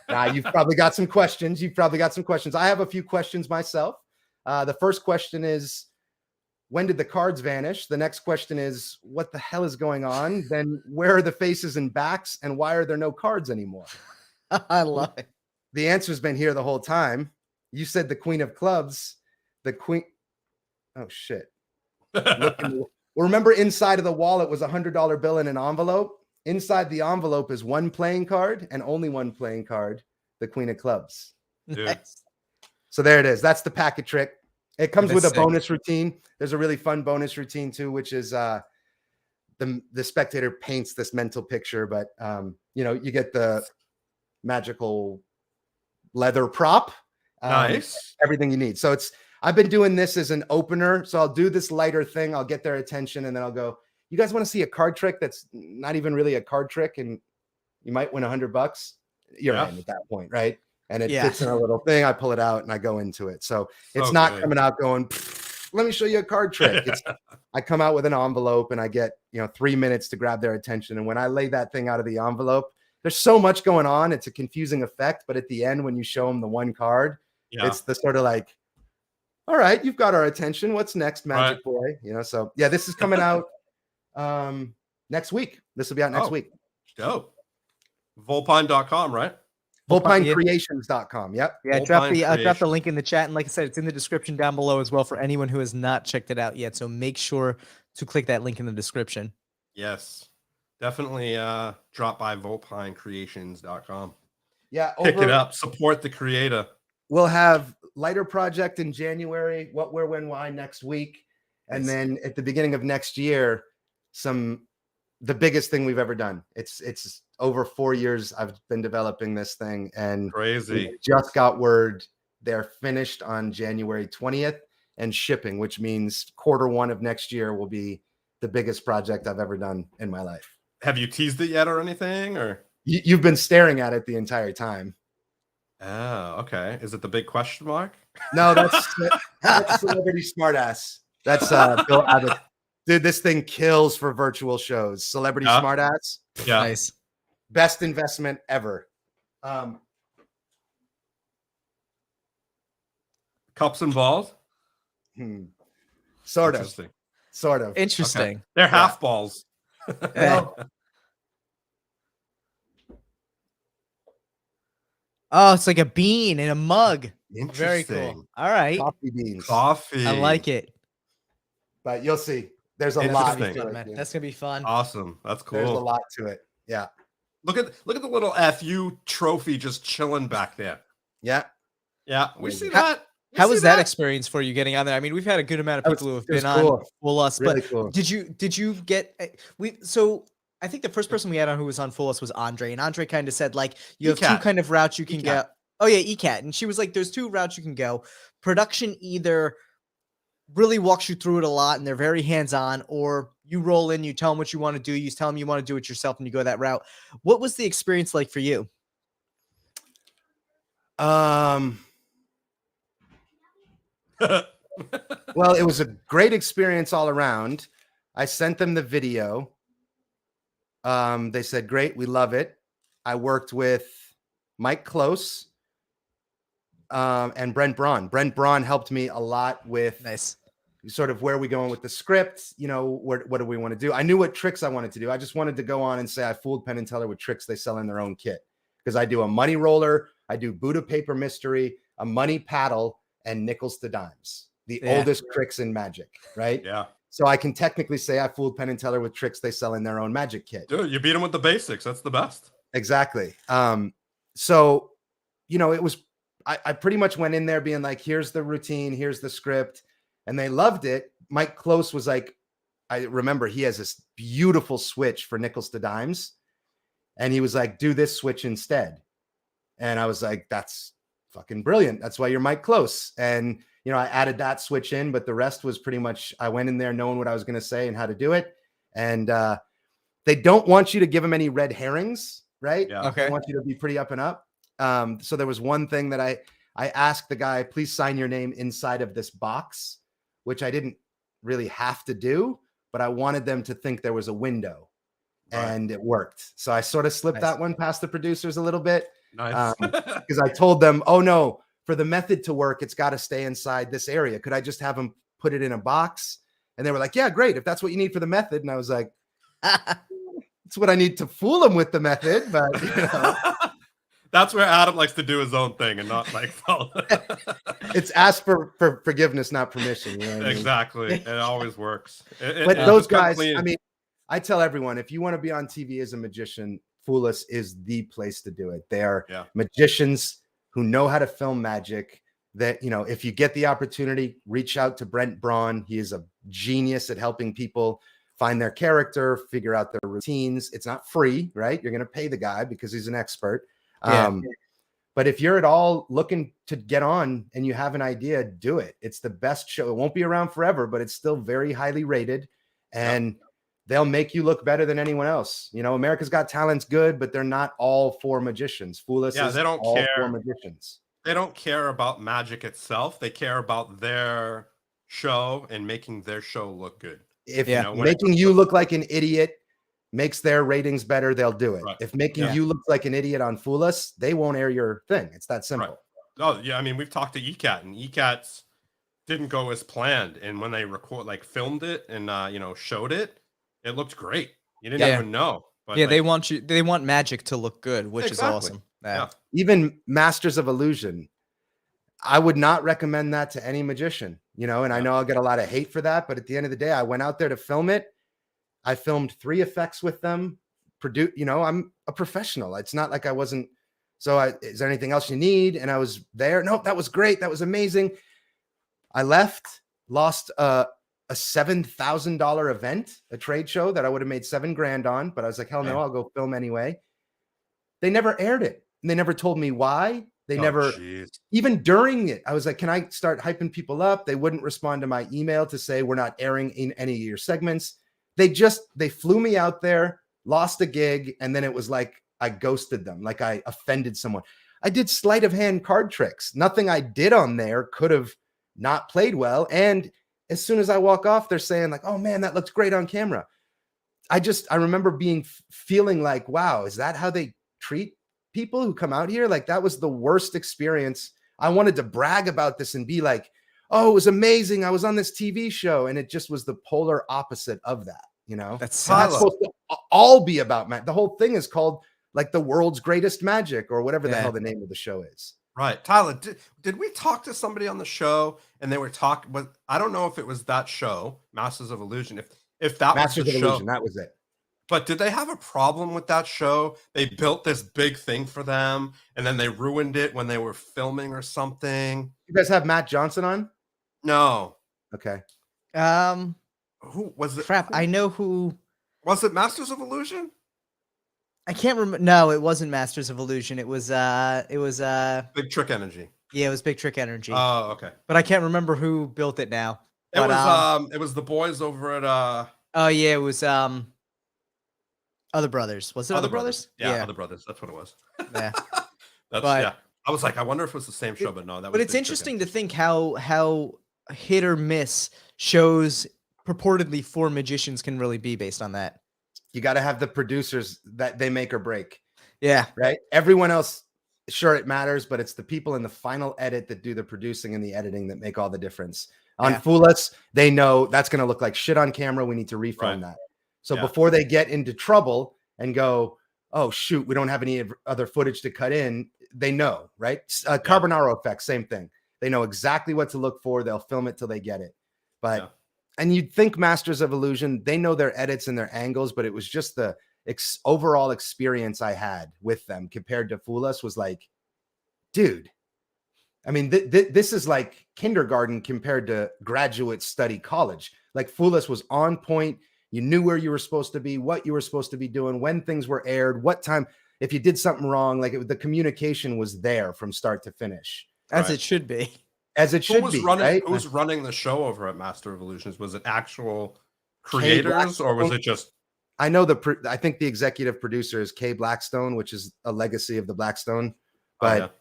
[SPEAKER 3] Now, you've probably got some questions. I have a few questions myself. The first question is, when did the cards vanish? The next question is, what the hell is going on? Then where are the faces and backs, and why are there no cards anymore?
[SPEAKER 1] I love it.
[SPEAKER 3] The answer's been here the whole time. You said the Queen of Clubs, the Queen. Oh, shit. Remember inside of the wallet was a $100 bill in an envelope? Inside the envelope is 1 playing card and only 1 playing card, the Queen of Clubs.
[SPEAKER 2] Dude.
[SPEAKER 1] Nice.
[SPEAKER 3] So there it is. That's the packet trick. It comes with a
[SPEAKER 1] That's sick.
[SPEAKER 3] bonus routine. There's a really fun bonus routine too, which is the spectator paints this mental picture, but you get the magical leather prop.
[SPEAKER 2] Nice.
[SPEAKER 3] Everything you need. So I've been doing this as an opener. So I'll do this lighter thing. I'll get their attention and then I'll go, you guys want to see a card trick that's not even really a card trick and you might win $100? You're in at that point, right? And it fits in a little thing. I pull it out and I go into it. So it's not coming out going, let me show you a card trick. I come out with an envelope and I get, 3 minutes to grab their attention. And when I lay that thing out of the envelope, there's so much going on. It's a confusing effect. But at the end, when you show them the 1 card, it's the sort of like, all right, you've got our attention. What's next, Magic Boy? So yeah, this is coming out next week. This will be out next week.
[SPEAKER 2] Dope. Volpine.com, right?
[SPEAKER 3] VolpineCreations.com. Yep.
[SPEAKER 1] Yeah, I dropped the link in the chat. And like I said, it's in the description down below as well for anyone who has not checked it out yet. So make sure to click that link in the description.
[SPEAKER 2] Yes. Definitely drop by VolpineCreations.com.
[SPEAKER 3] Yeah.
[SPEAKER 2] Pick it up. Support the creator.
[SPEAKER 3] We'll have Lighter Project in January, What, Where, When, Why next week. And then at the beginning of next year, the biggest thing we've ever done. It's over 4 years I've been developing this thing, and
[SPEAKER 2] crazy.
[SPEAKER 3] We just got word they're finished on January 20th and shipping, which means Q1 of next year will be the biggest project I've ever done in my life.
[SPEAKER 2] Have you teased it yet or anything? Or
[SPEAKER 3] You've been staring at it the entire time.
[SPEAKER 2] oh, okay. Is it the big question mark?
[SPEAKER 3] No, that's Celebrity Smartass. That's Bill Abbott. Dude, this thing kills for virtual shows. Celebrity Smartass.
[SPEAKER 2] Yeah.
[SPEAKER 1] Nice.
[SPEAKER 3] Best investment ever.
[SPEAKER 2] Cups and balls?
[SPEAKER 3] Sort of.
[SPEAKER 2] Interesting.
[SPEAKER 3] Sort of.
[SPEAKER 1] Interesting.
[SPEAKER 2] Okay. They're half balls.
[SPEAKER 1] Well, oh, it's like a bean in a mug. Very cool. All right.
[SPEAKER 3] Coffee beans.
[SPEAKER 2] Coffee.
[SPEAKER 1] I like it.
[SPEAKER 3] But you'll see. There's a lot
[SPEAKER 2] Interesting.
[SPEAKER 3] to
[SPEAKER 1] Fun,
[SPEAKER 3] it.
[SPEAKER 1] man.
[SPEAKER 3] Dude.
[SPEAKER 1] That's gonna be fun.
[SPEAKER 2] Awesome. That's cool.
[SPEAKER 3] There's a lot to it. Yeah.
[SPEAKER 2] Look at the little FU trophy just chilling back there.
[SPEAKER 3] Yeah.
[SPEAKER 2] Yeah. We see that.
[SPEAKER 1] How was that experience for you getting on there? I mean, we've had a good amount of people who have been on Full Us,
[SPEAKER 3] Really
[SPEAKER 1] but
[SPEAKER 3] cool.
[SPEAKER 1] did you get so I think the first person we had on who was on Full Us was Andre, and Andre kind of said like you have two kind of routes you can go. Oh yeah, ECAT, and she was like, "There's two routes you can go. Production either really walks you through it a lot, and they're very hands-on, or you roll in, you tell them what you want to do, you tell them you want to do it yourself, and you go that route." What was the experience like for you?
[SPEAKER 3] Well, it was a great experience all around. I sent them the video. They said, "Great, we love it." I worked with Mike Close and Brent Braun. Brent Braun helped me a lot with sort of where are we going with the script? You know, what do we want to do? I knew what tricks I wanted to do. I just wanted to go on and say I fooled Penn and Teller with tricks they sell in their own kit, because I do a money roller, I do Buddha paper mystery, a money paddle, and nickels to dimes. The oldest tricks in magic, right?
[SPEAKER 2] Yeah.
[SPEAKER 3] So I can technically say I fooled Penn and Teller with tricks they sell in their own magic kit.
[SPEAKER 2] Dude, you beat them with the basics. That's the best.
[SPEAKER 3] Exactly. So, you know, it was, I pretty much went in there being like, here's the routine, here's the script, and they loved it. Mike Close was like, I remember he has this beautiful switch for nickels to dimes, and he was like, do this switch instead. And I was like, that's fucking brilliant. That's why you're Mike Close. And, you know, I added that switch in, but the rest was pretty much, I went in there knowing what I was going to say and how to do it. And they don't want you to give them any red herrings, right?
[SPEAKER 2] Yeah.
[SPEAKER 3] They want you to be pretty up and up. So there was one thing that I asked the guy, please sign your name inside of this box, which I didn't really have to do, but I wanted them to think there was a window, and it worked. So I sort of slipped that one past the producers a little bit.
[SPEAKER 2] Nice.
[SPEAKER 3] Because I told them, oh no, for the method to work, it's got to stay inside this area. Could I just have them put it in a box? And they were like, yeah, great, if that's what you need for the method. And I was like, that's what I need to fool them with the method. But you know.
[SPEAKER 2] That's where Adam likes to do his own thing and not like follow.
[SPEAKER 3] It's ask for forgiveness, not permission. You know what I mean?
[SPEAKER 2] Exactly. It always works.
[SPEAKER 3] But those guys, I mean, I tell everyone, if you want to be on TV as a magician, Fool Us is the place to do it. They are magicians who know how to film magic. That, you know, if you get the opportunity, reach out to Brent Braun. He is a genius at helping people find their character, figure out their routines. It's not free, right? You're going to pay the guy because he's an expert. But if you're at all looking to get on and you have an idea, do it. It's the best show. It won't be around forever, but it's still very highly rated, and they'll make you look better than anyone else. You know, America's Got Talent's good, but they're not all for magicians. Fool Us is
[SPEAKER 2] they don't
[SPEAKER 3] all
[SPEAKER 2] care
[SPEAKER 3] for magicians.
[SPEAKER 2] They don't care about magic itself. They care about their show and making their show look good.
[SPEAKER 3] If making you look like an idiot makes their ratings better, they'll do it. If making you look like an idiot on Fool Us, they won't air your thing. It's that simple.
[SPEAKER 2] Right. Oh yeah, I mean, we've talked to ECAT, and ECAT's didn't go as planned. And when they filmed it and showed it, it looked great. You didn't even know. But
[SPEAKER 1] they want magic to look good, which is awesome. Yeah.
[SPEAKER 3] Even Masters of Illusion, I would not recommend that to any magician, you know, and I know I'll get a lot of hate for that, but at the end of the day, I went out there to film it. I filmed 3 effects with them. I'm a professional. It's not like I wasn't. So is there anything else you need? And I was there. Nope, that was great. That was amazing. I left, lost a $7,000 event, a trade show that I would have made $7,000 on, but I was like, hell no, I'll go film anyway. They never aired it. And they never told me why. They never, even during it, I was like, can I start hyping people up? They wouldn't respond to my email to say, we're not airing in any of your segments. They flew me out there, lost a gig, and then it was like I ghosted them, like I offended someone. I did sleight of hand card tricks. Nothing I did on there could have not played well. And as soon as I walk off, they're saying like, oh man, that looks great on camera. I remember feeling like, wow, is that how they treat people who come out here? Like that was the worst experience. I wanted to brag about this and be like, oh, it was amazing. I was on this TV show. And it just was the polar opposite of that. You know,
[SPEAKER 1] That's
[SPEAKER 3] not supposed to all be about magic. The whole thing is called like the world's greatest magic or whatever the hell the name of the show is.
[SPEAKER 2] Right. Tyler, did we talk to somebody on the show and they were talking, but I don't know if it was that show, Masters of Illusion. If that
[SPEAKER 3] Masters
[SPEAKER 2] was the
[SPEAKER 3] of
[SPEAKER 2] show,
[SPEAKER 3] Illusion, that was it.
[SPEAKER 2] But did they have a problem with that show? They built this big thing for them and then they ruined it when they were filming or something.
[SPEAKER 3] You guys have Matt Johnson on?
[SPEAKER 2] No.
[SPEAKER 3] Okay.
[SPEAKER 2] Who was it?
[SPEAKER 1] Crap. I know who.
[SPEAKER 2] Was it Masters of Illusion?
[SPEAKER 1] I can't remember. No, it wasn't Masters of Illusion. It was
[SPEAKER 2] Big Trick Energy.
[SPEAKER 1] Yeah, it was Big Trick Energy.
[SPEAKER 2] Oh, okay.
[SPEAKER 1] But I can't remember who built it now.
[SPEAKER 2] It
[SPEAKER 1] But,
[SPEAKER 2] it was the boys over at
[SPEAKER 1] oh yeah, it was Other Brothers. Was it Other Brothers?
[SPEAKER 2] Yeah, Other Brothers. That's what it was.
[SPEAKER 1] Yeah.
[SPEAKER 2] Yeah. I was like, I wonder if it was the same show, but no, that was.
[SPEAKER 1] But it's
[SPEAKER 2] Big
[SPEAKER 1] interesting
[SPEAKER 2] Trick
[SPEAKER 1] to think how hit or miss shows purportedly for magicians can really be based on that.
[SPEAKER 3] You got to have the producers that they make or break.
[SPEAKER 1] Yeah.
[SPEAKER 3] Right. Everyone else, sure, it matters, but it's the people in the final edit that do the producing and the editing that make all the difference. On Fool Us, they know that's going to look like shit on camera. We need to refilm that. So before they get into trouble and go, oh, shoot, we don't have any other footage to cut in, they know, right? Carbonaro effect, same thing. They know exactly what to look for. They'll film it till they get it. But and you'd think Masters of Illusion, they know their edits and their angles, but it was just the overall experience I had with them compared to Fool Us was like, dude, I mean, this is like kindergarten compared to graduate study college. Like Fool Us was on point. You knew where you were supposed to be, what you were supposed to be doing, when things were aired, what time, if you did something wrong, like the communication was there from start to finish.
[SPEAKER 1] As it should be.
[SPEAKER 3] As it should be, right?
[SPEAKER 2] Who was running the show over at Master of Illusions? Was it actual creators or was it just?
[SPEAKER 3] I know I think the executive producer is Kay Blackstone, which is a legacy of the Blackstone. But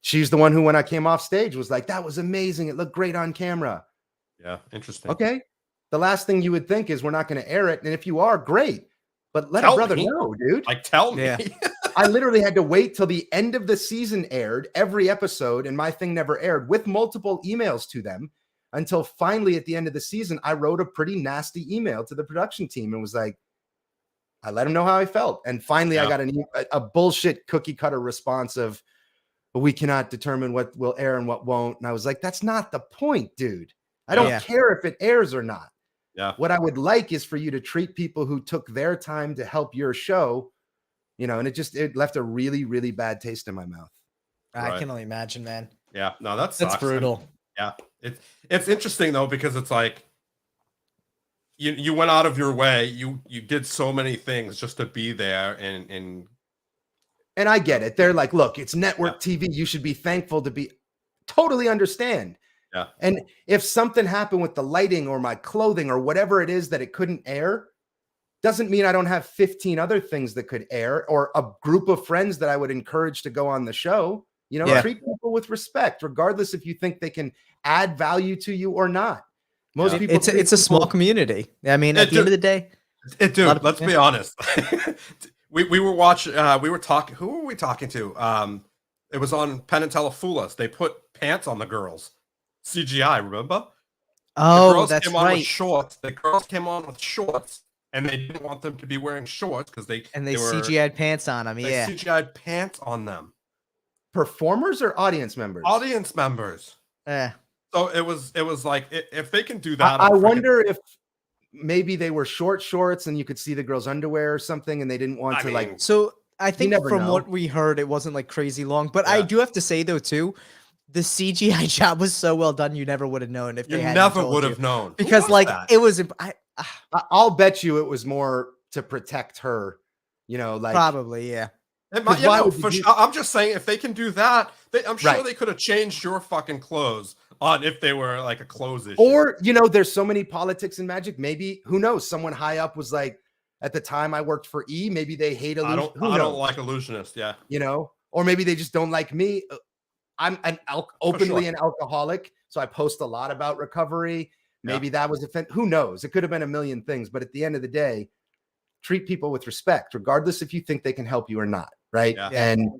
[SPEAKER 3] she's the one who, when I came off stage, was like, that was amazing. It looked great on camera.
[SPEAKER 2] Yeah, interesting.
[SPEAKER 3] Okay. The last thing you would think is we're not going to air it. And if you are, great. But let a brother know, dude.
[SPEAKER 2] Like, tell me.
[SPEAKER 1] Yeah.
[SPEAKER 3] I literally had to wait till the end of the season aired, every episode, and my thing never aired, with multiple emails to them, until finally at the end of the season, I wrote a pretty nasty email to the production team and was like, I let them know how I felt. And finally I got a bullshit cookie cutter response of, but we cannot determine what will air and what won't. And I was like, that's not the point, dude. I don't care if it airs or not.
[SPEAKER 2] Yeah.
[SPEAKER 3] What I would like is for you to treat people who took their time to help your show, you know, and it left a really, really bad taste in my mouth.
[SPEAKER 1] I can only imagine, man.
[SPEAKER 2] Yeah, no, that's
[SPEAKER 1] brutal.
[SPEAKER 2] Yeah, it's interesting though, because it's like you went out of your way, you did so many things just to be there, and
[SPEAKER 3] I get it. They're like, look, it's network TV. You should be thankful to be. Totally understand.
[SPEAKER 2] Yeah.
[SPEAKER 3] And if something happened with the lighting or my clothing or whatever it is that it couldn't air, doesn't mean I don't have 15 other things that could air or a group of friends that I would encourage to go on the show. You know, treat people with respect, regardless if you think they can add value to you or not. Most people,
[SPEAKER 1] it's a small community. I mean, at the end of the day,
[SPEAKER 2] dude, let's be honest. we were watching, we were talking, who were we talking to? It was on Penn Teller Fool Us. They put pants on the girls. CGI, remember?
[SPEAKER 1] Oh, that's
[SPEAKER 2] came on with shorts. The girls came on with shorts, and they didn't want them to be wearing shorts because they
[SPEAKER 1] CGI'd pants on them.
[SPEAKER 2] They CGI'd pants on them.
[SPEAKER 3] Performers or audience members?
[SPEAKER 2] Audience members.
[SPEAKER 1] Yeah.
[SPEAKER 2] So it was like, if they can do that,
[SPEAKER 3] I wonder if maybe they were short shorts and you could see the girls' underwear or something, and they didn't want to like.
[SPEAKER 1] So I think from what we heard, it wasn't like crazy long. But I do have to say though too, the CGI job was so well done. You never would have known if they had.
[SPEAKER 2] Never would have known,
[SPEAKER 1] because like it was.
[SPEAKER 3] I'll bet you it was more to protect her. You know, like
[SPEAKER 1] probably, yeah.
[SPEAKER 2] I'm just saying, if they can do that, I'm sure they could have changed your fucking clothes on if they were like a clothes issue.
[SPEAKER 3] Or, you know, there's so many politics in magic. Maybe, who knows? Someone high up was like, at the time I worked for E. Maybe they hate
[SPEAKER 2] I
[SPEAKER 3] illusion.
[SPEAKER 2] don't like illusionists. Yeah.
[SPEAKER 3] You know, or maybe they just don't like me. I'm openly an alcoholic, so I post a lot about recovery. Maybe that was who knows? It could have been a million things, but at the end of the day, treat people with respect, regardless if you think they can help you or not, right?
[SPEAKER 2] Yeah.
[SPEAKER 3] And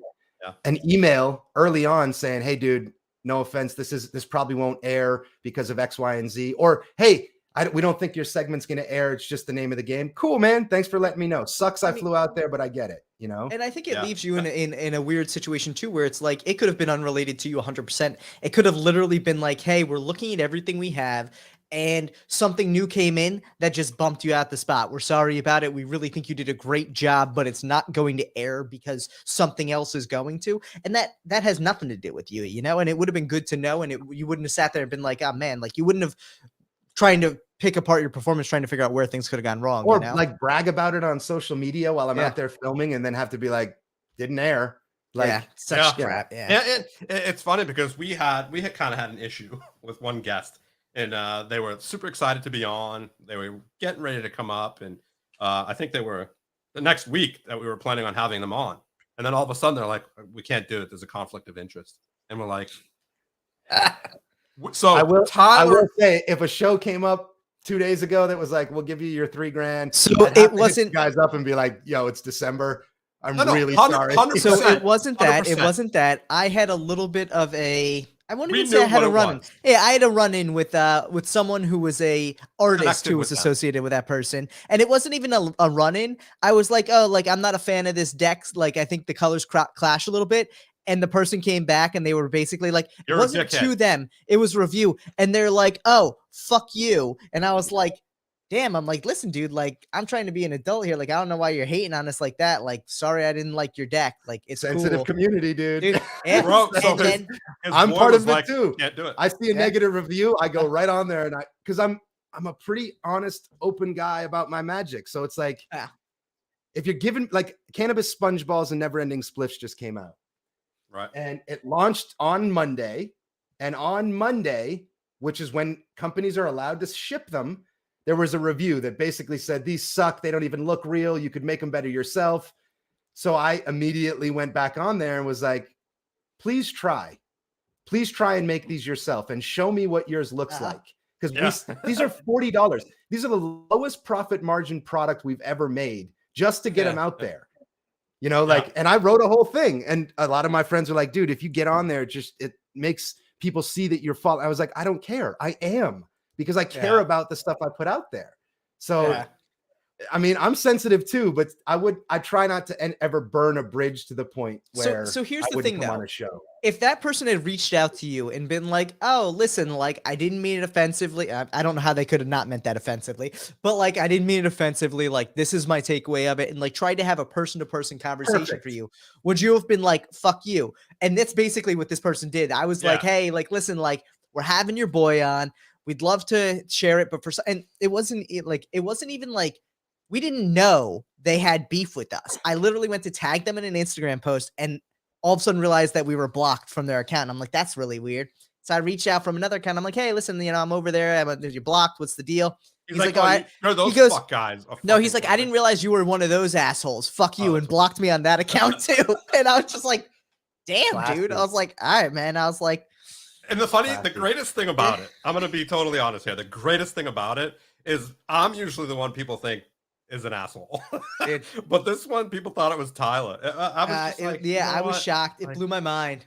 [SPEAKER 3] an email early on saying, "Hey, dude, no offense, this probably won't air because of X, Y, and Z," or "Hey, we don't think your segment's going to air. It's just the name of the game." Cool, man. Thanks for letting me know. Sucks I flew out there, but I get it, you know?
[SPEAKER 1] And I think it leaves you in a weird situation too, where it's like, it could have been unrelated to you 100%. It could have literally been like, hey, we're looking at everything we have and something new came in that just bumped you out the spot. We're sorry about it. We really think you did a great job, but it's not going to air because something else is going to. And that has nothing to do with you, you know? And it would have been good to know. And you wouldn't have sat there and been like, oh man, like you wouldn't have trying to pick apart your performance, trying to figure out where things could have gone wrong.
[SPEAKER 3] Or
[SPEAKER 1] you know?
[SPEAKER 3] like brag about it on social media while I'm out there filming and then have to be like, didn't air. Like
[SPEAKER 1] such crap.
[SPEAKER 2] Yeah. And it's funny because we had kind of had an issue with one guest, and they were super excited to be on. They were getting ready to come up, and I think they were the next week that we were planning on having them on. And then all of a sudden they're like, we can't do it. There's a conflict of interest. And we're like, so
[SPEAKER 3] I will say, if a show came up 2 days ago that was like, we'll give you your $3,000.
[SPEAKER 1] So it wasn't
[SPEAKER 3] guys up and be like, yo, it's December. I'm really
[SPEAKER 2] 100%,
[SPEAKER 3] sorry.
[SPEAKER 2] 100%,
[SPEAKER 1] so it wasn't that.
[SPEAKER 2] 100%.
[SPEAKER 1] It wasn't that. I had a little bit of a. I won't
[SPEAKER 2] We
[SPEAKER 1] even say I
[SPEAKER 2] knew
[SPEAKER 1] had a
[SPEAKER 2] what it
[SPEAKER 1] run-in.
[SPEAKER 2] was.
[SPEAKER 1] Yeah, I had a run-in with someone who was a artist
[SPEAKER 2] Connected
[SPEAKER 1] who
[SPEAKER 2] with
[SPEAKER 1] was
[SPEAKER 2] them.
[SPEAKER 1] associated with that person, and it wasn't even a run-in. I was like, oh, like I'm not a fan of this deck. Like I think the colors clash a little bit. And the person came back and they were basically like,
[SPEAKER 2] You're
[SPEAKER 1] it wasn't to them, it was review. And they're like, oh, fuck you. And I was like, damn, I'm like, listen, dude, like, I'm trying to be an adult here. Like, I don't know why you're hating on us like that. Like, sorry, I didn't like your deck. Like, it's
[SPEAKER 3] sensitive
[SPEAKER 1] cool.
[SPEAKER 3] community, dude.
[SPEAKER 1] Yeah.
[SPEAKER 2] Bro, so
[SPEAKER 1] And then,
[SPEAKER 3] I'm
[SPEAKER 2] boy
[SPEAKER 3] part
[SPEAKER 2] was
[SPEAKER 3] of it
[SPEAKER 2] like,
[SPEAKER 3] too.
[SPEAKER 2] Can't do it.
[SPEAKER 3] I see a negative review, I go right on there, and because I'm a pretty honest, open guy about my magic. So it's like, if you're given like cannabis sponge balls and never ending spliffs just came out.
[SPEAKER 2] Right.
[SPEAKER 3] And it launched on Monday. And on Monday, which is when companies are allowed to ship them, there was a review that basically said, these suck. They don't even look real. You could make them better yourself. So I immediately went back on there and was like, please try and make these yourself and show me what yours looks like. Because these are $40. These are the lowest profit margin product we've ever made just to get them out there. You know, like, and I wrote a whole thing, and a lot of my friends are like, dude, if you get on there, it makes people see that you're following. I was like, I don't care. I am, because I care about the stuff I put out there. So, I mean, I'm sensitive too, but I try not to ever burn a bridge to the point where
[SPEAKER 1] so here's
[SPEAKER 3] I
[SPEAKER 1] the thing,
[SPEAKER 3] come
[SPEAKER 1] though.
[SPEAKER 3] on a show.
[SPEAKER 1] If that person had reached out to you and been like, oh, listen, like, I didn't mean it offensively. I don't know how they could have not meant that offensively, but like, I didn't mean it offensively. Like, this is my takeaway of it. And like, tried to have a person-to-person conversation for you. Would you have been like, fuck you? And that's basically what this person did. I was like, hey, like, listen, like, we're having your boy on. We'd love to share it. But and it wasn't even like, we didn't know they had beef with us. I literally went to tag them in an Instagram post and all of a sudden realized that we were blocked from their account. I'm like, that's really weird. So I reached out from another account. I'm like, hey, listen, you know, I'm over there. You're blocked. What's the deal?
[SPEAKER 2] He's like, oh, you're those fuck guys.
[SPEAKER 1] No, he's like, I didn't realize you were one of those assholes. Fuck you. And blocked me on that account too. And I was just like, damn, dude. I was like, all right, man. I was like.
[SPEAKER 2] And the greatest thing about it, I'm going to be totally honest here. The greatest thing about it is I'm usually the one people think is an asshole. But this one, people thought it was Tyler. I was just like,
[SPEAKER 1] I was shocked. It blew my mind.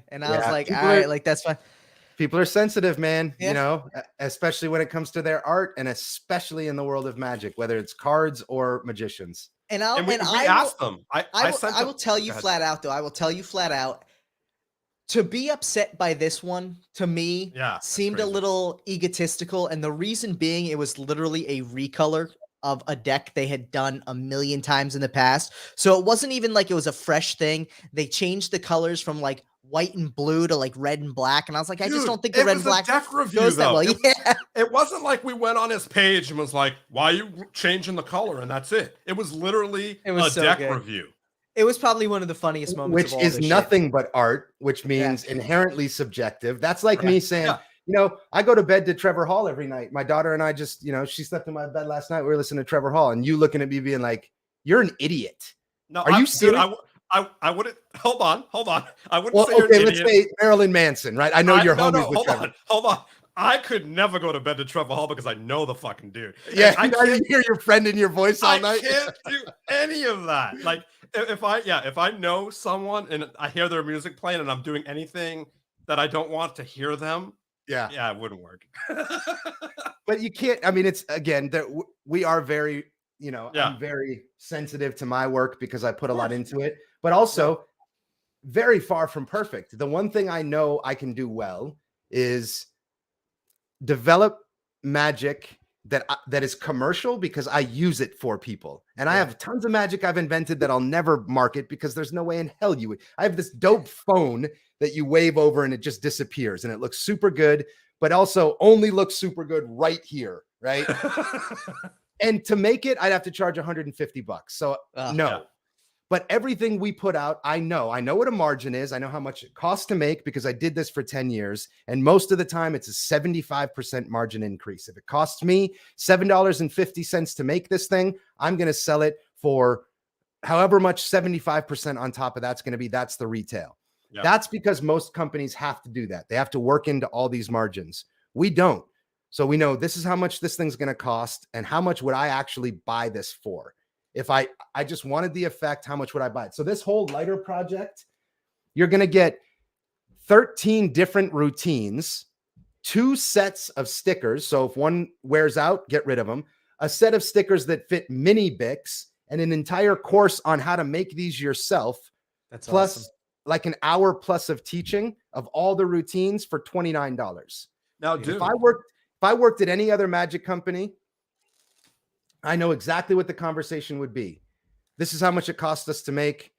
[SPEAKER 1] And I was like, all right, like, that's fine.
[SPEAKER 3] People are sensitive, man, you know, especially when it comes to their art, and especially in the world of magic, whether it's cards or magicians.
[SPEAKER 2] And we asked them.
[SPEAKER 1] I will tell you flat out, though. I will tell you flat out. To be upset by this one, to me, seemed a little egotistical. And the reason being, it was literally a recolor of a deck they had done a million times in the past. So it wasn't even like it was a fresh thing. They changed the colors from like white and blue to like red and black. And I was like, I just don't think the red and black
[SPEAKER 2] deck review,
[SPEAKER 1] goes that well.
[SPEAKER 2] It wasn't like we went on his page and was like, why are you changing the color? And that's it. It was literally a deck review.
[SPEAKER 1] It was probably one of the funniest moments.
[SPEAKER 3] Which is nothing but art, which means inherently subjective. That's like me saying, You know, I go to bed to Trevor Hall every night. My daughter and I just, you know, she slept in my bed last night. We were listening to Trevor Hall, and you looking at me being like, "You're an idiot."
[SPEAKER 2] No,
[SPEAKER 3] Are you serious?
[SPEAKER 2] Dude, I wouldn't. Hold on. I wouldn't
[SPEAKER 3] Well,
[SPEAKER 2] say you're an
[SPEAKER 3] okay, let's
[SPEAKER 2] idiot.
[SPEAKER 3] say Marilyn Manson, right? I know you're
[SPEAKER 2] no,
[SPEAKER 3] homies with Trevor.
[SPEAKER 2] Hold on. I could never go to bed to Trevor Hall because I know the fucking dude.
[SPEAKER 3] Yeah,
[SPEAKER 2] I
[SPEAKER 3] now you hear your friend in your voice all night.
[SPEAKER 2] I can't do any of that. Like if I know someone and I hear their music playing and I'm doing anything that I don't want to hear them, yeah, it wouldn't work.
[SPEAKER 3] But you can't. I mean, it's again that we are very, you know, I'm very sensitive to my work because I put a lot into it, but also very far from perfect. The one thing I know I can do well is develop magic that is commercial because I use it for people. And I have tons of magic I've invented that I'll never market because there's no way in hell you would. I have this dope phone that you wave over and it just disappears and it looks super good, but also only looks super good right here, right? And to make it, I'd have to charge $150. So no. But everything we put out, I know what a margin is. I know how much it costs to make because I did this for 10 years. And most of the time it's a 75% margin increase. If it costs me $7.50 to make this thing, I'm going to sell it for however much 75% on top of that's going to be. That's the retail. Yep. That's because most companies have to do that. They have to work into all these margins. We don't. So we know this is how much this thing's going to cost and how much would I actually buy this for? If I just wanted the effect, how much would I buy it? So this whole lighter project, you're going to get 13 different routines, 2 sets of stickers. So if one wears out, get rid of them. A set of stickers that fit mini Bics and an entire course on how to make these yourself.
[SPEAKER 1] That's
[SPEAKER 3] plus
[SPEAKER 1] awesome.
[SPEAKER 3] Like an hour plus of teaching of all the routines for $29.
[SPEAKER 2] Now, dude,
[SPEAKER 3] if I worked at any other magic company, I know exactly what the conversation would be. This is how much it costs us to make.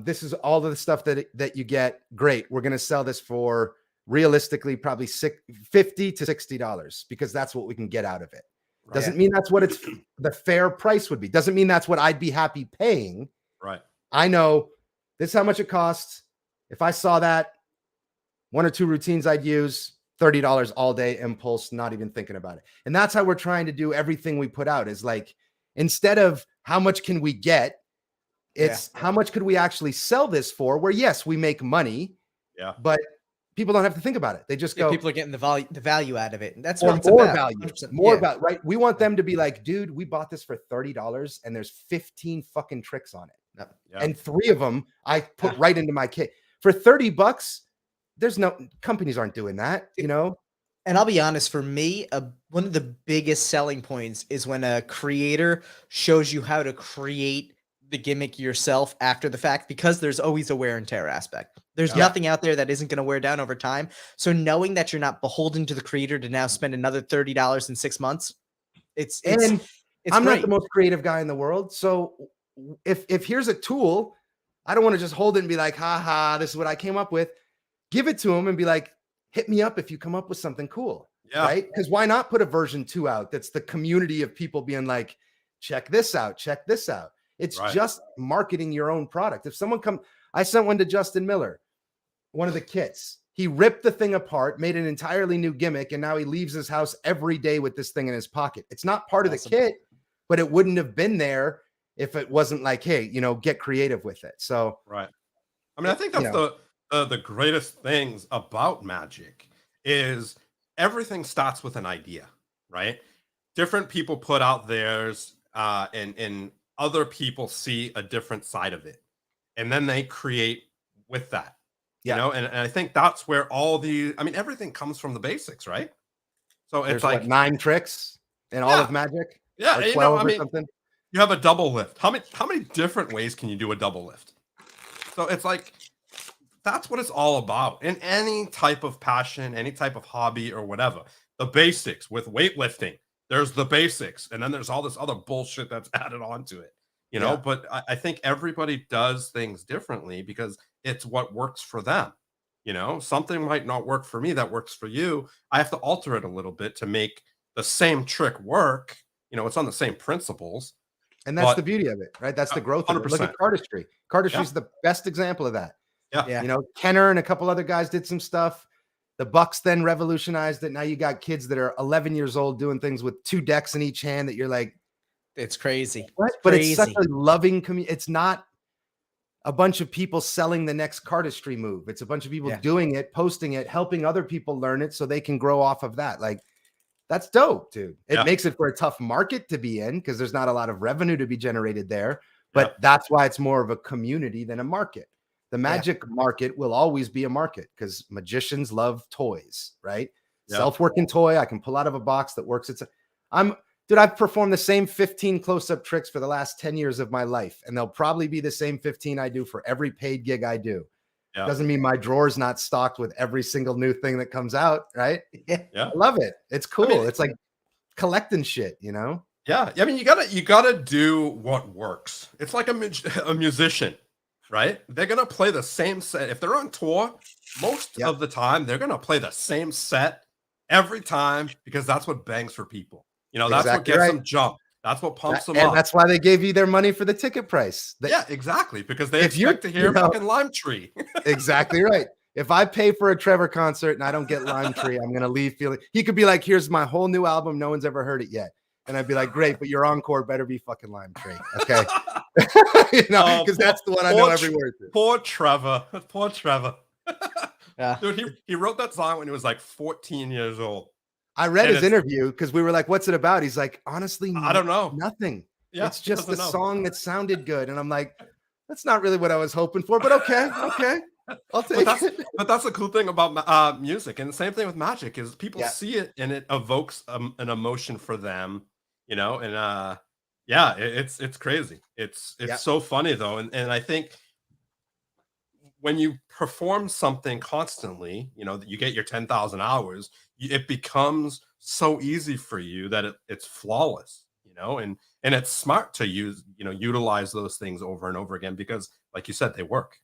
[SPEAKER 3] This is all of the stuff that you get. Great. We're going to sell this for realistically probably $50 to $60 because that's what we can get out of it. Doesn't mean that's what it's the fair price would be. Doesn't mean that's what I'd be happy paying.
[SPEAKER 2] Right.
[SPEAKER 3] I know this is how much it costs. If I saw that 1 or 2 routines I'd use, $30 all day impulse, not even thinking about it. And that's how we're trying to do everything we put out is like, instead of how much can we get, it's how much could we actually sell this for, where yes, we make money, but people don't have to think about it. They just go,
[SPEAKER 1] people are getting the value out of it. And that's
[SPEAKER 3] or
[SPEAKER 1] what it's
[SPEAKER 3] more
[SPEAKER 1] about.
[SPEAKER 3] value,
[SPEAKER 1] 100%.
[SPEAKER 3] more about, right? We want them to be like, dude, we bought this for $30 and there's 15 fucking tricks on it. And 3 of them I put right into my kit for $30. There's no companies aren't doing that, you know?
[SPEAKER 1] And I'll be honest, for me, one of the biggest selling points is when a creator shows you how to create the gimmick yourself after the fact, because there's always a wear and tear aspect. There's nothing out there that isn't going to wear down over time. So knowing that you're not beholden to the creator to now spend another $30 in 6 months, it's
[SPEAKER 3] I'm
[SPEAKER 1] great.
[SPEAKER 3] not the most creative guy in the world. So if here's a tool, I don't want to just hold it and be like, ha, this is what I came up with. Give it to them and be like, hit me up if you come up with something cool. Right? Because why not put a version 2 out? That's the community of people being like, check this out, check this out. It's just marketing your own product. If someone I sent one to Justin Miller, one of the kits. He ripped the thing apart, made an entirely new gimmick, and now he leaves his house every day with this thing in his pocket. It's not part of the kit, but it wouldn't have been there if it wasn't like, hey, you know, get creative with it. So
[SPEAKER 2] I mean, I think that's the greatest things about magic is everything starts with an idea, right? Different people put out theirs, and other people see a different side of it, and then they create with that, you know. And I think that's where everything comes from the basics, right? So it's like 9 tricks in all of magic, or 12 or something. You have a double lift. How many different ways can you do a double lift? So it's like, that's what it's all about in any type of passion, any type of hobby or whatever. The basics with weightlifting, there's the basics. And then there's all this other bullshit that's added onto it, you know, but I think everybody does things differently because it's what works for them. You know, something might not work for me that works for you. I have to alter it a little bit to make the same trick work. You know, it's on the same principles.
[SPEAKER 3] And that's the beauty of it, right? That's the growth of it. Look at cardistry. Cardistry is the best example of that. You know, Kenner and a couple other guys did some stuff. The Bucks then revolutionized it. Now you got kids that are 11 years old doing things with 2 decks in each hand that you're like,
[SPEAKER 1] It's crazy.
[SPEAKER 3] what?
[SPEAKER 1] It's
[SPEAKER 3] But
[SPEAKER 1] crazy.
[SPEAKER 3] it's such a loving community. It's not a bunch of people selling the next cardistry move. It's a bunch of people doing it, posting it, helping other people learn it so they can grow off of that. Like, that's dope, dude. It makes it for a tough market to be in because there's not a lot of revenue to be generated there. But that's why it's more of a community than a market. The magic market will always be a market because magicians love toys, right? Self-working toy I can pull out of a box that works. Dude, I've performed the same 15 close-up tricks for the last 10 years of my life, and they'll probably be the same 15 I do for every paid gig I do. Doesn't mean my drawer's not stocked with every single new thing that comes out, right? I love it. It's cool. I mean, it's like collecting shit, you know?
[SPEAKER 2] Yeah. I mean, you gotta do what works. It's like a musician, right? They're gonna play the same set. If they're on tour, most of the time, they're gonna play the same set every time because that's what bangs for people. You know, that's what gets them jumped. That's what pumps them up.
[SPEAKER 3] And that's why they gave you their money for the ticket price.
[SPEAKER 2] Yeah, exactly. Because they expect to hear fucking Lime Tree.
[SPEAKER 3] Exactly right. If I pay for a Trevor concert and I don't get Lime Tree, I'm going to leave feeling, he could be like, here's my whole new album. No one's ever heard it yet. And I'd be like, great, but your encore better be fucking Lime Tree. Okay. You know, because that's the one I know every word to.
[SPEAKER 2] Poor Trevor. Poor Trevor. Dude, he wrote that song when he was like 14 years old.
[SPEAKER 3] I read his interview because we were like, what's it about? He's like, honestly,
[SPEAKER 2] I don't know.
[SPEAKER 3] Nothing.
[SPEAKER 2] Yeah,
[SPEAKER 3] it's just the song that sounded good. And I'm like, that's not really what I was hoping for, but okay. I'll take it.
[SPEAKER 2] But that's the cool thing about music. And the same thing with magic is people see it and it evokes an emotion for them, you know? And it's crazy. It's so funny though. And I think when you perform something constantly, you know, that you get your 10,000 hours, it becomes so easy for you that it's flawless, you know, and it's smart to utilize those things over and over again because, like you said, they work.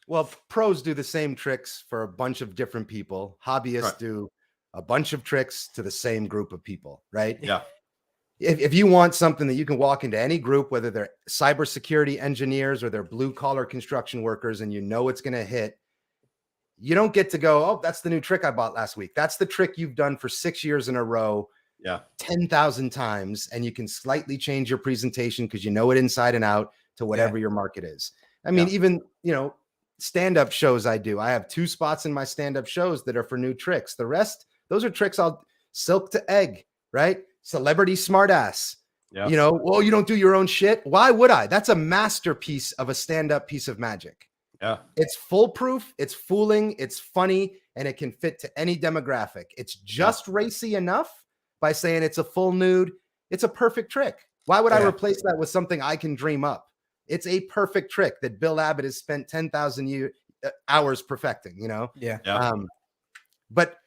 [SPEAKER 3] Well, pros do the same tricks for a bunch of different people. Hobbyists do a bunch of tricks to the same group of people, right?
[SPEAKER 2] Yeah.
[SPEAKER 3] If you want something that you can walk into any group, whether they're cybersecurity engineers or they're blue collar construction workers, and you know it's going to hit, you don't get to go, oh, that's the new trick I bought last week. That's the trick you've done for 6 years in a row, 10,000 times, and you can slightly change your presentation because you know it inside and out to whatever your market is. I mean, even, you know, stand-up shows I do. I have 2 spots in my stand-up shows that are for new tricks. The rest, those are tricks I'll silk to egg, right? Celebrity smartass. You know, well, you don't do your own shit. Why would I? That's a masterpiece of a stand-up piece of magic.
[SPEAKER 2] Yeah.
[SPEAKER 3] It's foolproof, it's fooling, it's funny, and it can fit to any demographic. It's just racy enough by saying it's a full nude. It's a perfect trick. Why would I replace that with something I can dream up? It's a perfect trick that Bill Abbott has spent 10,000 hours perfecting, you know? But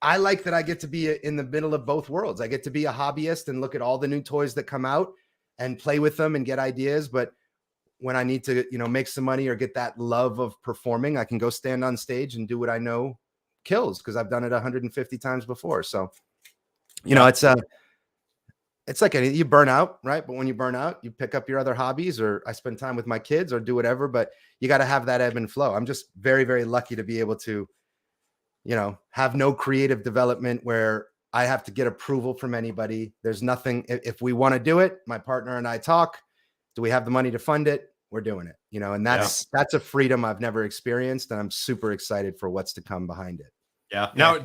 [SPEAKER 3] I like that I get to be in the middle of both worlds. I get to be a hobbyist and look at all the new toys that come out and play with them and get ideas. But when I need to, you know, make some money or get that love of performing, I can go stand on stage and do what I know kills because I've done it 150 times before. So, you know, it's like you burn out, right? But when you burn out, you pick up your other hobbies, or I spend time with my kids or do whatever, but you got to have that ebb and flow. I'm just very, very lucky to be able to, you know, have no creative development where I have to get approval from anybody. There's nothing. If we want to do it, my partner and I talk. Do we have the money to fund it? We're doing it, you know, and that's a freedom I've never experienced. And I'm super excited for what's to come behind it.
[SPEAKER 2] Yeah. Now,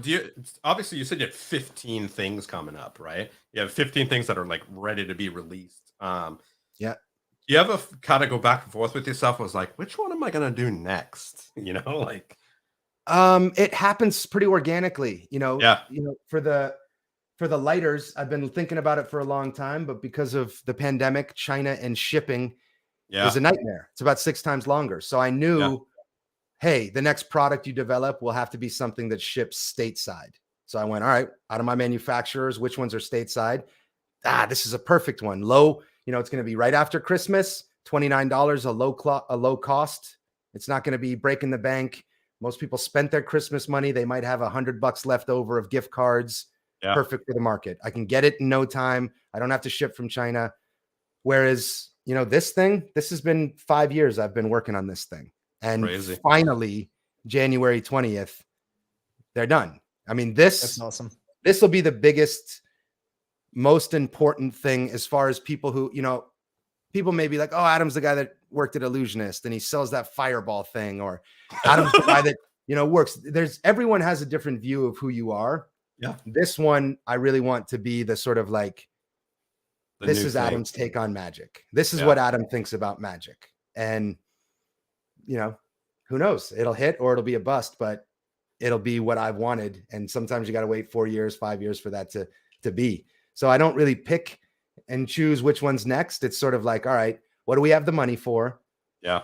[SPEAKER 2] obviously you said you had 15 things coming up, right? You have 15 things that are like ready to be released. You ever kind of go back and forth with yourself? Was like, which one am I going to do next? You know, like,
[SPEAKER 3] it happens pretty organically, you know, for the lighters, I've been thinking about it for a long time, but because of the pandemic, China and shipping is a nightmare. It's about 6 times longer. So I knew, hey, the next product you develop will have to be something that ships stateside. So I went, all right, out of my manufacturers, which ones are stateside? This is a perfect one. Low, you know, it's going to be right after Christmas, $29, a low cost. It's not going to be breaking the bank. Most people spent their Christmas money. They might have $100 left over of gift cards. Perfect for the market. I can get it in no time. I don't have to ship from China. Whereas, you know, this has been 5 years I've been working on this thing. And finally, January 20th, they're done. I mean,
[SPEAKER 1] That's awesome.
[SPEAKER 3] this will be the biggest, most important thing as far as people who, people may be like, oh, Adam's the guy that worked at Illusionist and he sells that fireball thing, or Adam's the guy that, works. Everyone has a different view of who you are.
[SPEAKER 2] Yeah.
[SPEAKER 3] This one, I really want to be the sort of like, this is Adam's take on magic. This is what Adam thinks about magic. And, who knows? It'll hit or it'll be a bust, but it'll be what I've wanted. And sometimes you got to wait 4 years, 5 years for that to be. So I don't really pick and choose which one's next. It's sort of like, all right, what do we have the money for?
[SPEAKER 2] Yeah.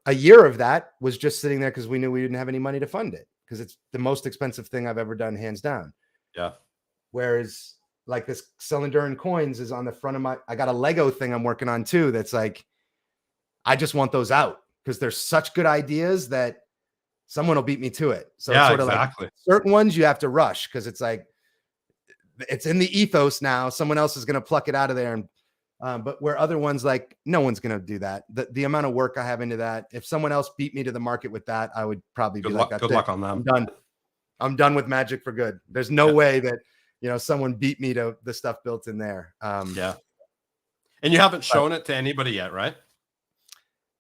[SPEAKER 3] A year of that was just sitting there because we knew we didn't have any money to fund it, because it's the most expensive thing I've ever done, hands down.
[SPEAKER 2] Yeah.
[SPEAKER 3] Whereas like this Cylinderan coins is on the front of I got a Lego thing I'm working on too. That's like, I just want those out because there's such good ideas that someone will beat me to it. So it's sort of like certain ones you have to rush because it's like, it's in the ethos now. Someone else is going to pluck it out of there. And, but where other ones, like, no one's going to do that. The amount of work I have into that, if someone else beat me to the market with that, I would probably be like,
[SPEAKER 2] good luck on them.
[SPEAKER 3] I'm done. I'm done with magic for good. There's no way that, someone beat me to the stuff built in there.
[SPEAKER 2] Yeah. And you haven't shown it to anybody yet, right?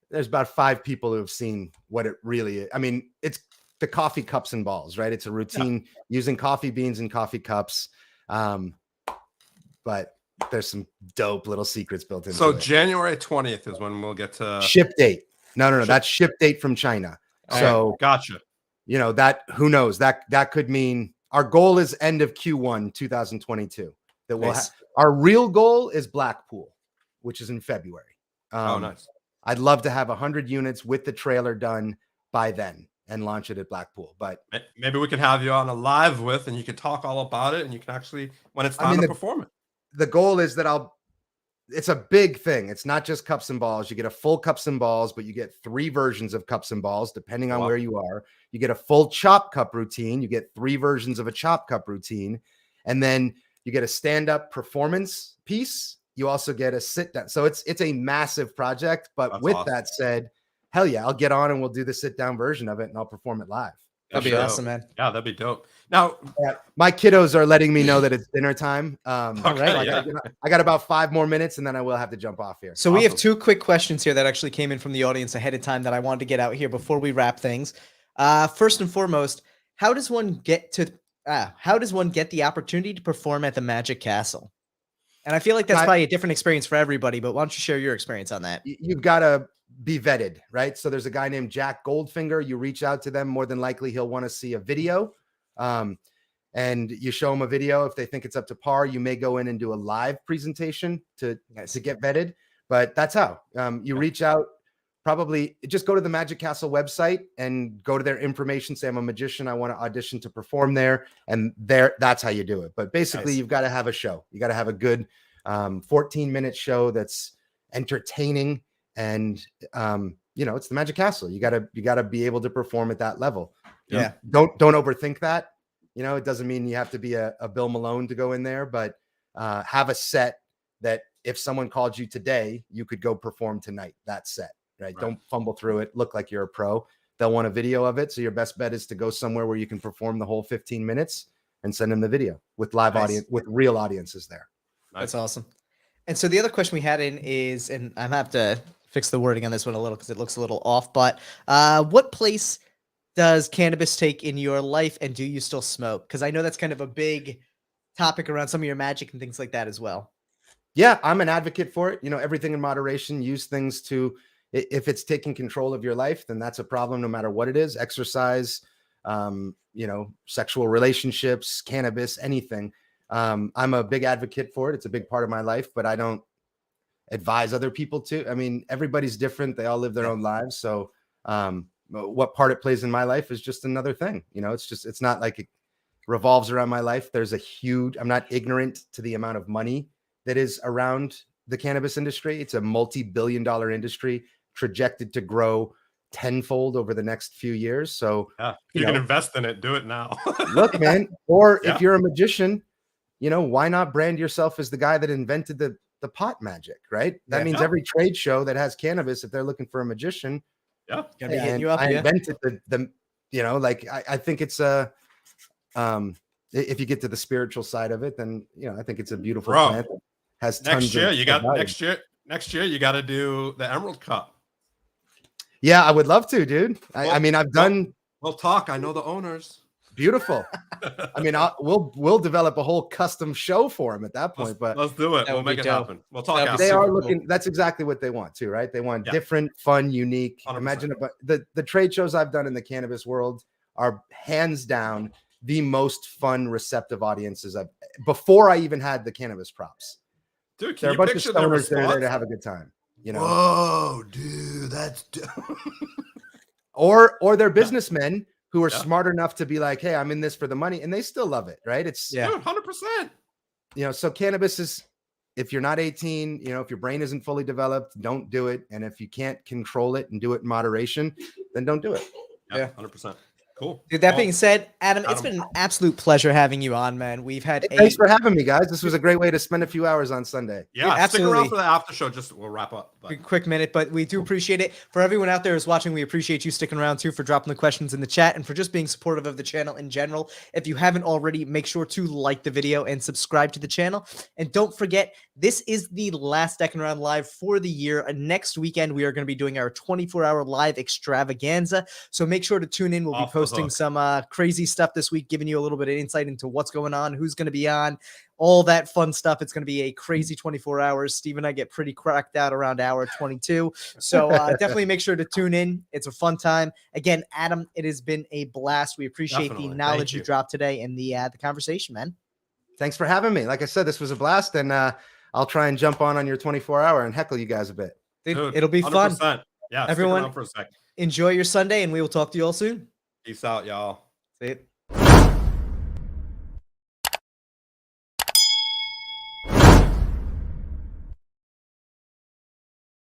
[SPEAKER 3] There's about 5 people who have seen what it really is. I mean, it's the coffee cups and balls, right? It's a routine using coffee beans and coffee cups. But there's some dope little secrets built into it.
[SPEAKER 2] So January 20th is when we'll get to
[SPEAKER 3] ship date. No. That's ship date from China. So
[SPEAKER 2] gotcha.
[SPEAKER 3] That who knows, that could mean our goal is end of Q1 2022. That we'll our real goal is Blackpool, which is in February.
[SPEAKER 2] Nice.
[SPEAKER 3] I'd love to have 100 units with the trailer done by then and launch it at Blackpool. But
[SPEAKER 2] maybe we can have you on a live and you can talk all about it, and you can actually, when it's time to perform it.
[SPEAKER 3] The goal is that it's a big thing. It's not just cups and balls. You get a full cups and balls, but you get 3 versions of cups and balls, depending on where you are. You get a full chop cup routine. You get 3 versions of a chop cup routine. And then you get a stand-up performance piece. You also get a sit down. So it's a massive project, but
[SPEAKER 2] That's
[SPEAKER 3] with
[SPEAKER 2] awesome.
[SPEAKER 3] that said, hell yeah, I'll get on and we'll do the sit down version of it and I'll perform it live.
[SPEAKER 1] That'd be awesome, man.
[SPEAKER 2] Yeah, that'd be dope. Now,
[SPEAKER 3] my kiddos are letting me know that it's dinner time.
[SPEAKER 2] Okay,
[SPEAKER 3] I got about 5 more minutes and then I will have to jump off here.
[SPEAKER 1] So we have 2 quick questions here that actually came in from the audience ahead of time that I wanted to get out here before we wrap things. First and foremost, how does one get the opportunity to perform at the Magic Castle? And I feel like that's probably a different experience for everybody, but why don't you share your experience on that?
[SPEAKER 3] You've got to be vetted, right? So there's a guy named Jack Goldfinger. You reach out to them, more than likely he'll want to see a video. And you show them a video. If they think it's up to par, you may go in and do a live presentation to get vetted. But that's how you reach out. Probably just go to the Magic Castle website and go to their information. Say, I'm a magician. I want to audition to perform there. And that's how you do it. But basically, you've got to have a show. You got to have a good 14-minute show that's entertaining. And it's the Magic Castle. You gotta be able to perform at that level.
[SPEAKER 1] Yeah.
[SPEAKER 3] Don't overthink that. It doesn't mean you have to be a Bill Malone to go in there, but have a set that if someone called you today, you could go perform tonight. That set. Right? Don't fumble through it. Look like you're a pro. They'll want a video of it. So your best bet is to go somewhere where you can perform the whole 15 minutes and send them the video with live audience, with real audiences there.
[SPEAKER 1] That's awesome. And so the other question we had in is, and I'm gonna have to fix the wording on this one a little because it looks a little off, but what place does cannabis take in your life, and do you still smoke? Because I know that's kind of a big topic around some of your magic and things like that as well.
[SPEAKER 3] Yeah, I'm an advocate for it. Everything in moderation. Use things to, if it's taking control of your life, then that's a problem no matter what it is. Exercise, sexual relationships, cannabis, anything. I'm a big advocate for it. It's a big part of my life, but I don't advise other people to. I mean, everybody's different. They all live their own lives. So what part it plays in my life is just another thing. It's not like it revolves around my life. I'm not ignorant to the amount of money that is around the cannabis industry. It's a multi-billion-dollar industry projected to grow tenfold over the next few years. So
[SPEAKER 2] you can invest in it. Do it now.
[SPEAKER 3] Look, man. Or if you're a magician, why not brand yourself as the guy that invented the pot magic, right? That means every trade show that has cannabis, if they're looking for a magician,
[SPEAKER 1] I invented
[SPEAKER 3] I think it's If you get to the spiritual side of it, then I think it's a beautiful
[SPEAKER 2] Bro,
[SPEAKER 3] plant. Has tons
[SPEAKER 2] next year
[SPEAKER 3] of
[SPEAKER 2] you got
[SPEAKER 3] value.
[SPEAKER 2] next year you got to do the Emerald Cup.
[SPEAKER 3] Yeah, I would love to, dude. I mean, I've done.
[SPEAKER 2] We'll talk. I know the owners.
[SPEAKER 3] Beautiful. I mean, we'll develop a whole custom show for them at that point. But
[SPEAKER 2] let's do it.
[SPEAKER 1] That
[SPEAKER 2] We'll
[SPEAKER 1] would be
[SPEAKER 2] make it
[SPEAKER 1] dope.
[SPEAKER 2] happen. We'll talk.
[SPEAKER 1] That'd be
[SPEAKER 2] After.
[SPEAKER 3] they
[SPEAKER 1] super
[SPEAKER 3] are
[SPEAKER 1] cool.
[SPEAKER 3] looking. That's exactly what they want too, right? They want
[SPEAKER 2] Yeah.
[SPEAKER 3] different, fun, unique.
[SPEAKER 2] 100%.
[SPEAKER 3] Imagine the trade shows I've done in the cannabis world are hands down the most fun, receptive audiences I've before I even had the cannabis props.
[SPEAKER 2] Dude,
[SPEAKER 3] There are
[SPEAKER 2] can
[SPEAKER 3] a
[SPEAKER 2] you
[SPEAKER 3] bunch of
[SPEAKER 2] picture their
[SPEAKER 3] stoners that are there to
[SPEAKER 2] response?
[SPEAKER 3] have a good time.
[SPEAKER 2] Whoa, dude, that's
[SPEAKER 3] or they're businessmen who are
[SPEAKER 2] Yeah.
[SPEAKER 3] smart enough to be like, hey, I'm in this for the money, and they still love it, right? It's
[SPEAKER 1] Yeah.
[SPEAKER 2] dude, 100%.
[SPEAKER 3] So cannabis is, if you're not 18, if your brain isn't fully developed, don't do it. And if you can't control it and do it in moderation, then don't do it.
[SPEAKER 2] Yeah, 100%. Cool.
[SPEAKER 1] Dude, that
[SPEAKER 2] Well,
[SPEAKER 1] being said, Adam, it's
[SPEAKER 2] Adam.
[SPEAKER 1] been an absolute pleasure having you on, man. We've had
[SPEAKER 3] Hey, thanks for having me, guys. This was a great way to spend a few hours on Sunday.
[SPEAKER 2] Yeah,
[SPEAKER 1] Dude,
[SPEAKER 2] stick
[SPEAKER 1] absolutely.
[SPEAKER 2] around for the after show. We'll wrap up.
[SPEAKER 1] a
[SPEAKER 2] But
[SPEAKER 1] quick minute, but we do appreciate it. For everyone out there who's watching, we appreciate you sticking around too, for dropping the questions in the chat and for just being supportive of the channel in general. If you haven't already, make sure to like the video and subscribe to the channel. And don't forget, this is the last Deckin Around live for the year. Next weekend, we are going to be doing our 24-hour live extravaganza. So make sure to tune in. We'll be
[SPEAKER 2] Off the
[SPEAKER 1] posting
[SPEAKER 2] hook.
[SPEAKER 1] some crazy stuff this week, giving you a little bit of insight into what's going on, who's going to be on, all that fun stuff. It's going to be a crazy 24 hours. Steve and I get pretty cracked out around hour 22. So definitely make sure to tune in. It's a fun time. Again, Adam, it has been a blast. We appreciate
[SPEAKER 2] Definitely.
[SPEAKER 1] the
[SPEAKER 2] Thank
[SPEAKER 1] knowledge you
[SPEAKER 2] you.
[SPEAKER 1] dropped today and the conversation, man.
[SPEAKER 3] Thanks for having me. Like I said, this was a blast, and I'll try and jump on your 24-hour and heckle you guys a bit.
[SPEAKER 1] Dude, it'll be fun.
[SPEAKER 2] 100%. Yeah,
[SPEAKER 1] Everyone-
[SPEAKER 2] stick around for a sec.
[SPEAKER 1] Enjoy your Sunday, and we will talk to you all soon.
[SPEAKER 2] Peace out, y'all.
[SPEAKER 1] See you.